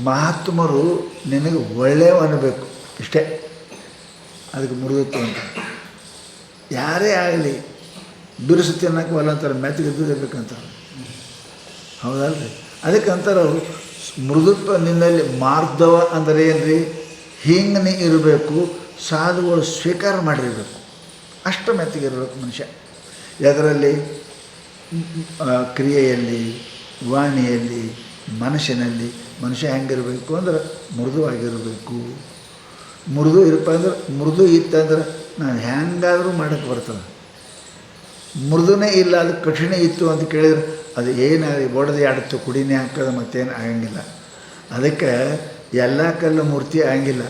ಮಹಾತ್ಮರು ನಿನಗೆ ಒಳ್ಳೆಯವ ಅನ್ನಬೇಕು, ಇಷ್ಟೇ ಅದಕ್ಕೆ ಮೃದುತ್ವ ಅಂತ. ಯಾರೇ ಆಗಲಿ ಬಿರುಸು ತಿನ್ನಕ್ಕೆ ಒಲ್ಲ ಅಂತಾರೆ, ಮೆತ್ತಗಿದ್ದಿರಬೇಕಂತಾರೆ, ಹೌದಲ್ರಿ? ಅದಕ್ಕೆ ಅಂತಾರೆ ಅವರು ಮೃದುತ್ವ ನಿನ್ನಲ್ಲಿ ಮಾರ್ಧವ ಅಂದರೆ ಏನು ರೀ? ಹಿಂಗೆ ನೀ ಇರಬೇಕು, ಸಾಧುಗಳು ಸ್ವೀಕಾರ ಮಾಡಿರಬೇಕು, ಅಷ್ಟು ಮೆತ್ತಗಿರ್ಬೇಕು ಮನುಷ್ಯ. ಅದರಲ್ಲಿ ಕ್ರಿಯೆಯಲ್ಲಿ, ವಾಣಿಯಲ್ಲಿ, ಮನಸ್ಸಿನಲ್ಲಿ ಮನುಷ್ಯ ಹೆಂಗಿರಬೇಕು ಅಂದ್ರೆ ಮೃದುವಾಗಿರಬೇಕು. ಮೃದು ಇರಪ್ಪ ಅಂದ್ರೆ, ಮೃದು ಇತ್ತಂದ್ರೆ ನಾನು ಹೆಂಗಾದರೂ ಮಾಡೋಕ್ಕೆ ಬರ್ತದೆ. ಮೃದುನೇ ಇಲ್ಲ, ಅದು ಕಠಿಣ ಇತ್ತು ಅಂತ ಕೇಳಿದ್ರೆ ಅದು ಏನಾಗಲಿ ಒಡೆದು ಆಡುತ್ತೋ, ಕುಡಿನೇ ಹಾಕೋದು, ಮತ್ತೇನು ಆಗಂಗಿಲ್ಲ. ಅದಕ್ಕೆ ಎಲ್ಲ ಕಲ್ಲು ಮೂರ್ತಿ ಆಗಂಗಿಲ್ಲ.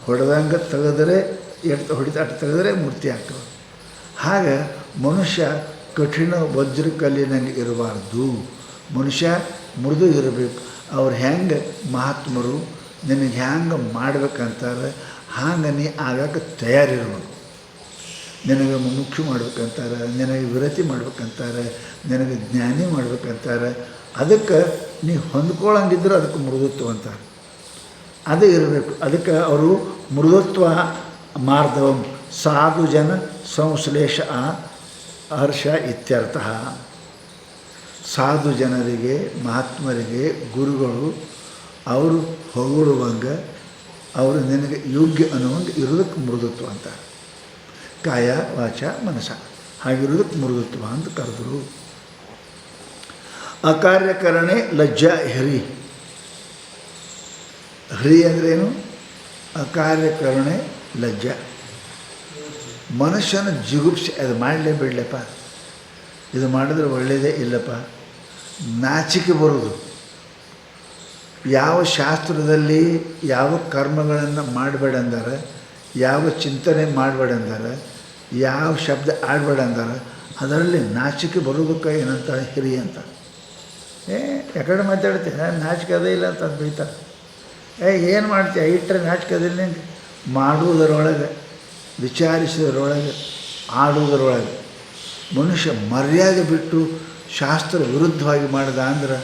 ಹೊಡೆದಂಗೆ ತೆಗೆದ್ರೆ ಎಷ್ಟು ಹೊಡಿತ ಅಷ್ಟು ತೆಗೆದ್ರೆ ಮೂರ್ತಿ ಆಗ್ತವೆ. ಹಾಗೆ ಮನುಷ್ಯ ಕಠಿಣ ವಜ್ರ ಕಲ್ಲಿನಂಗೆ ಇರಬಾರ್ದು, ಮನುಷ್ಯ ಮೃದು ಇರಬೇಕು. ಅವ್ರು ಹೆಂಗೆ ಮಹಾತ್ಮರು ನಿನಗೆ ಹೆಂಗೆ ಮಾಡ್ಬೇಕಂತಾರೆ ಹಾಗೆ ನೀ ಆಗಕ್ಕೆ ತಯಾರಿರ್ಬೇಕು. ನಿನಗೆ ಮುಖ್ಯ ಮಾಡ್ಬೇಕಂತಾರೆ, ನಿನಗೆ ವಿರತಿ ಮಾಡ್ಬೇಕಂತಾರೆ, ನಿನಗೆ ಜ್ಞಾನಿ ಮಾಡ್ಬೇಕಂತಾರೆ. ಅದಕ್ಕೆ ನೀ ಹೊಂದ್ಕೊಳ್ಳಂಗಿದ್ರೆ ಅದಕ್ಕೆ ಮೃದುತ್ವ ಅಂತಾರೆ. ಅದು ಇರಬೇಕು. ಅದಕ್ಕೆ ಅವರು ಮೃದುತ್ವ ಮಾರ್ಧವಂ ಸಾಧು ಜನ ಸಂಶ್ಲೇಷ ಹರ್ಷ ಇತ್ಯರ್ಥ. ಸಾಧು ಜನರಿಗೆ, ಮಹಾತ್ಮರಿಗೆ, ಗುರುಗಳು ಅವರು ಹೊಗಳುವಂಗೆ, ಅವರು ನಿನಗೆ ಯೋಗ್ಯ ಅನ್ನುವಂಗೆ ಇರೋದಕ್ಕೆ ಮೃದುತ್ವ ಅಂತಾರೆ. ಕಾಯ ವಾಚ ಮನಸ ಹಾಗಿರೋದಕ್ಕೆ ಮೃದುತ್ವ ಅಂತ ಕರೆದರು. ಅಕಾರ್ಯಕರಣೆ ಲಜ್ಜಾ ಹ್ರಿ. ಹ್ರಿ ಅಂದ್ರೇನು? ಅಕಾರ್ಯಕರಣೆ ಲಜ್ಜಾ. ಮನುಷ್ಯನ ಜಿಗುಪ್ಸೆ, ಅದು ಮಾಡಲೇ ಬಿಡಲಪ್ಪ, ಇದು ಮಾಡಿದ್ರೆ ಒಳ್ಳೆಯದೇ ಇಲ್ಲಪ್ಪ, ನಾಚಿಕೆ ಬರೋದು. ಯಾವ ಶಾಸ್ತ್ರದಲ್ಲಿ ಯಾವ ಕರ್ಮಗಳನ್ನು ಮಾಡಬೇಡ ಅಂದಾರೆ, ಯಾವ ಚಿಂತನೆ ಮಾಡಬೇಡ ಅಂದಾರೆ, ಯಾವ ಶಬ್ದ ಆಡಬೇಡ ಅಂದಾರೆ, ಅದರಲ್ಲಿ ನಾಚಿಕೆ ಬರೋದಕ್ಕೆ ಏನಂತಾರೆ? ಹಿರಿ ಅಂತ. ಯಾಕಡೆ ಮಾತಾಡ್ತೀಯ, ನಾಚಿಕೆ ಅದೇ ಇಲ್ಲ ಅಂತ ಬೈತಾರೆ. ಏನು ಮಾಡ್ತೀಯ, ಇಟ್ಟರೆ ನಾಚಿಕೆ ಅದಿಲ್ಲ ನಿಂಗೆ. ಮಾಡುವುದರೊಳಗೆ, ವಿಚಾರಿಸೋದ್ರೊಳಗೆ, ಆಡುವುದರೊಳಗೆ ಮನುಷ್ಯ ಮರ್ಯಾದೆ ಬಿಟ್ಟು ಶಾಸ್ತ್ರ ವಿರುದ್ಧವಾಗಿ ಮಾಡ್ದ ಅಂದ್ರೆ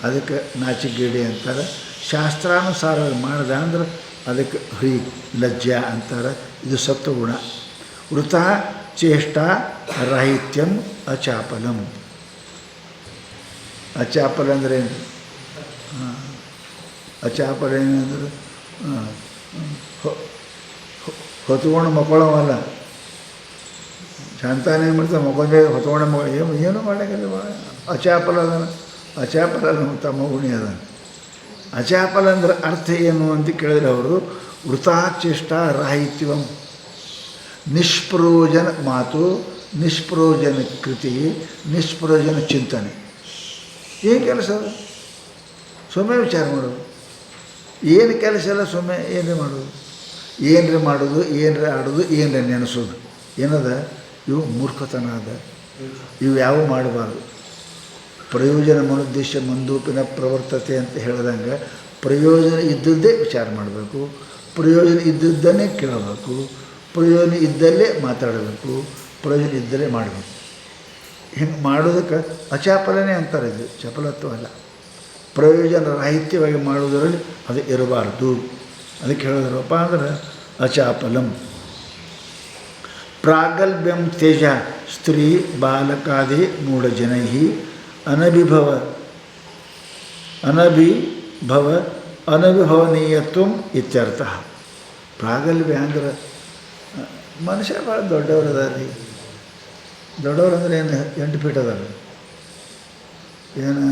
ಅದಕ್ಕೆ ನಾಚಿಕೆಗೇಡಿ ಅಂತಾರೆ. ಶಾಸ್ತ್ರಾನುಸಾರ ಮಾಡ್ದ ಅಂದ್ರೆ ಅದಕ್ಕೆ ಹ್ರಿ ಲಜ್ಜಾ ಅಂತಾರೆ. ಇದು ಸತ್ವಗುಣ. ವೃತ ಚೇಷ್ಟಾ ರಾಹಿತ್ಯಂ ಅಚಾಪಲಂ. ಅಚಾಪಲ ಅಂದರೆ ಏನು? ಅಚಾಪಲ ಏನಂದ್ರೆ ಹೊತ್ಕೊಂಡು ಮಕ್ಕಳವಲ್ಲ. ಶಾಂತಾನ ಏನು ಮಾಡ್ತಾರೆ, ಮಕ್ಕೊಂಡೆ ಹೊತ್ಕೊಂಡ ಏನೂ ಮಾಡೋಕ್ಕಿಲ್ಲ. ಅಚಾಪಲ ಅದಾನ, ಅಚಾಪಲ ನಮ್ಮ ತಮ್ಮ ಗುಣಿ ಅದ. ಅಚಾಪಲ ಅಂದ್ರೆ ಅರ್ಥ ಏನು ಅಂತ ಕೇಳಿದ್ರೆ ಅವರು ವೃತಾಚೇಷ್ಟ ರಾಹಿತ್ಯಂ, ನಿಷ್ಪ್ರಯೋಜನ ಮಾತು, ನಿಷ್ಪ್ರಯೋಜನ ಕೃತಿ, ನಿಷ್ಪ್ರಯೋಜನ ಚಿಂತನೆ. ಏನು ಕೆಲಸ ಅದು? ಸುಮ್ಮನೆ ವಿಚಾರ ಮಾಡೋದು. ಏನು ಕೆಲಸ ಇಲ್ಲ, ಸುಮ್ಮನೆ ಏನರೇ ಮಾಡೋದು, ಏನರೇ ಮಾಡೋದು, ಏನರೇ ಆಡೋದು, ಏನರೇ ನೆನೆಸೋದು. ಏನದ ಇವು ಮೂರ್ಖತನ ಅದ. ಇವು ಯಾವ ಮಾಡಬಾರ್ದು. ಪ್ರಯೋಜನ ಮನುದ್ದೇಶ ಮಂದೂಪಿನ ಪ್ರವರ್ತತೆ ಅಂತ ಹೇಳ್ದಂಗೆ ಪ್ರಯೋಜನ ಇದ್ದದ್ದೇ ವಿಚಾರ ಮಾಡಬೇಕು, ಪ್ರಯೋಜನ ಇದ್ದದ್ದನ್ನೇ ಕೇಳಬೇಕು, ಪ್ರಯೋಜನ ಇದ್ದಲ್ಲೇ ಮಾತಾಡಬೇಕು, ಪ್ರಯೋಜನ ಇದ್ದಲ್ಲೇ ಮಾಡಬೇಕು. ಹಿಂಗೆ ಮಾಡೋದಕ್ಕೆ ಅಚಾಪಲನೇ ಅಂತಾರೆ. ಇದು ಚಪಲತ್ವ ಅಲ್ಲ. ಪ್ರಯೋಜನ ರಾಹಿತ್ಯವಾಗಿ ಮಾಡುವುದರಲ್ಲಿ ಅದು ಇರಬಾರ್ದು. ಅದಕ್ಕೆ ಹೇಳಿದ್ರಪ್ಪ ಅಂದ್ರೆ ಅಚಾಪಲಂ. ಪ್ರಾಗಲ್ಭ್ಯಂ ತೇಜ ಸ್ತ್ರೀ ಬಾಲಕಾದಿ ಮೂಢಜನೈ ಅನಭಿಭವನೀಯತ್ವ ಇತ್ಯರ್ಥ. ಪ್ರಾಗಲ್ಭ್ಯ ಅಂದ್ರೆ ಮನುಷ್ಯ ಭಾಳ ದೊಡ್ಡವರು ಅದ ರೀ. ದೊಡ್ಡವ್ರು ಅಂದರೆ ಏನು 8 ಫೀಟ್ ಅದಾರ, ಏನು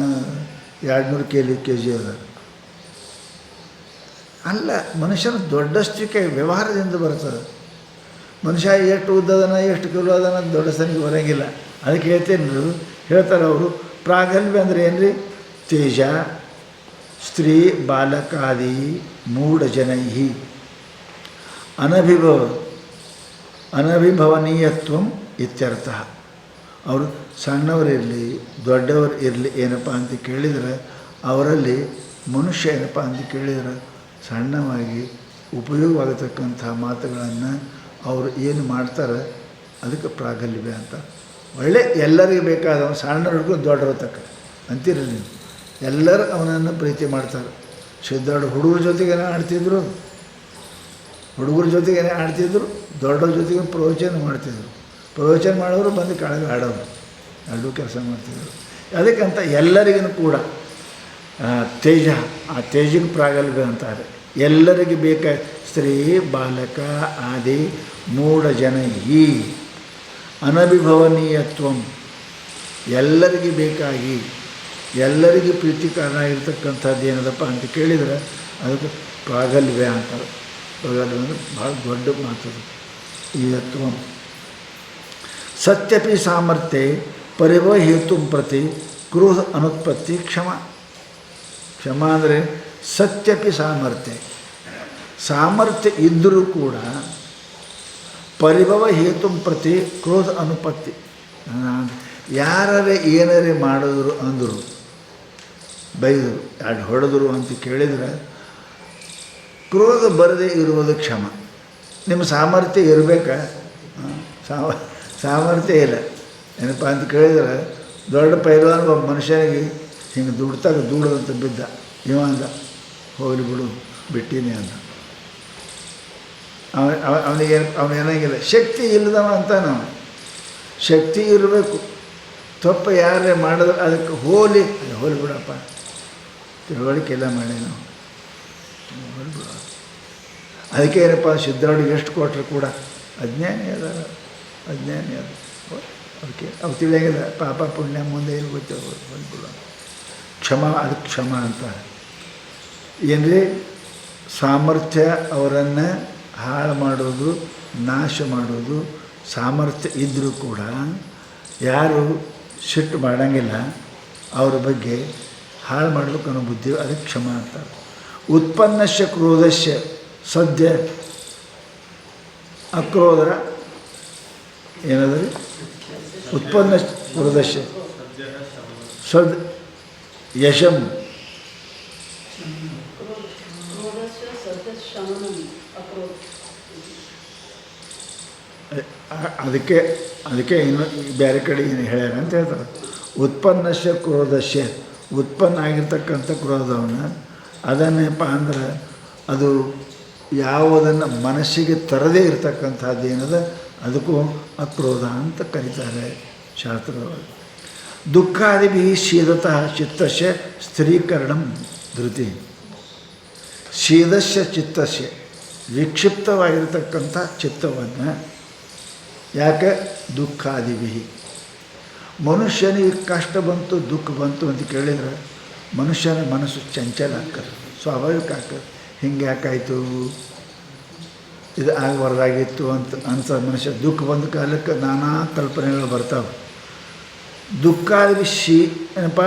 200 kg ಅದ ಅಲ್ಲ. ಮನುಷ್ಯನ ದೊಡ್ಡಸ್ತಿಕೆ ವ್ಯವಹಾರದಿಂದ ಬರ್ತದೆ. ಮನುಷ್ಯ ಎಷ್ಟು ಉದ್ದದನ, ಎಷ್ಟು ಕಿಲೋ ಅದನ ದೊಡ್ಡಸ್ತನಿಗೆ ಬರೋಂಗಿಲ್ಲ. ಅದಕ್ಕೆ ಹೇಳ್ತಾರೆ ಅವರು. ಪ್ರಾಗಲ್ಭ್ಯ ಅಂದರೆ ಏನು ರೀ? ತೇಜ ಸ್ತ್ರೀ ಬಾಲಕಾದಿ ಮೂಢಜನೈ ಅನಭಿಭವನೀಯತ್ವ ಇತ್ಯರ್ಥ. ಅವರು ಸಣ್ಣವರಿರಲಿ ದೊಡ್ಡವರು ಇರಲಿ ಏನಪ್ಪ ಅಂತ ಕೇಳಿದರೆ ಅವರಲ್ಲಿ ಮನುಷ್ಯ ಏನಪ್ಪ ಅಂತ ಕೇಳಿದರೆ ಸಣ್ಣವಾಗಿ ಉಪಯೋಗವಾಗತಕ್ಕಂಥ ಮಾತುಗಳನ್ನು ಅವರು ಏನು ಮಾಡ್ತಾರೆ ಅದಕ್ಕೆ ಪ್ರಾಗಲ್ಭ್ಯ ಅಂತ. ಒಳ್ಳೆ ಎಲ್ಲರಿಗೂ ಬೇಕಾದವ ಸಣ್ಣವ್ರಿಗೂ ದೊಡ್ಡವ್ರ ತಕ್ಕ ಅಂತೀರಲ್ಲ ನೀವು. ಎಲ್ಲರೂ ಅವನನ್ನು ಪ್ರೀತಿ ಮಾಡ್ತಾರೆ. ಸಿದ್ಧಾರ್ಥ ಹುಡುಗರ ಜೊತೆಗೇನೆ ಆಡ್ತಿದ್ರು, ಹುಡುಗರ ಜೊತೆಗೇನೆ ಆಡ್ತಿದ್ರು, ದೊಡ್ಡವ್ರ ಜೊತೆಗೆ ಪ್ರವಚನ ಮಾಡ್ತಿದ್ರು. ಪ್ರವಚನ ಮಾಡೋರು ಬಂದು ಕೆಳಗೆ ಆಡೋರು, ಎರಡೂ ಕೆಲಸ ಮಾಡ್ತಿದ್ರು. ಅದಕ್ಕಂತ ಎಲ್ಲರಿಗೂ ಕೂಡ ತೇಜ, ಆ ತೇಜಕ್ಕೆ ಪ್ರಾಗಲ್ಭ್ಯ ಅಂತಾರೆ. ಎಲ್ಲರಿಗೆ ಸ್ತ್ರೀ ಬಾಲಕ ಆದಿ ಮೂಢ ಜನ ಈ ಅನಭಿಭವನೀಯತ್ವ, ಎಲ್ಲರಿಗೆ ಬೇಕಾಗಿ ಎಲ್ಲರಿಗೂ ಪ್ರೀತಿಕಾರಣ ಇರ್ತಕ್ಕಂಥದ್ದು ಏನದಪ್ಪ ಅಂತ ಕೇಳಿದರೆ ಅದಕ್ಕೆ ಪ್ರಾಗಲ್ಭ್ಯ ಅಂತಾರೆ. ಪ್ರಾಗಲ್ಭ್ಯ ಅಂದರೆ ಭಾಳ ದೊಡ್ಡ ಮಾತದು. ಈಯತ್ವ ಸತ್ಯಪಿ ಸಾಮರ್ಥ್ಯ ಪರಿಭವ ಹೇತು ಪ್ರತಿ ಕ್ರೋಧ ಅನುತ್ಪತ್ತಿ ಕ್ಷಮ. ಕ್ಷಮ ಅಂದರೆ ಸತ್ಯಪಿ ಸಾಮರ್ಥ್ಯ, ಸಾಮರ್ಥ್ಯ ಇದ್ದರೂ ಕೂಡ ಪರಿಭವ ಹೇತು ಪ್ರತಿ ಕ್ರೋಧ ಅನುಪತ್ತಿ. ಯಾರೇ ಏನಾರೇ ಮಾಡಿದ್ರು ಅಂದರು, ಬೈದರು, ಎರಡು ಹೊಡೆದ್ರು ಅಂತ ಕೇಳಿದರೆ ಕ್ರೋಧ ಬರದೇ ಇರುವುದು ಕ್ಷಮ. ನಿಮ್ಮ ಸಾಮರ್ಥ್ಯ ಇರಬೇಕಾ? ಸಾಮರ್ಥ್ಯ ಇಲ್ಲ ಏನಪ್ಪ ಅಂತ ಕೇಳಿದರೆ ದೊಡ್ಡ ಪೈಲ್ವಾನ ಒಬ್ಬ ಮನುಷ್ಯನಿಗೆ ಹಿಂಗೆ ದುಡ್ದಂತ ಬಿದ್ದ. ಇವ ಅಂದ ಹೋಗಲಿ ಬಿಡು ಬಿಟ್ಟೀನಿ ಅಂದ. ಅವನೇನಾಗಿಲ್ಲ, ಶಕ್ತಿ ಇಲ್ಲದವ ಅಂತ. ನಾವು ಶಕ್ತಿ ಇರಬೇಕು. ತಪ್ಪು ಯಾರೇ ಮಾಡಿದ್ರೆ ಅದಕ್ಕೆ ಹೋಲಿ ಬಿಡಪ್ಪ, ತಿಳುವಳಿಕೆ ಎಲ್ಲ ಮಾಡಿ ನಾವು ಹೋಲಿ ಬಿಡ. ಅದಕ್ಕೆ ಏನಪ್ಪ ಸಿದ್ಧಾರ್ಢಿಗೆ ಎಷ್ಟು ಕೊಟ್ಟರು ಕೂಡ ಅಜ್ಞಾನಿ ಅದ, ಅಜ್ಞಾನಿ ಅದು. ಅದಕ್ಕೆ ಅವು ತಿಳಿಯಾಗಿಲ್ಲ, ಪಾಪ ಪುಣ್ಯ ಮುಂದೆ ಏನು ಗೊತ್ತೇ ಹೋಲಿ ಬಿಡ. ಕ್ಷಮ, ಅದಕ್ಕೆ ಕ್ಷಮ ಅಂತಾರೆ. ಏನ್ರಿ ಸಾಮರ್ಥ್ಯ ಅವರನ್ನು ಹಾಳು ಮಾಡೋದು, ನಾಶ ಮಾಡೋದು. ಸಾಮರ್ಥ್ಯ ಇದ್ದರೂ ಕೂಡ ಯಾರು ಸಿಟ್ಟು ಮಾಡೋಂಗಿಲ್ಲ, ಅವ್ರ ಬಗ್ಗೆ ಹಾಳು ಮಾಡಬೇಕು ಅನ್ನೋ ಬುದ್ಧಿ, ಅದಕ್ಕೆ ಕ್ಷಮ ಅಂತಾರೆ. ಉತ್ಪನ್ನಶ್ಯ ಕ್ರೋಧಶ್ಯ ಸದ್ಯ ಅಕ್ರೋಧರ ಏನದ್ರಿ? ಉತ್ಪನ್ನ ಕ್ರೋಧಶ್ಯ ಸದ್ ಯಶಂ. ಅದಕ್ಕೆ ಇನ್ನು ಬೇರೆ ಕಡೆ ಏನು ಹೇಳ್ಯಾರ ಅಂತ ಹೇಳ್ತಾರೆ. ಉತ್ಪನ್ನಶ್ಯ ಕ್ರೋಧಶ್ಯ, ಉತ್ಪನ್ನ ಆಗಿರ್ತಕ್ಕಂಥ ಕ್ರೋಧವನ್ನು ಅದನ್ನೇಪ್ಪ ಅಂದ್ರೆ ಅದು ಯಾವುದನ್ನು ಮನಸ್ಸಿಗೆ ತರದೇ ಇರತಕ್ಕಂಥದ್ದು ಏನದ ಅದಕ್ಕೂ ಅಕ್ರೋಧ ಅಂತ ಕರೀತಾರೆ ಶಾಸ್ತ್ರದೊಳಗೆ. ದುಃಖಾದಿಭಿ ಶೀದತಃ ಚಿತ್ತಸ್ಯ ಸ್ಥಿರೀಕರಣಂ ಧೃತಿ. ಶೀದಸ್ಯ ಚಿತ್ತಸ್ಯ, ವಿಕ್ಷಿಪ್ತವಾಗಿರತಕ್ಕಂಥ ಚಿತ್ತವನ್ನು ಯಾಕೆ ದುಃಖಾದಿಭಿ. ಮನುಷ್ಯನಿಗೆ ಕಷ್ಟ ಬಂತು, ದುಃಖ ಬಂತು ಅಂತ ಕೇಳಿದರೆ ಮನುಷ್ಯನ ಮನಸ್ಸು ಚಂಚಲ ಆಗ್ತದೆ, ಸ್ವಾಭಾವಿಕ ಆಗ್ತದೆ. ಹಿಂಗೆ ಯಾಕಾಯಿತು, ಇದು ಆಗಬಾರ್ದಾಗಿತ್ತು ಅಂತ ಅನ್ಸೋ ಮನುಷ್ಯ. ದುಃಖ ಬಂದ ಕಾಲಕ್ಕೆ ನಾನಾ ಕಲ್ಪನೆಗಳು ಬರ್ತಾವೆ. ದುಃಖಾದಿಭಿ ಏನಪ್ಪ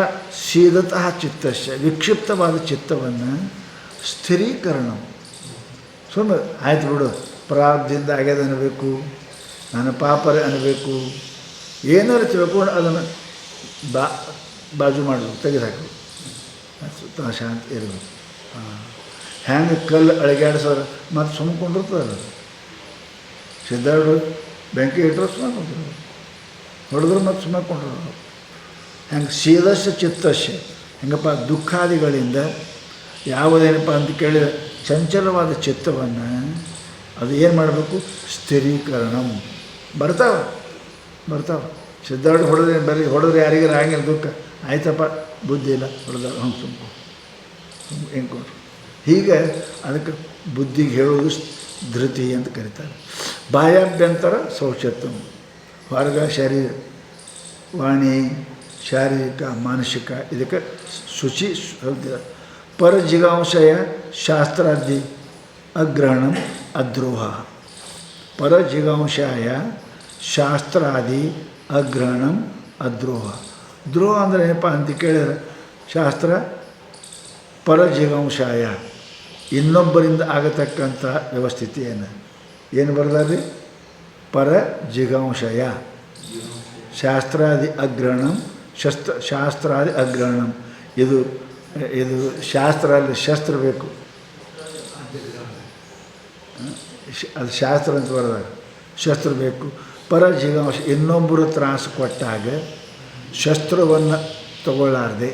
ಶೀದತಃ ಚಿತ್ತಸ್ಯ, ವಿಕ್ಷಿಪ್ತವಾದ ಚಿತ್ತವನ್ನು ಸ್ಥಿರೀಕರಣ. ಸುಮ್ಮನೆ ಆಯ್ತು ಬಿಡು, ಪ್ರಾರಬ್ಧದಿಂದ ಆಗ್ಯದ ಅನ್ನಬೇಕು, ನಾನು ಪಾಪರೇ ಅನ್ನಬೇಕು, ಏನಾರು ತಿಳ್ಕೊಂಡು ಅದನ್ನು ಬಾಜು ಮಾಡಬೇಕು, ತೆಗೆದುಹಾಕಬೇಕು. ಸುತ್ತ ಶಾಂತಿ ಇರಬೇಕು. ಹ್ಯಾಂಗೆ ಕಲ್ಲು ಅಳಗ್ಯಾಡ್ಸೋರು ಮತ್ತು ಸುಮ್ಕೊಂಡಿರ್ತದೆ. ಸಿದ್ಧಾರ್ಢ ಬೆಂಕಿ ಇಟ್ಟರು ಸುಮ್ಮನೆ ಹೊಡೆದ್ರು ಮತ್ತು ಸುಮ್ಮನೆ ಕೊಂಡ್ರು. ಹೆಂಗೆ ಶೀದಸ್ಯ ಚಿತ್ತಸ್ಯ, ಹೆಂಗಪ್ಪ ದುಃಖಾದಿಗಳಿಂದ ಯಾವುದೇನಪ್ಪ ಅಂತ ಕೇಳಿದರೆ ಚಂಚಲವಾದ ಚಿತ್ತವನ್ನು ಅದು ಏನು ಮಾಡಬೇಕು? ಸ್ಥಿರೀಕರಣ. ಬರ್ತಾವೆ. ಸಿದ್ಧಾರ್ಥ ಹೊಡೆದ್ರೆ ಯಾರಿಗಾರ ಆಗಿಲ್ಲ ದುಃಖ, ಆಯ್ತಪ್ಪ ಬುದ್ಧಿ ಇಲ್ಲ ಹೊಡೆದ ಸುಮ್ಮ ಹೆಂಗೆ ಹೀಗೆ ಅದಕ್ಕೆ ಬುದ್ಧಿಗೆ ಹೇಳೋದು ಧೃತಿ ಅಂತ ಕರೀತಾರೆ. ಬಾಹ್ಯಾಭ್ಯಂತರ ಶೌಚತ್ವ, ಹೊರಗ ಶರೀರ ವಾಣಿ ಶಾರೀರಿಕ ಮಾನಸಿಕ ಇದಕ್ಕೆ ಶುಚಿ. ಪರಜಿಗಾಂಶಯ ಶಾಸ್ತ್ರಾದಿ ಅಗ್ರಹಣ ಅದ್ರೋಹ. ಪರಜಿಗಾಂಶಾಯ ಶಾಸ್ತ್ರಾದಿ ಅಗ್ರಹಣ ಅದ್ರೋಹ. ದ್ರೋಹ ಅಂದರೆ ಏನಪ್ಪ ಅಂತ ಕೇಳಿದ್ರೆ ಶಾಸ್ತ್ರ ಪರಜಿಗಾಂಶಾಯ, ಇನ್ನೊಬ್ಬರಿಂದ ಆಗತಕ್ಕಂಥ ವ್ಯವಸ್ಥಿತಿಯನ್ನು ಏನು ಬರ್ದಾರ್ರಿ? ಪರ ಜಿಗಾಂಶಯ ಶಾಸ್ತ್ರಾದಿ ಅಗ್ರಹಣಂ ಶಾಸ್ತ್ರಾದಿ ಅಗ್ರಹಣಂ. ಇದು ಶಾಸ್ತ್ರ ಅಲ್ಲಿ ಶಸ್ತ್ರ ಬೇಕು, ಅದು ಶಾಸ್ತ್ರ ಅಂತ ಬರೆದಾಗ ಶಸ್ತ್ರ ಬೇಕು. ಪರ ಜಿಗಾಂಶ ಇನ್ನೊಬ್ಬರು ತ್ರಾಸು ಕೊಟ್ಟಾಗ ಶಸ್ತ್ರವನ್ನು ತಗೊಳ್ಳಾರ್ದೆ,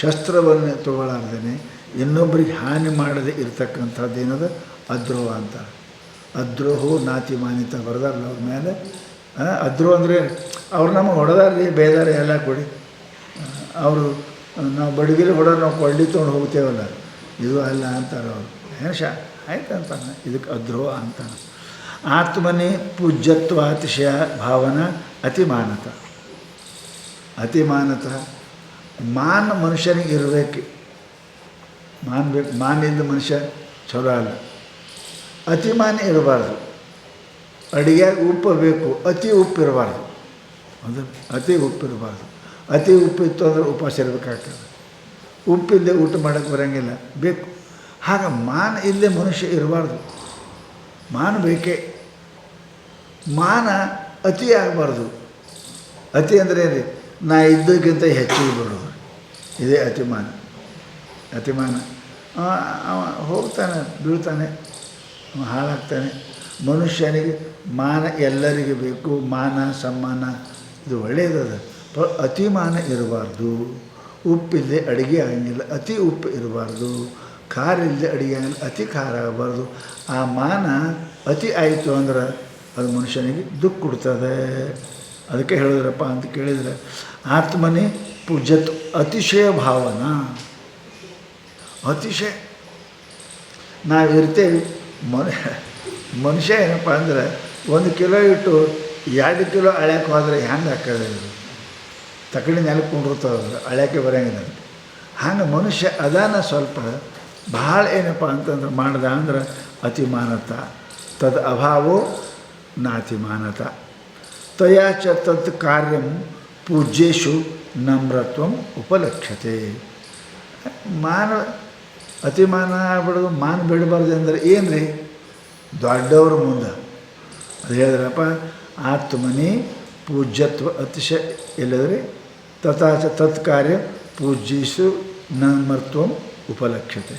ಶಸ್ತ್ರವನ್ನು ತಗೊಳ್ಳಾರ್ದೇ ಇನ್ನೊಬ್ಬರಿಗೆ ಹಾನಿ ಮಾಡದೆ ಇರ್ತಕ್ಕಂಥದ್ದು ಏನದು ಅದ್ರೋಹ ಅಂತ. ಅದ್ರೋಹೋ ನಾತಿ ಮಾನ್ಯತ ಬರೆದಾರಲ್ಲ ಅವ್ರ ಮೇಲೆ. ಅದ್ರೋಹ ಅಂದರೆ ಅವ್ರು ನಮಗೆ ಹೊಡೆದಾರ್ರಿ ಬೇದಾರೆ ಎಲ್ಲ ಕೊಡಿ, ಅವರು ನಾವು ಬಡಗಿಲಿ ಹೊಡೆದು ನಾವು ಕೊಳ್ಳಿ ತೊಗೊಂಡು ಹೋಗ್ತೇವಲ್ಲ, ಇದು ಅಲ್ಲ ಅಂತಾರೆ ಅವರು. ಆಯ್ತು ಅಂತಾನೆ, ಇದಕ್ಕೆ ಅದ್ರೋಹ ಅಂತಾನೆ. ಆತ್ಮನೇ ಪೂಜ್ಯತ್ವ ಅತಿಶಯ ಭಾವನಾ ಅತಿಮಾನತ. ಅತಿಮಾನತ ಮಾನ ಮನುಷ್ಯನಿಗೆ ಇರಬೇಕು, ಮಾನ್ಬೇಕು. ಮಾನಿಂದ ಮನುಷ್ಯ ಚಲೋ ಅಲ್ಲ. ಅತಿಮಾನ ಇರಬಾರ್ದು. ಅಡುಗೆಯಾಗ ಉಪ್ಪು ಬೇಕು, ಅತಿ ಉಪ್ಪು ಇರಬಾರ್ದು. ಅದು ಅತಿ ಉಪ್ಪಿರಬಾರ್ದು. ಅತಿ ಉಪ್ಪಿತ್ತು ಅಂದರೆ ಉಪವಾಸ ಇರಬೇಕಾಗ್ತದೆ. ಉಪ್ಪಿಲ್ಲದೆ ಊಟ ಮಾಡೋಕ್ಕೆ ಬರೋಂಗಿಲ್ಲ, ಬೇಕು. ಹಾಗೆ ಮಾನ ಇಲ್ಲದೆ ಮನುಷ್ಯ ಇರಬಾರ್ದು. ಮಾನ ಬೇಕೇ. ಮಾನ ಅತಿ ಆಗಬಾರ್ದು. ಅತಿ ಅಂದರೆ ಏನು ರೀ? ನಾ ಇದ್ದಕ್ಕಿಂತ ಹೆಚ್ಚಿಗೆ ಬಿಡೋದು, ಇದೇ ಅತಿಮಾನ. ಅತಿಮಾನ ಅವ ಹೋಗ್ತಾನೆ, ಬೀಳ್ತಾನೆ, ಹಾಳಾಗ್ತಾನೆ. ಮನುಷ್ಯನಿಗೆ ಮಾನ ಎಲ್ಲರಿಗೆ ಬೇಕು. ಮಾನ ಸಮ್ಮಾನ ಇದು ಒಳ್ಳೆಯದದ. ಅತಿಮಾನ ಇರಬಾರ್ದು. ಉಪ್ಪಿಲ್ಲದೆ ಅಡುಗೆ ಆಗಂಗಿಲ್ಲ, ಅತಿ ಉಪ್ಪು ಇರಬಾರ್ದು. ಖಾರ ಇಲ್ಲದೆ ಅಡುಗೆ ಆಗಂಗಿಲ್ಲ, ಅತಿ ಖಾರ ಆಗಬಾರ್ದು. ಆ ಮಾನ ಅತಿ ಆಯಿತು ಅಂದ್ರೆ ಅದು ಮನುಷ್ಯನಿಗೆ ದುಃಖ ಕೊಡ್ತದೆ. ಅದಕ್ಕೆ ಹೇಳಿದ್ರಪ್ಪ ಅಂತ ಕೇಳಿದರೆ, ಆತ್ಮನೇ ಪೂಜ್ಯತ್ವ ಅತಿಶಯ ಭಾವನಾ. ಅತಿಶಯ ನಾವಿರ್ತೇವೆ. ಮನುಷ್ಯ ಏನಪ್ಪ ಅಂದರೆ 1 ಕಿಲೋ ಇಟ್ಟು 2 ಕಿಲೋ ಅಳ್ಯಾಕೆ ಹೋದರೆ ಹೆಂಗೆ ಹಾಕೋದು? ತಕಡಿ ನೆಲಕ್ಕೆ ಕುಂಡಿರ್ತಾವೆ, ಅಳ್ಯಾಕೆ ಬರೋಂಗಿಲ್ಲ. ಹಂಗೆ ಮನುಷ್ಯ ಅದಾನ ಸ್ವಲ್ಪ ಭಾಳ ಏನಪ್ಪ ಅಂತಂದ್ರೆ ಮಾಡ್ದ ಅಂದ್ರೆ ಅತಿಮಾನತ. ತದ್ ಅಭಾವೋ ನಾತಿಮಾನತ. ತಯಾ ಚ ತತ್ ಕಾರ್ಯಂ ಪೂಜ್ಯೇಶು ನಮ್ರತ್ವಂ ಉಪಲಕ್ಷ್ಯತೆ. ಅತಿಮಾನ ಆಗ್ಬಿಡೋದು, ಮಾನ ಬಿಡಬಾರ್ದು ಅಂದರೆ ಏನು ರೀ? ದೊಡ್ಡವ್ರ ಮುಂದೆ ಅದು ಹೇಳಿದ್ರಪ್ಪ. ಆತ್ಮನೇ ಪೂಜ್ಯತ್ವ ಅತಿಶಯ ಇಲ್ಲದ್ರೆ ತಥಾಚ ತತ್ಕಾರ್ಯ ಪೂಜ್ಯೇಶು ನಮ್ರತ್ವಂ ಉಪಲಕ್ಷ್ಯತೆ.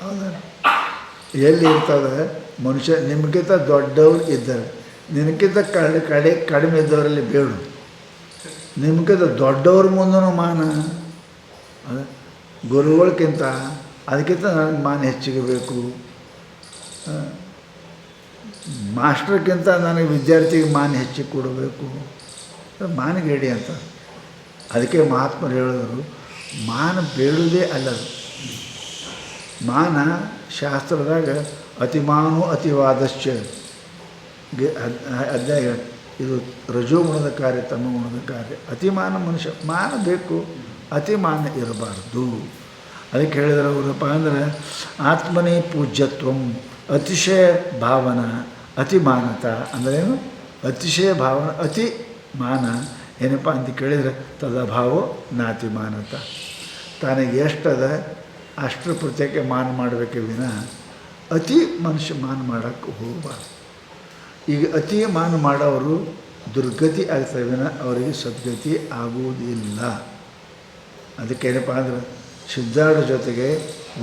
ಹೌದಾ? ಎಲ್ಲಿ ಇರ್ತದೆ ಮನುಷ್ಯ? ನಿಮಗಿಂತ ದೊಡ್ಡವ್ರು ಇದ್ದಾರೆ, ನಿನಗಿಂತ ಕಡಿಮೆ ಇದ್ದವರಲ್ಲಿ ಬೇಡು. ನಿಮಗಿಂತ ದೊಡ್ಡವ್ರ ಮುಂದೂ ಮಾನ. ಅದು ಗುರುಗಳಿಗಿಂತ ಅದಕ್ಕಿಂತ ನನಗೆ ಮಾನ ಹೆಚ್ಚಿಗೆ ಬೇಕು. ಮಾಸ್ಟ್ರಿಗಿಂತ ನನಗೆ ವಿದ್ಯಾರ್ಥಿಗೆ ಮಾನ ಹೆಚ್ಚಿಗೆ ಕೊಡಬೇಕು. ಮಾನಗೇಡಿ ಅಂತ. ಅದಕ್ಕೆ ಮಹಾತ್ಮರು ಹೇಳಿದರು, ಮಾನ ಬೇಡುವುದೇ ಅಲ್ಲದು. ಮಾನ ಶಾಸ್ತ್ರದಾಗ ಅತಿಮಾನೋ ಅತಿವಾದಶ್ಚ ಅಧ್ಯಾಯ. ಇದು ರಜೋಗುಣದ ಕಾರ್ಯ, ತಮಗುಣದ ಕಾರ್ಯ. ಅತಿಮಾನ ಮನುಷ್ಯ ಮಾನ ಬೇಕು, ಅತಿಮಾನ ಇರಬಾರ್ದು. ಅದಕ್ಕೆ ಹೇಳಿದ್ರೆ ಅವರಪ್ಪ ಅಂದರೆ ಆತ್ಮನೇ ಪೂಜ್ಯತ್ವಂ ಅತಿಶಯ ಭಾವನಾ ಅತಿಮಾನತ. ಅಂದ್ರೇನು? ಅತಿಶಯ ಭಾವನ ಅತಿ ಮಾನ ಏನಪ್ಪ ಅಂತ ಕೇಳಿದರೆ ತದಭಾವೋ ನಾತಿಮಾನತ. ತನಗೆ ಎಷ್ಟದ ಅಷ್ಟರ ಪ್ರತ್ಯೇಕ ಮಾನ ಮಾಡಬೇಕೆ ವಿನ ಅತಿ ಮನುಷ್ಯ ಮಾನ ಮಾಡೋಕ್ಕೆ ಹೋಗಬಾರ್ದು. ಈಗ ಅತಿ ಮಾನ ಮಾಡೋರು ದುರ್ಗತಿ ಆಗ್ತವೆ ವಿನ ಅವರಿಗೆ ಸದ್ಗತಿ ಆಗುವುದಿಲ್ಲ. ಅದಕ್ಕೇನಪ್ಪ ಅಂದ್ರೆ ಸಿದ್ಧಾರ್ಥ ಜೊತೆಗೆ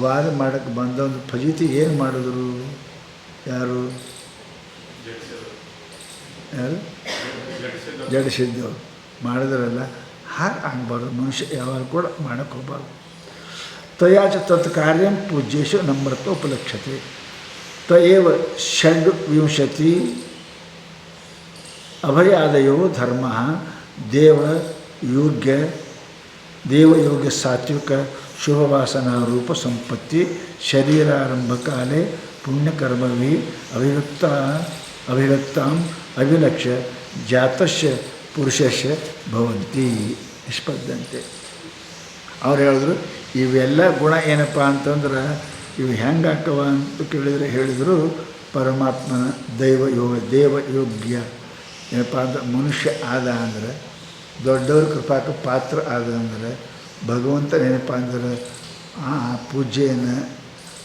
ವಾದ ಮಾಡೋಕ್ಕೆ ಬಂದ ಒಂದು ಫಜೀತಿ ಏನು ಮಾಡಿದ್ರು? ಯಾರು ಜಡಿಸಿದ್ದವರು ಮಾಡಿದ್ರಲ್ಲ. ಹಾಗೆ ಆಗಬಾರ್ದು. ಮನುಷ್ಯ ಯಾವಾಗ ಕೂಡ ಮಾಡೋಕ್ಕೆ ಹೋಗಬಾರ್ದು. ತಯಾಚ ತತ್ ಕಾರ್ಯಂ ಪೂಜ್ಯೇಶು ನಮ್ರತ್ವ ಉಪಲಕ್ಷ್ಯತೆ. ತಯೇವ ಷಡ್ವಿಂಶತಿ ಅಭಯಾದಯೋ ಧರ್ಮ ದೇವಯೋಗ್ಯ ಸಾತ್ವಿಕ ಶುಭವಾಸನಾ ರೂಪ ಸಂಪತ್ತಿ ಶರೀರಾರಂಭ ಕಾಲೇ ಪುಣ್ಯಕರ್ಮವಿ ಅಭಿವ್ಯಕ್ತಾಂ ಅಭಿಲಕ್ಷ್ಯ ಜಾತಸ್ಯ ಪುರುಷಸ್ಯ ಭವಂತಿ ನಿಷ್ಪದ್ಯಂತೆ. ಅವ್ರು ಹೇಳಿದ್ರು ಇವೆಲ್ಲ ಗುಣ ಏನಪ್ಪ ಅಂತಂದ್ರೆ ಇವು ಹೆಂಗೆ ಹಾಕವ ಅಂತ ಹೇಳಿದರು. ಪರಮಾತ್ಮನ ದೇವಯೋಗ್ಯ ಏನಪ್ಪ ಅಂದ್ರೆ ಮನುಷ್ಯ ಆದ ಅಂದರೆ, ದೊಡ್ಡವ್ರ ಕೃಪಾಕ ಪಾತ್ರ ಆದ ಅಂದರೆ, ಭಗವಂತನೇನಪ್ಪ ಅಂದ್ರೆ ಆ ಪೂಜೆಯನ್ನು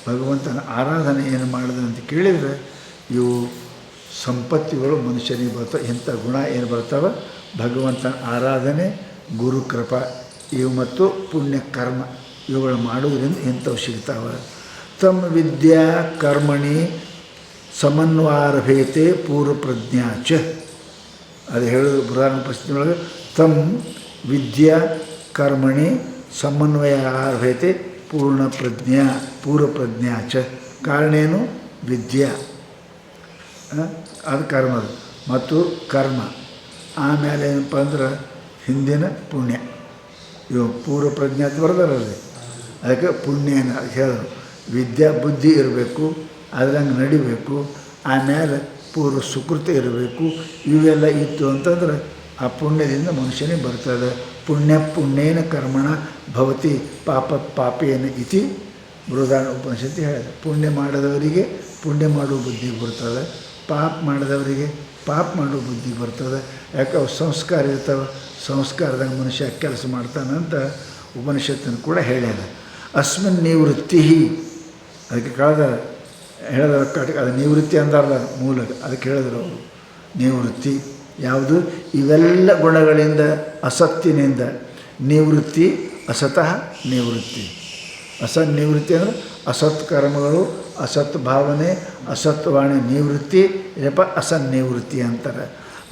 ಭಗವಂತನ ಆರಾಧನೆ ಏನು ಮಾಡಿದ ಅಂತ ಕೇಳಿದರೆ ಇವು ಸಂಪತ್ತಿಗಳು ಮನುಷ್ಯನಿಗೆ ಬರ್ತವೆ. ಇಂಥ ಗುಣ ಏನು ಬರ್ತಾವೆ? ಭಗವಂತನ ಆರಾಧನೆ, ಗುರು ಕೃಪಾ ಇವು ಮತ್ತು ಪುಣ್ಯ ಕರ್ಮ ಇವುಗಳು ಮಾಡೋದ್ರಿಂದ ಇಂಥವು ಸಿಗ್ತಾವೆ. ತಮ್ಮ ವಿದ್ಯಾ ಕರ್ಮಣಿ ಸಮನ್ವಾರಭೇತೆ ಪೂರ್ವಪ್ರಜ್ಞಾ ಚ. ಅದು ಹೇಳೋದು ಬೃಹದಾರಣ್ಯಕೋಪನಿಷತ್ತಿನ ಒಳಗೆ. ತಮ್ಮ ವಿದ್ಯಾ ಕರ್ಮಣಿ ಸಮನ್ವಯಾರ್ಹತೆ ಪೂರ್ವಪ್ರಜ್ಞಾ ಚ. ಕಾರಣ ಏನು? ವಿದ್ಯಾ ಅದು ಕರ್ಮದು ಮತ್ತು ಕರ್ಮ. ಆಮೇಲೆ ಏನಪ್ಪ ಅಂದ್ರೆ ಹಿಂದಿನ ಪುಣ್ಯ. ಇವು ಪೂರ್ವಪ್ರಜ್ಞೆ ಅಂತ ಬರ್ದಾರಲ್ಲಿ. ಅದಕ್ಕೆ ಪುಣ್ಯನ ಹೇಳಿದ್ರು. ವಿದ್ಯಾ ಬುದ್ಧಿ ಇರಬೇಕು, ಅದ್ರಂಗೆ ನಡಿಬೇಕು. ಆಮೇಲೆ ಪೂರ್ವ ಸುಕೃತಿ ಇರಬೇಕು. ಇವೆಲ್ಲ ಇತ್ತು ಅಂತಂದ್ರೆ ಆ ಪುಣ್ಯದಿಂದ ಮನುಷ್ಯನಿಗೆ ಬರ್ತದೆ. ಪುಣ್ಯೇನ ಕರ್ಮಣ ಭವತಿ ಪಾಪ ಪಾಪೇನ ಇತಿ ಬೃಹದಾರಣ್ಯಕ ಉಪನಿಷತ್ತು ಹೇಳಿದೆ. ಪುಣ್ಯ ಮಾಡಿದವರಿಗೆ ಪುಣ್ಯ ಮಾಡುವ ಬುದ್ಧಿ ಬರ್ತದೆ, ಪಾಪ ಮಾಡಿದವರಿಗೆ ಪಾಪ ಮಾಡುವ ಬುದ್ಧಿ ಬರ್ತದೆ. ಯಾಕೆ ಅವು ಸಂಸ್ಕಾರ ಇರ್ತಾವೆ, ಸಂಸ್ಕಾರದಾಗ ಮನುಷ್ಯ ಕೆಲಸ ಮಾಡ್ತಾನಂತ ಉಪನಿಷತ್ತನ್ನು ಕೂಡ ಹೇಳ್ಯಾರ. ಅಸ್ಮಿನ್ ನಿವೃತ್ತಿ, ಅದಕ್ಕೆ ಕಳೆದ ಹೇಳಿದ ಅದು ನಿವೃತ್ತಿ ಅಂದಾರಲ್ಲ ಮೂಲಕ, ಅದಕ್ಕೆ ಹೇಳಿದ್ರು ಅವರು ನಿವೃತ್ತಿ ಯಾವುದು? ಇವೆಲ್ಲ ಗುಣಗಳಿಂದ ಅಸತ್ತಿನಿಂದ ನಿವೃತ್ತಿ. ಅಸತಃ ನಿವೃತ್ತಿ. ನಿವೃತ್ತಿ ಅಂದರೆ ಅಸತ್ ಕರ್ಮಗಳು, ಅಸತ್ ಭಾವನೆ, ಅಸತ್ ವಾಣಿ ನಿವೃತ್ತಿ. ಏನಪ್ಪ ಅಸನ್ನಿವೃತ್ತಿ ಅಂತಾರೆ.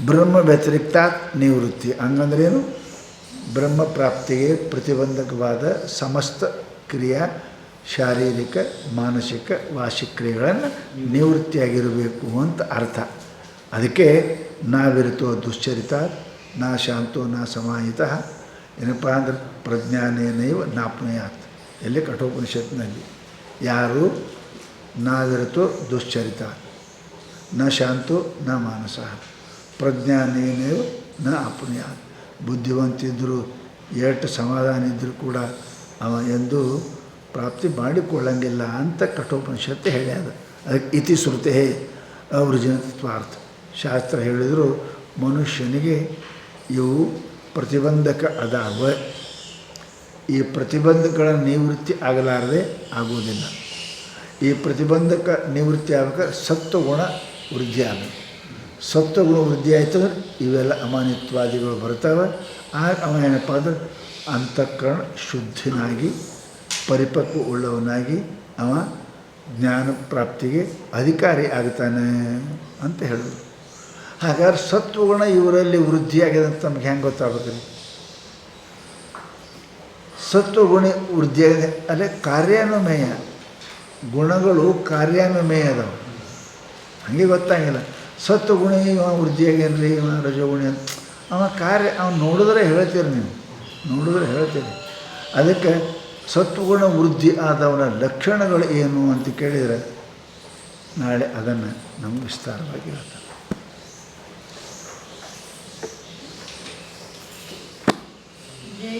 ಬ್ರಹ್ಮ ವ್ಯತಿರಿಕ್ತ ನಿವೃತ್ತಿ ಹಂಗಂದ್ರೇನು? ಬ್ರಹ್ಮ ಪ್ರಾಪ್ತಿಗೆ ಪ್ರತಿಬಂಧಕವಾದ ಸಮಸ್ತ ಕ್ರಿಯಾ, ಶಾರೀರಿಕ, ಮಾನಸಿಕ, ವಾಚಿಕ ಕ್ರಿಯೆಗಳನ್ನು ನಿವೃತ್ತಿಯಾಗಿರಬೇಕು ಅಂತ ಅರ್ಥ. ಅದಕ್ಕೆ ನಾವಿರುತ್ತೋ ದುಶ್ಚರಿತ, ನಾ ಶಾಂತೋ ನಾ ಸಮಾಹಿತ. ಏನಪ್ಪ ಅಂದ್ರೆ ಪ್ರಜ್ಞಾನೇನೈವ ನಾಪ್ನುಯಾತ್. ಎಲ್ಲಿ ಕಠೋಪನಿಷತ್ನಲ್ಲಿ ಯಾರು ನಾವಿರುತ್ತೋ ದುಶ್ಚರಿತ, ನ ಶಾಂತೋ ನ ಮಾನಸ, ಪ್ರಜ್ಞಾನೇನೈವ ನ ಆಪ್ನುಯಾತ್. ಬುದ್ಧಿವಂತಿದ್ದರೂ ಎಷ್ಟು ಸಮಾಧಾನ ಇದ್ದರೂ ಕೂಡ ಅವ ಎಂದು ಪ್ರಾಪ್ತಿ ಮಾಡಿಕೊಳ್ಳಂಗಿಲ್ಲ ಅಂತ ಕಠೋಪನಿಷತ್ತು ಹೇಳ್ಯಾದ. ಅದಕ್ಕೆ ಇತಿ ಶ್ರುತೆ ಅವೃಜನತ್ವಾರ್ಥ. ಶಾಸ್ತ್ರ ಹೇಳಿದರು ಮನುಷ್ಯನಿಗೆ ಇವು ಪ್ರತಿಬಂಧಕ ಅದಾವ. ಈ ಪ್ರತಿಬಂಧಕಗಳ ನಿವೃತ್ತಿ ಆಗಲಾರದೆ ಆಗುವುದಿಲ್ಲ. ಈ ಪ್ರತಿಬಂಧಕ ನಿವೃತ್ತಿ ಆಗ್ಬೇಕಾದ್ರೆ ಸತ್ವಗುಣ ವೃದ್ಧಿ ಆಗಬೇಕು. ಸತ್ವಗುಣ ವೃದ್ಧಿ ಆಯಿತು ಅಂದ್ರೆ ಇವೆಲ್ಲ ಅಮಾನಿತ್ವಾದಿಗಳು ಬರ್ತಾವೆ. ಆಗ ಅವ ಏನಪ್ಪ ಅಂದ್ರೆ ಅಂತಃಕರಣ ಶುದ್ಧನಾಗಿ ಪರಿಪಕ್ವ ಉಳ್ಳವನಾಗಿ ಅವ ಜ್ಞಾನ ಪ್ರಾಪ್ತಿಗೆ ಅಧಿಕಾರಿ ಆಗ್ತಾನೆ ಅಂತ ಹೇಳಿದ್ರು. ಹಾಗಾದ್ರೆ ಸತ್ವಗುಣ ಇವರಲ್ಲಿ ವೃದ್ಧಿಯಾಗಿದೆ ಅಂತ ನಮ್ಗೆ ಹೆಂಗೆ ಗೊತ್ತಾಗ್ಬೇಕ್ರಿ? ಸತ್ವಗುಣ ವೃದ್ಧಿಯಾಗಿದೆ ಅಲ್ಲೇ ಕಾರ್ಯಾನುಮೇಯ ಗುಣಗಳು ಕಾರ್ಯಾನುಮೇಯ ಅದಾವೆ. ಹಾಗೆ ಗೊತ್ತಾಗಿಲ್ಲ. ಸತ್ವಗುಣ ಇವ ವೃದ್ಧಿಯಾಗೇನ್ರಿ, ಇವ ರಜೋಗುಣಿ ಅಂತ ಅವ ಕಾರ್ಯ ಅವ್ನು ನೋಡಿದ್ರೆ ಹೇಳ್ತೀರಿ, ನೀವು ನೋಡಿದ್ರೆ ಹೇಳ್ತೀರಿ. ಅದಕ್ಕೆ ಸತ್ವಗುಣ ವೃದ್ಧಿ ಆದವನ ಲಕ್ಷಣಗಳು ಏನು ಅಂತ ಕೇಳಿದರೆ ನಾಳೆ ಅದನ್ನು ನಮ್ಗೆ ವಿಸ್ತಾರವಾಗಿ ಹೇಳ್ತಾರೆ.